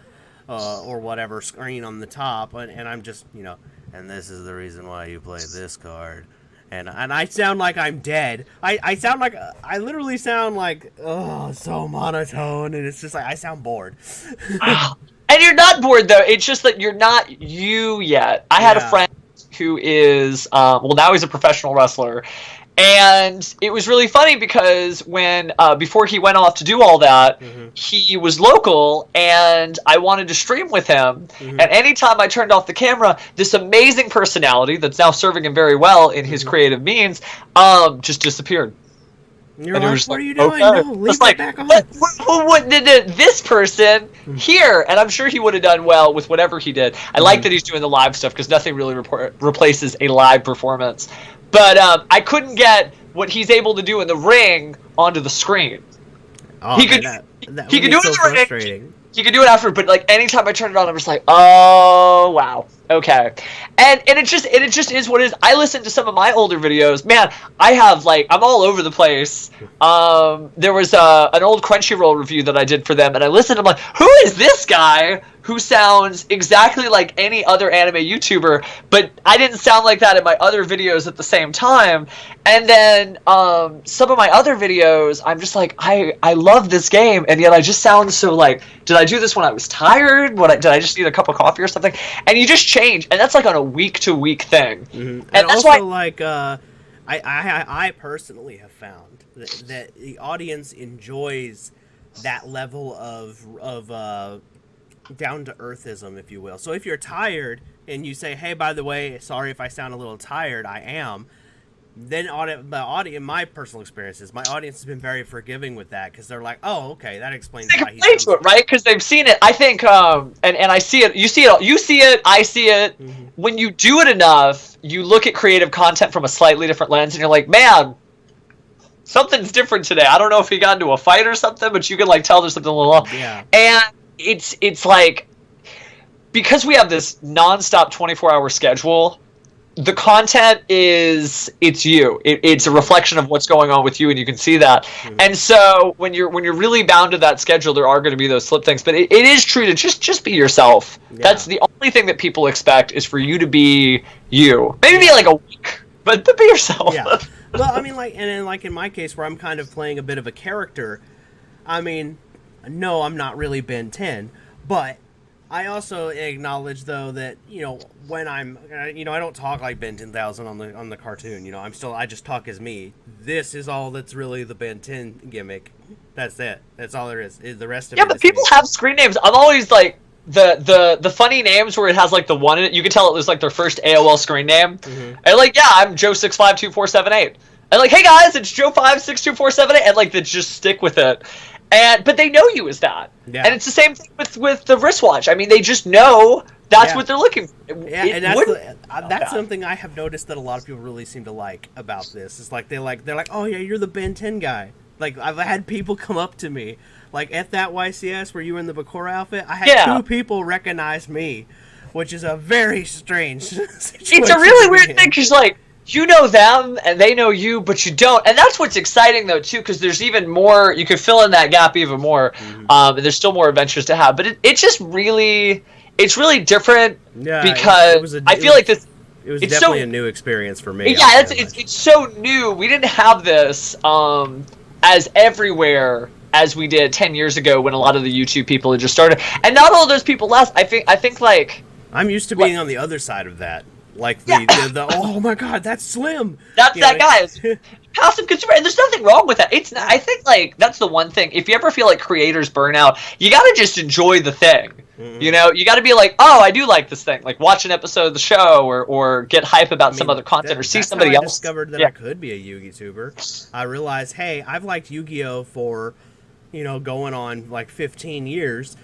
or whatever screen on the top, and I'm just and this is the reason why you play this card, and I sound like I'm dead. I sound like I literally sound like so monotone, and it's just like I sound bored. And you're not bored though. It's just that you're not you yet. I had a friend who is now he's a professional wrestler. And it was really funny because when before he went off to do all that, he was local, and I wanted to stream with him. And anytime I turned off the camera, this amazing personality that's now serving him very well in his creative means just disappeared. You're like, what are you doing? Okay. No, leave it back on. What did this person here? And I'm sure he would have done well with whatever he did. I like that he's doing the live stuff because nothing really replaces a live performance. But I couldn't get what he's able to do in the ring onto the screen. Oh, he could do it in the ring. He could do it after, but like anytime I turn it on, I'm just like, oh wow, okay. And it just is what it is. I listened to some of my older videos. Man, I have I'm all over the place. There was an old Crunchyroll review that I did for them, and I listened. I'm like, who is this guy who sounds exactly like any other anime YouTuber? But I didn't sound like that in my other videos at the same time. And then some of my other videos, I'm just like, I love this game, and yet I just sound so like, did I do this when I was tired? Did I just need a cup of coffee or something? And you just change, and that's like on a week-to-week thing. And that's also why, I personally have found that the audience enjoys that level of down to earthism, if you will. So if you're tired and you say, "Hey, by the way, sorry if I sound a little tired, I am," then my personal experiences, my audience has been very forgiving with that because they're like, "Oh, okay, that explains They why can he relate sounds." to it, right? Because they've seen it. I think, and I see it. You see it. You see it. I see it. Mm-hmm. When you do it enough, you look at creative content from a slightly different lens, and you're like, man, something's different today. I don't know if he got into a fight or something, but you can like tell there's something a little off. Yeah. And it's like, because we have this nonstop 24-hour schedule, the content it's you. It's a reflection of what's going on with you, and you can see that. Mm-hmm. And so when you're really bound to that schedule, there are going to be those slip things. But it is true to just be yourself. Yeah. That's the only thing that people expect, is for you to be you. Maybe be like a week, but be yourself. Yeah. Well, I mean, like, and then, like in my case, where I'm kind of playing a bit of a character. I mean, no, I'm not really Ben 10, but I also acknowledge, though, that, you know, when I'm, you know, I don't talk like Ben 10,000 on the cartoon. You know, I just talk as me. This is all that's really the Ben 10 gimmick. That's it. That's all there is. The rest of it. Yeah, but people have screen names. I'm always like, the funny names where it has like the one in it, you can tell it was like their first AOL screen name. Mm-hmm. And like, yeah, I'm Joe652478. And like, hey guys, it's Joe562478, and like they just stick with it. But they know you as that. Yeah. And it's the same thing with the wristwatch. I mean, they just know that's what they're looking for. Yeah, and that's something I have noticed that a lot of people really seem to like about this. It's like they're like, oh yeah, you're the Ben 10 guy. Like, I've had people come up to me, like at that YCS where you were in the Bakura outfit, I had 2 people recognize me, which is a very strange situation. It's a really weird thing, because like, you know them and they know you, but you don't. And that's what's exciting, though, too, because there's even more. You could fill in that gap even more. Mm-hmm. There's still more adventures to have, but it's just really, it's really different. Yeah, because I feel like this. It was definitely a new experience for me. Yeah, it's so new. We didn't have this as everywhere as we did 10 years ago, when a lot of the YouTube people had just started, and not all those people last. I think like, I'm used to being on the other side of that. Like the oh my god, that's Slim. That's that guy. Passive consumer, and there's nothing wrong with that. It's not, I think like that's the one thing. If you ever feel like creators burn out, you gotta just enjoy the thing. Mm-hmm. You know, you gotta be like, oh, I do like this thing. Like watch an episode of the show, or get hype about some other content, or see somebody else. I discovered that I could be a Yugituber. I realized, hey, I've liked Yu-Gi-Oh for, you know, going on like 15 years.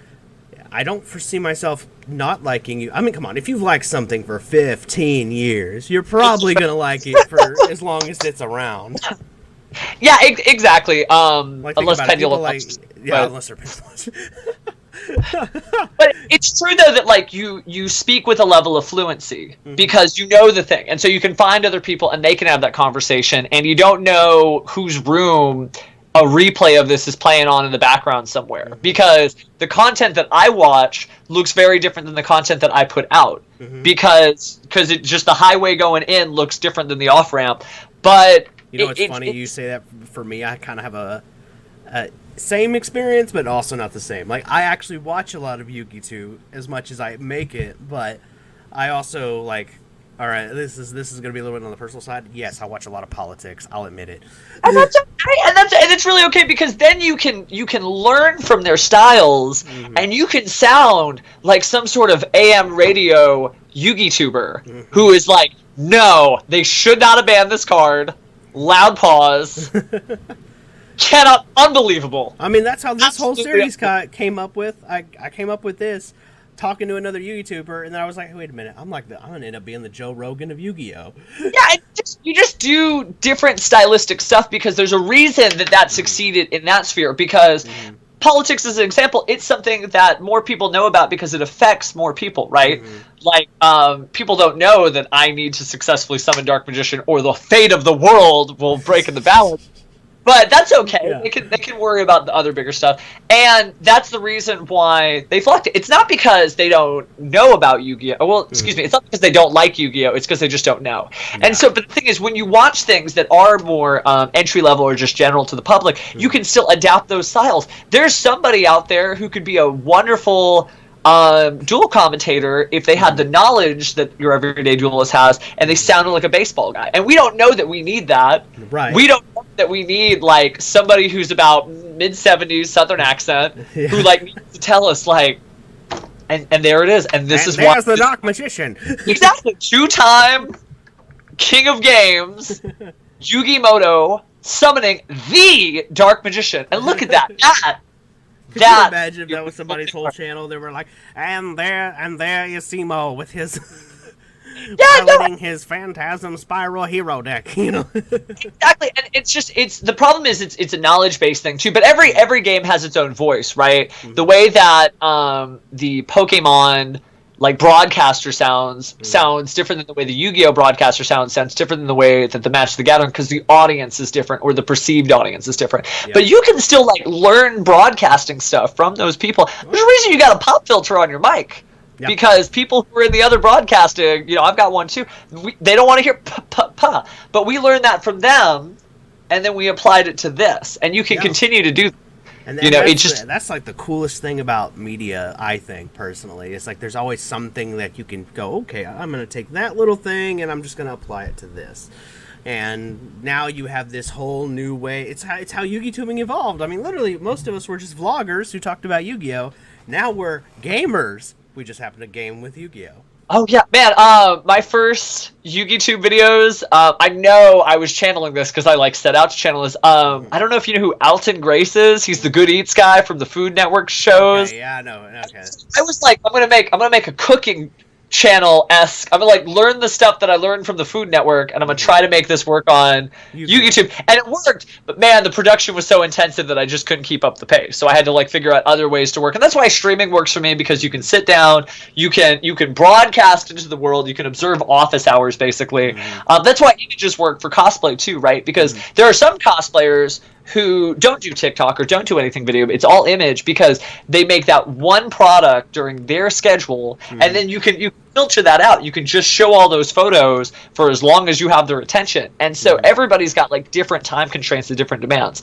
I don't foresee myself not liking you. I mean, come on, if you've liked something for 15 years, you're probably going to like it for as long as it's around. Yeah, exactly. Unless pendulum. Unless they're pendulums. But it's true, though, that like you speak with a level of fluency, mm-hmm. because you know the thing. And so you can find other people and they can have that conversation, and you don't know whose room a replay of this is playing on in the background somewhere, because the content that I watch looks very different than the content that I put out, mm-hmm. because it just, the highway going in looks different than the off ramp. But you know, it's funny you say that. For me, I kind of have a same experience, but also not the same. Like, I actually watch a lot of Yugitubers as much as I make it, but I also like, all right, this is going to be a little bit on the personal side. Yes, I watch a lot of politics. I'll admit it, and that's okay, and it's really okay, because then you can learn from their styles, mm-hmm. and you can sound like some sort of AM radio Yugituber, mm-hmm. who is like, no, they should not have banned this card. Loud pause. Cannot, unbelievable. I mean, that's how this whole series came up with. I came up with this, talking to another Yugituber, and then I was like, hey, wait a minute, I'm gonna end up being the Joe Rogan of Yu-Gi-Oh. Yeah, you just do different stylistic stuff, because there's a reason that succeeded in that sphere, because mm-hmm. politics is an example. It's something that more people know about because it affects more people, right? Mm-hmm. Like, people don't know that I need to successfully summon Dark Magician, or the fate of the world will break in the balance. But that's okay. Yeah. They can worry about the other bigger stuff, and that's the reason why they flocked it. It's not because they don't know about Yu-Gi-Oh. Well, excuse me. It's not because they don't like Yu-Gi-Oh. It's because they just don't know. Yeah. And so, but the thing is, when you watch things that are more entry level or just general to the public, you can still adapt those styles. There's somebody out there who could be a wonderful dual commentator if they had the knowledge that your everyday duelist has, and they sounded like a baseball guy. And we don't know that we need that. Right. We don't know that we need like somebody who's about mid-70s Southern accent who like needs to tell us like, and there it is. And this is there's the Dark Magician. Exactly. 2-time King of Games, YuGiOh, summoning the Dark Magician. And look at that. Could you imagine if that was somebody's whole channel? They were like, and there is Simo with his piloting his Phantasm Spiral Hero deck, you know. Exactly, and it's the problem is it's a knowledge based thing too. But every game has its own voice, right? Mm-hmm. The way that the Pokemon like broadcaster sounds different than the way the Yu-Gi-Oh broadcaster sounds different than the way that the Match of the Gathering, because the audience is different, or the perceived audience is different. Yep. But you can still like learn broadcasting stuff from those people. There's a reason you got a pop filter on your mic. Yep. Because people who are in the other broadcasting, you know, I've got one too, they don't want to hear pa, but we learned that from them, and then we applied it to this, and you can continue to do that. And you know, that's like the coolest thing about media, I think, personally. It's like there's always something that you can go, okay, I'm going to take that little thing and I'm just going to apply it to this. And now you have this whole new way. It's how Yugitubing evolved. I mean, literally, most of us were just vloggers who talked about Yu-Gi-Oh! Now we're gamers. We just happen to game with Yu-Gi-Oh! Oh yeah, man. My first YuGiTube videos. I know I was channeling this because I like set out to channel this. I don't know if you know who Alton Grace is. He's the Good Eats guy from the Food Network shows. Okay, yeah, I know. Okay. I was like, I'm gonna make a cooking channel-esque. I'm gonna like learn the stuff that I learned from the Food Network, and I'm gonna try to make this work on YuGiTube. And it worked, but man, the production was so intensive that I just couldn't keep up the pace. So I had to like figure out other ways to work. And that's why streaming works for me, because you can sit down, you can broadcast into the world, you can observe office hours basically. That's why images work for cosplay too, right? Because there are some cosplayers who don't do TikTok or don't do anything video. It's all image, because they make that one product during their schedule, and then you can filter that out. You can just show all those photos for as long as you have their attention. And so everybody's got like different time constraints and different demands.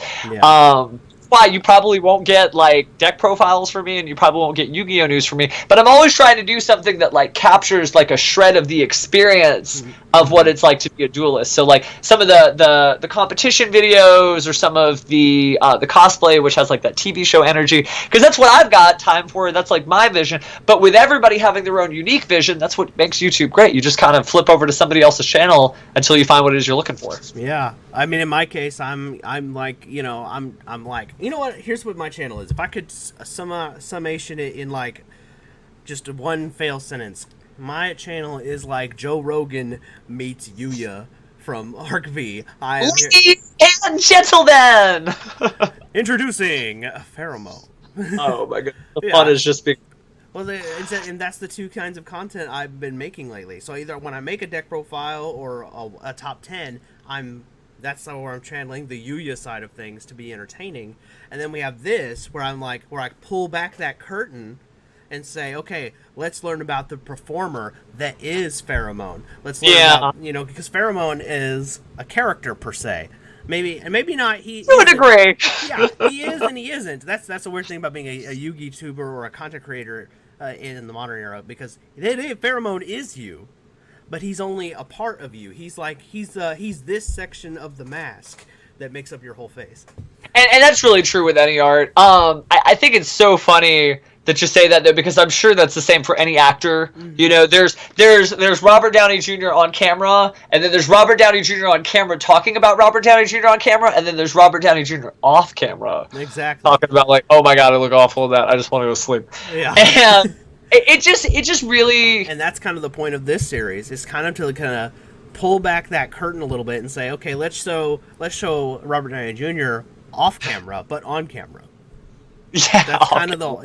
Why you probably won't get like deck profiles for me, and you probably won't get Yu-Gi-Oh news for me, but I'm always trying to do something that like captures like a shred of the experience of what it's like to be a duelist. So like some of the competition videos, or some of the cosplay, which has like that TV show energy, because that's what I've got time for. That's like my vision. But with everybody having their own unique vision, that's what makes YouTube great. You just kind of flip over to somebody else's channel until you find what it is you're looking for. Yeah, I mean, in my case, I'm like, you know, I'm like, you know what? Here's what my channel is. If I could summation it in like just one fail sentence, my channel is like Joe Rogan meets YuGiOh from ArcV. Ladies and gentlemen, introducing Pharaohmone. Oh my god, the fun is just being. Well, and that's the two kinds of content I've been making lately. So either when I make a deck profile or a top 10, that's where I'm channeling the Yuya side of things to be entertaining. And then we have this where I pull back that curtain and say, okay, let's learn about the performer that is Pharaohmone. Let's learn about, you know, because Pharaohmone is a character per se. Maybe not. To a degree. Yeah, he is and he isn't. That's a weird thing about being a Yugituber or a content creator in the modern era, because Pharaohmone is you, but he's only a part of you. He's this section of the mask that makes up your whole face. And that's really true with any art. I think it's so funny that you say that, though, because I'm sure that's the same for any actor. You know, there's Robert Downey Jr. on camera, and then there's Robert Downey Jr. on camera talking about Robert Downey Jr. on camera, and then there's Robert Downey Jr. off camera. Exactly. Talking about like, oh my god, I look awful in that. I just want to go to sleep. Yeah. And it just really. And that's kind of the point of this series. Is kind of to kind of pull back that curtain a little bit and say, okay, let's show Robert Downey Jr. off camera, but on camera. Yeah. That's kind of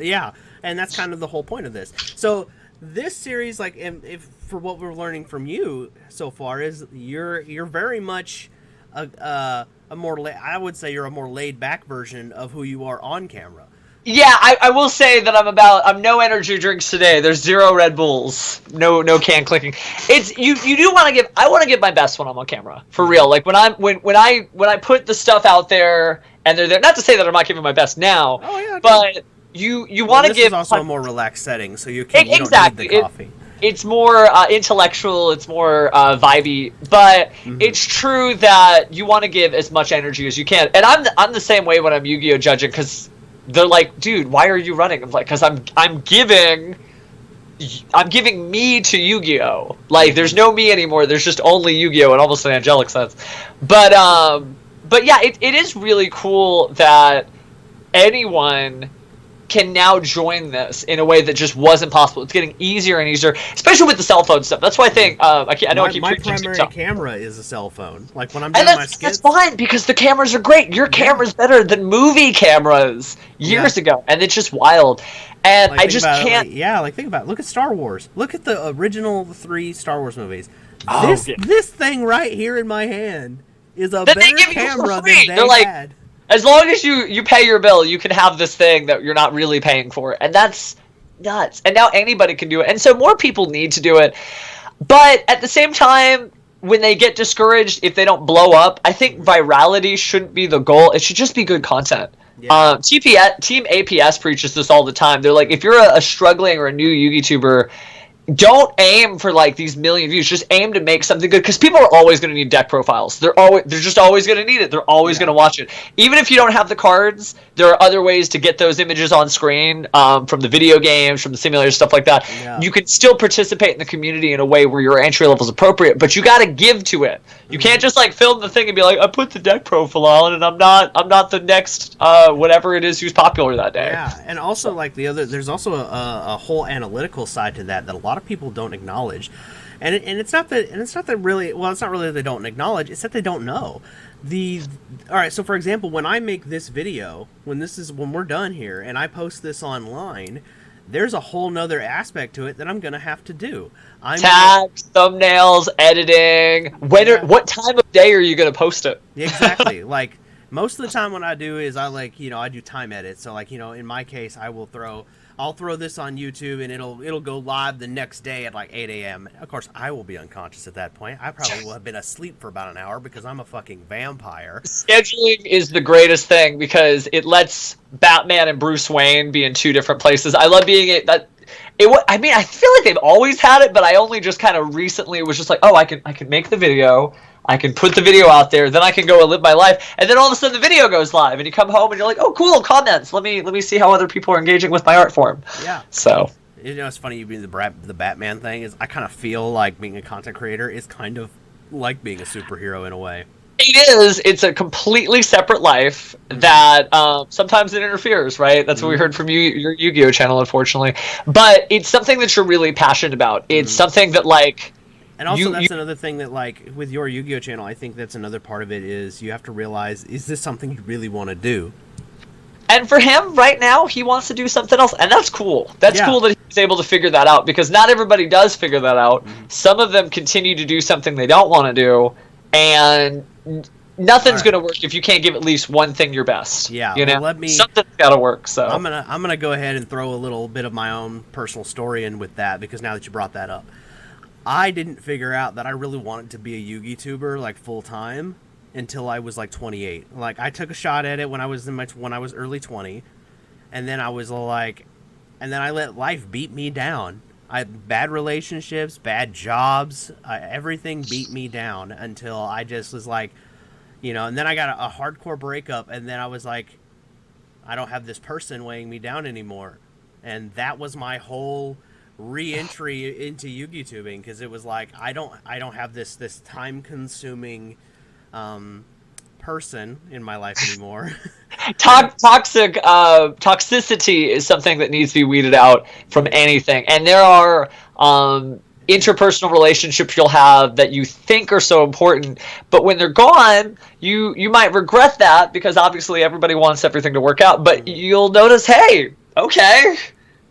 and that's kind of the whole point of this. So this series, like, if for what we're learning from you so far, is you're very much a more I would say you're a more laid back version of who you are on camera. Yeah, I will say that I'm no energy drinks today. There's 0 Red Bulls, no can clicking. It's you do want to give. I want to give my best when I'm on camera, for real. Like when I put the stuff out there and they're there. Not to say that I'm not giving my best now, you want to this give is also a more relaxed setting, so you don't need the coffee. It's more intellectual, it's more vibey, but it's true that you want to give as much energy as you can. And I'm the same way when I'm Yu-Gi-Oh judging, because they're like, dude, why are you running? I'm like, because I'm giving me to Yu-Gi-Oh. Like, there's no me anymore. There's just only Yu-Gi-Oh in almost an angelic sense. But yeah, it is really cool that anyone can now join this in a way that just wasn't possible. It's getting easier and easier, especially with the cell phone stuff. That's why I think I keep my preaching primary TikTok. camera is a cell phone. Like when I'm doing my skits, that's fine because the cameras are great. Your camera's better than movie cameras years ago, and it's just wild. And like, I just can't. Think about it. Look at Star Wars. Look at the original 3 Star Wars movies. Oh, This thing right here in my hand is a That they better give you for camera free. than They're they like, had. as long as you pay your bill, you can have this thing that you're not really paying for. And that's nuts. And now anybody can do it. And so more people need to do it. But at the same time, when they get discouraged, if they don't blow up, I think virality shouldn't be the goal. It should just be good content. Yeah. Team APS preaches this all the time. They're like, if you're a struggling or a new Yugituber, don't aim for like these million views. Just aim to make something good, because people are always going to need deck profiles. They're just always going to need it. They're always going to watch it. Even if you don't have the cards, there are other ways to get those images on screen, from the video games, from the simulators, stuff like that. Yeah. You can still participate in the community in a way where your entry level is appropriate, but you got to give to it. You can't just like film the thing and be like, I put the deck profile on and I'm not the next whatever it is who's popular that day. Yeah, and also like there's also a whole analytical side to that a lot of people don't acknowledge, and it's not that really. Well, it's not really that they don't acknowledge. It's that they don't know. All right. So for example, when I make this video, when we're done here, and I post this online, there's a whole nother aspect to it that I'm gonna have to do. Tags, thumbnails, editing. What time of day are you gonna post it? Exactly. Like most of the time, what I do is I do time edits. So like in my case, I'll throw this on YouTube and it'll go live the next day at like 8 a.m. Of course, I will be unconscious at that point. I probably will have been asleep for about an hour because I'm a fucking vampire. Scheduling is the greatest thing because it lets Batman and Bruce Wayne be in 2 different places. I love being I mean, I feel like they've always had it, but I only just kind of recently was just like, oh, I can make the video. I can put the video out there, then I can go and live my life, and then all of a sudden the video goes live, and you come home and you're like, oh, cool, comments. Let me see how other people are engaging with my art form. Yeah. So. It's funny you being the Batman thing is I kind of feel like being a content creator is kind of like being a superhero in a way. It is. It's a completely separate life that sometimes it interferes, right? That's what we heard from your Yu-Gi-Oh channel, unfortunately. But it's something that you're really passionate about. It's something that like. And also, that's another thing that, like, with your Yu-Gi-Oh channel, I think that's another part of it is you have to realize, is this something you really want to do? And for him, right now, he wants to do something else, and that's cool. That's cool that he's able to figure that out, because not everybody does figure that out. Some of them continue to do something they don't want to do, and nothing's going to work if you can't give at least one thing your best. Yeah, you know? well, something's got to work. So I'm gonna go ahead and throw a little bit of my own personal story in with that, because now that you brought that up. I didn't figure out that I really wanted to be a Yugituber like full time until I was like 28. Like I took a shot at it when I was early 20, and then I was like, and then I let life beat me down. Bad relationships, bad jobs, everything beat me down until I just was like, and then I got a hardcore breakup, and then I was like, I don't have this person weighing me down anymore, and that was my whole re-entry into Yugitubing, because it was like I don't have this time consuming person in my life anymore. Toxicity is something that needs to be weeded out from anything, and there are interpersonal relationships you'll have that you think are so important, but when they're gone, you might regret that, because obviously everybody wants everything to work out, but you'll notice, hey, okay,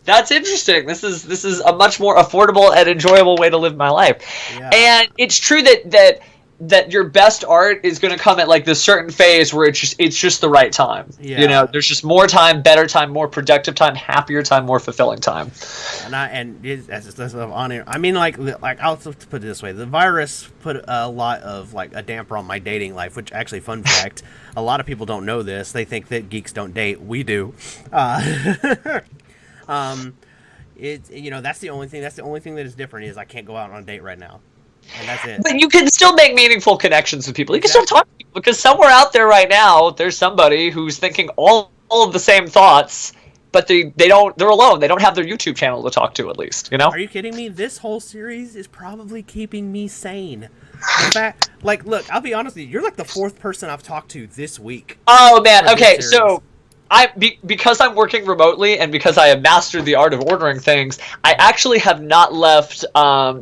that's interesting. This is a much more affordable and enjoyable way to live my life. Yeah. And it's true that that your best art is going to come at like this certain phase where it's just the right time. Yeah. You know, there's just more time, better time, more productive time, happier time, more fulfilling time. That's on here. I mean, like I'll put it this way: the virus put a lot of like a damper on my dating life. Which actually, fun fact, a lot of people don't know this. They think that geeks don't date. We do. That's the only thing. That's the only thing that is different is I can't go out on a date right now. And that's it. But you can still make meaningful connections with people. You can still talk to people because somewhere out there right now, there's somebody who's thinking all of the same thoughts, but they're alone. They don't have their YouTube channel to talk to, at least, you know? Are you kidding me? This whole series is probably keeping me sane. In fact, like, look, I'll be honest with you. You're like the fourth person I've talked to this week. Oh, man. Okay, so because I'm working remotely and because I have mastered the art of ordering things, I actually have not left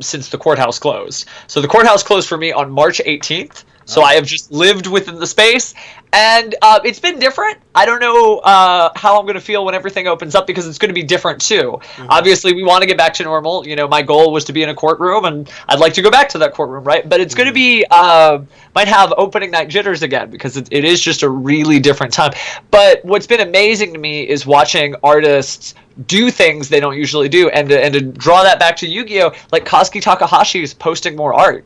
since the courthouse closed. So the courthouse closed for me on March 18th. So I have just lived within the space, and it's been different. I don't know how I'm going to feel when everything opens up because it's going to be different too. Mm-hmm. Obviously, we want to get back to normal. You know, my goal was to be in a courtroom, and I'd like to go back to that courtroom, right? But it's going to be might have opening night jitters again because it is just a really different time. But what's been amazing to me is watching artists do things they don't usually do, and to draw that back to Yu-Gi-Oh, like Kazuki Takahashi is posting more art.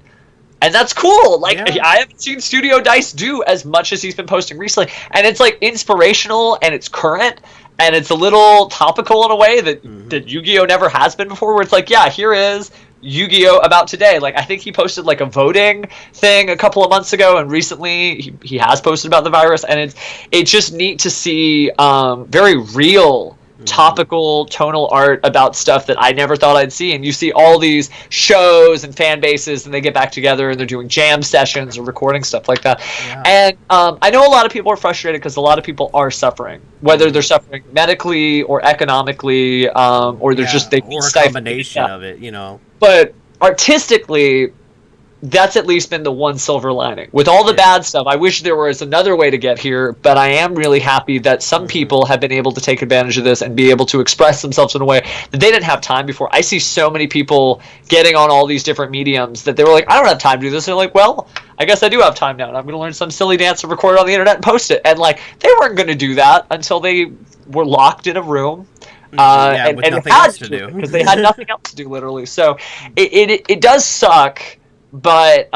And that's cool. Like, yeah. I haven't seen Studio Dice do as much as he's been posting recently. And it's, like, inspirational, and it's current, and it's a little topical in a way that Yu-Gi-Oh! Never has been before, where it's like, yeah, here is Yu-Gi-Oh! About today. Like, I think he posted, like, a voting thing a couple of months ago, and recently he has posted about the virus, and it's just neat to see very real topical tonal art about stuff that I never thought I'd see. And you see all these shows and fan bases, and they get back together and they're doing jam sessions or recording stuff like that. Yeah. And I know a lot of people are frustrated because a lot of people are suffering, whether they're suffering medically or economically, or they're just or a combination of it, you know. But artistically, that's at least been the one silver lining. With all the bad stuff, I wish there was another way to get here, but I am really happy that some people have been able to take advantage of this and be able to express themselves in a way that they didn't have time before. I see so many people getting on all these different mediums that they were like, I don't have time to do this. And they're like, well, I guess I do have time now, and I'm going to learn some silly dance and record it on the internet and post it. And, like, they weren't going to do that until they were locked in a room. And nothing else to do. Because they had nothing else to do, literally. So it does suck. But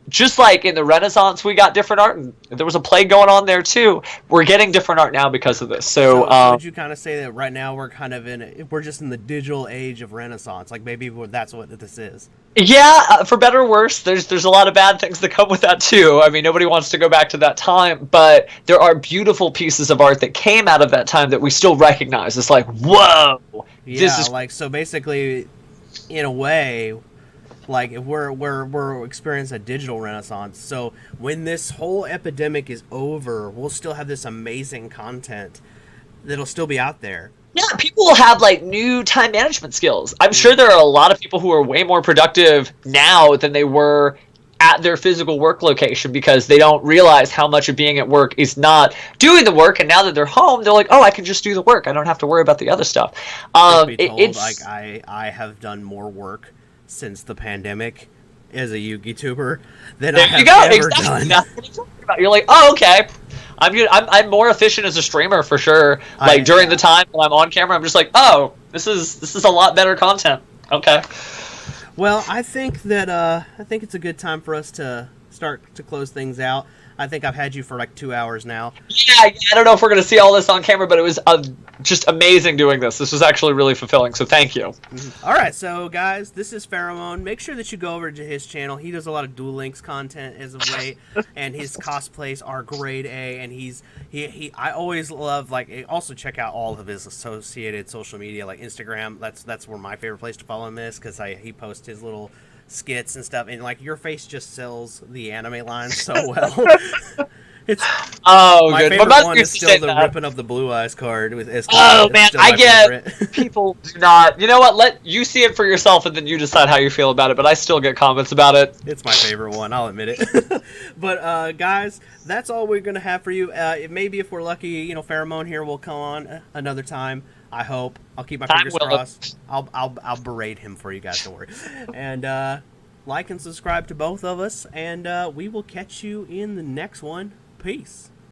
just like in the Renaissance, we got different art, and there was a plague going on there too. We're getting different art now because of this. So would you kind of say that right now we're kind of we're just in the digital age of Renaissance? Like maybe that's what this is. Yeah, for better or worse, there's a lot of bad things that come with that too. I mean, nobody wants to go back to that time, but there are beautiful pieces of art that came out of that time that we still recognize. It's like, whoa, this is like, so basically, in a way, like if we're experiencing a digital renaissance. So when this whole epidemic is over, we'll still have this amazing content that'll still be out there. Yeah, people will have like new time management skills. I'm sure there are a lot of people who are way more productive now than they were at their physical work location because they don't realize how much of being at work is not doing the work. And now that they're home, they're like, oh, I can just do the work. I don't have to worry about the other stuff. It's like I have done more work since the pandemic as a Yugituber than I have ever done. That's what I'm talking about. You're like, oh, okay. I'm more efficient as a streamer for sure. Like during the time when I'm on camera, I'm just like, oh, this is a lot better content. Okay. Well, I think that it's a good time for us to start to close things out. I think I've had you for like 2 hours now. Yeah, I don't know if we're going to see all this on camera, but it was just amazing doing this. This was actually really fulfilling, so thank you. Mm-hmm. All right, so guys, this is Pharaohmone. Make sure that you go over to his channel. He does a lot of Duel Links content as of late, and his cosplays are grade A, and I always love, like, also check out all of his associated social media, like Instagram. That's where my favorite place to follow him is, because he posts his little skits and stuff, and like your face just sells the anime line so well. It's my good. favorite one is still the ripping of the blue eyes card with S. Oh man, I get people do not. You know what? Let you see it for yourself, and then you decide how you feel about it. But I still get comments about it. It's my favorite one. I'll admit it. But guys, that's all we're gonna have for you. Maybe if we're lucky, Pharaohmone here will come on another time. I hope. I'll keep my fingers crossed. I'll berate him for you guys. Don't worry. And like and subscribe to both of us, and we will catch you in the next one. Peace.